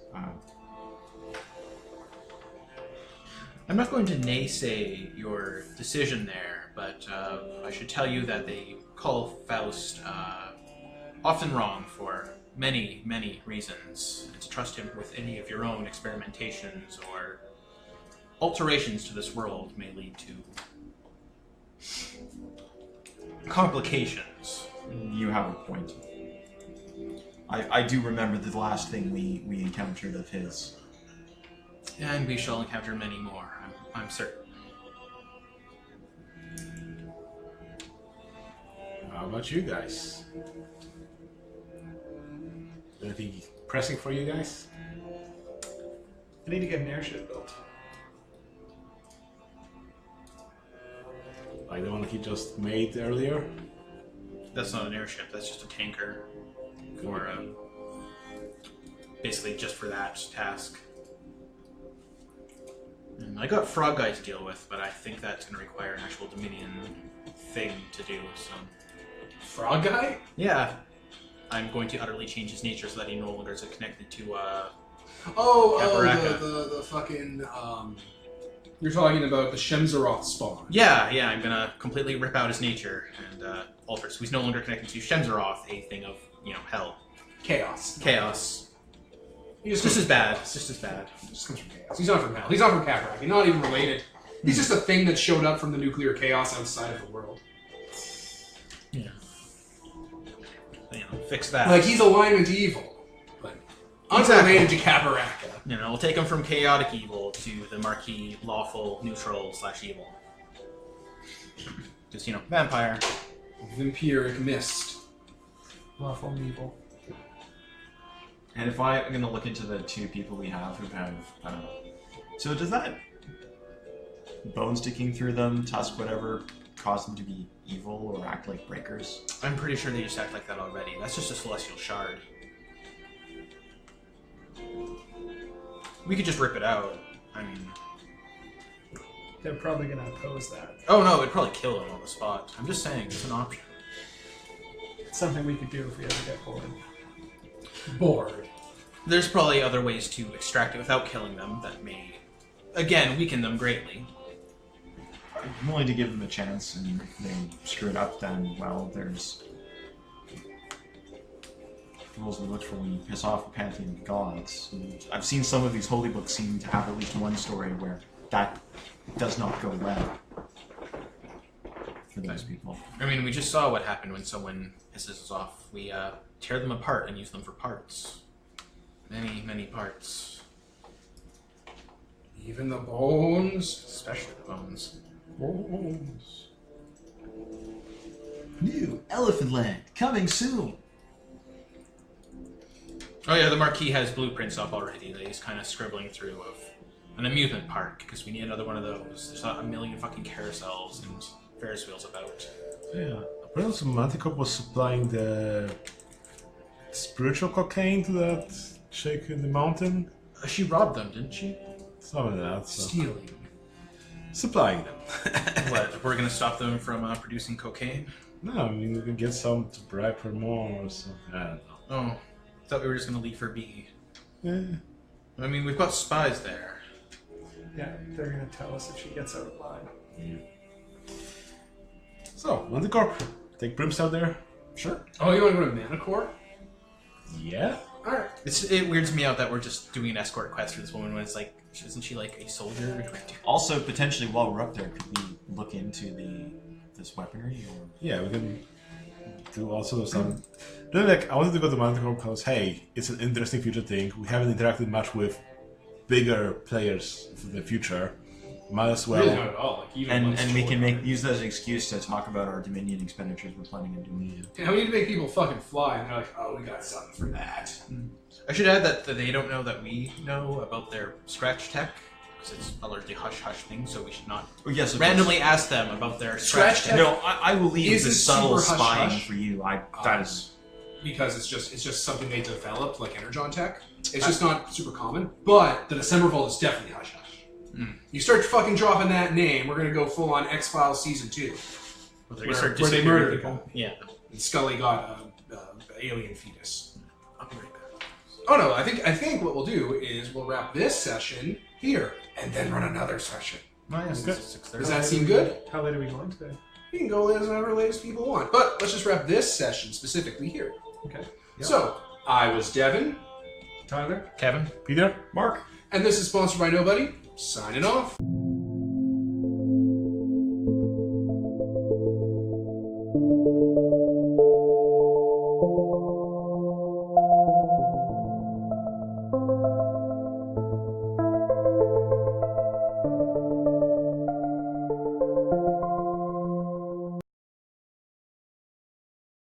I'm not going to naysay your decision there, but I should tell you that they call Faust often wrong for many, many reasons. And to trust him with any of your own experimentations or alterations to this world may lead to complications. You have a point. I do remember the last thing we encountered of his. And we shall encounter many more, I'm certain. How about you guys? Anything pressing for you guys? I need to get an airship built. Like the one he just made earlier? That's not an airship, that's just a tanker. For, basically just for that task. And I got Frog Guy to deal with, but I think that's going to require an actual Dominion thing to do, so... Frog guy? Yeah. I'm going to utterly change his nature so that he no longer is connected to, Caparaka. The fucking, you're talking about the Shemzaroth spawn. Yeah, I'm going to completely rip out his nature and alter it so he's no longer connected to Shemzaroth, a thing of, hell. Chaos. It's just as bad. It's just as bad. He just comes from chaos. He's not from hell. He's not from Caparaka. He's not even related. He's just a thing that showed up from the nuclear chaos outside of the world. Yeah. Fix that. Like, he's alignment evil, but unrelated to Caparaka. We'll take him from chaotic evil to the Marquis lawful, neutral / evil. Just, vampire. Vampiric mist. Lawful evil. And if I'm going to look into the two people we have who have... so does that bone sticking through them, tusk, whatever, cause them to be evil or act like breakers? I'm pretty sure they just act like that already. That's just a celestial shard. We could just rip it out. I mean... They're probably going to oppose that. Oh no, it'd probably kill him on the spot. I'm just saying, it's an option. something we could do if we ever get bored. Bored. There's probably other ways to extract it without killing them that may, again, weaken them greatly. I'm willing to give them a chance, and if they screw it up, then, well, there's the rules we look for when you piss off a pantheon of gods. And I've seen some of these holy books seem to have at least one story where that does not go well for those people. I mean, we just saw what happened when someone pisses us off. We tear them apart and use them for parts. Many, many parts. Even the bones. Especially the bones. Bones. New Elephant Land, coming soon! Oh yeah, the Marquis has blueprints up already that he's kind of scribbling through of an amusement park, because we need another one of those. There's not a million fucking carousels and Ferris wheels about. Yeah. Apparently Manticore was supplying the spiritual cocaine to that chick in the mountain. She robbed them, didn't she? Some of that. So. Stealing. Supplying them. What, we're gonna stop them from producing cocaine? No, I mean, we can get some to bribe her more or something. I don't know. Oh, I thought we were just gonna leave her be. Yeah. I mean, we've got spies there. Yeah, they're gonna tell us if she gets out of line. So, Manticore, take Brims out there. Sure. Oh, you want to go to Manicore? Yeah. Alright. It weirds me out that we're just doing an escort quest for this woman when it's like, isn't she like a soldier? Also, potentially, while we're up there, could we look into this weaponry? Or Yeah, we can do also some... Then, like, I wanted to go to Manticore because, hey, it's an interesting future thing. We haven't interacted much with bigger players for the future. Might as well... Really not at all. Like, even and we can use that as an excuse to talk about our Dominion expenditures we're planning on doing. Yeah, we need to make people fucking fly, and they're like, oh, we got something for that. I should add that they don't know that we know about their scratch tech, because it's a largely hush-hush thing, so we should not Oh, yes, of randomly ask them about their Scratch scratch tech? tech. No, I will leave Is the it subtle super spying hush-hush? for you. That is Because it's just something they developed, like Energon tech. It's just not super common. But the December Vault is definitely hush-hush. You start fucking dropping that name, we're gonna go full on X-Files Season 2. Where they murder people. Yeah. And Scully got an alien fetus. I'll be right back. Oh no, I think what we'll do is we'll wrap this session here, and then run another session. Oh, yes, Okay. it's 6:30. Does that seem good? How late are we going today? You can go as however late as people want. But let's just wrap this session specifically here. Okay. So, I was Devin, Tyler? Kevin? Peter? Mark. and this is sponsored by Nobody. Signing off.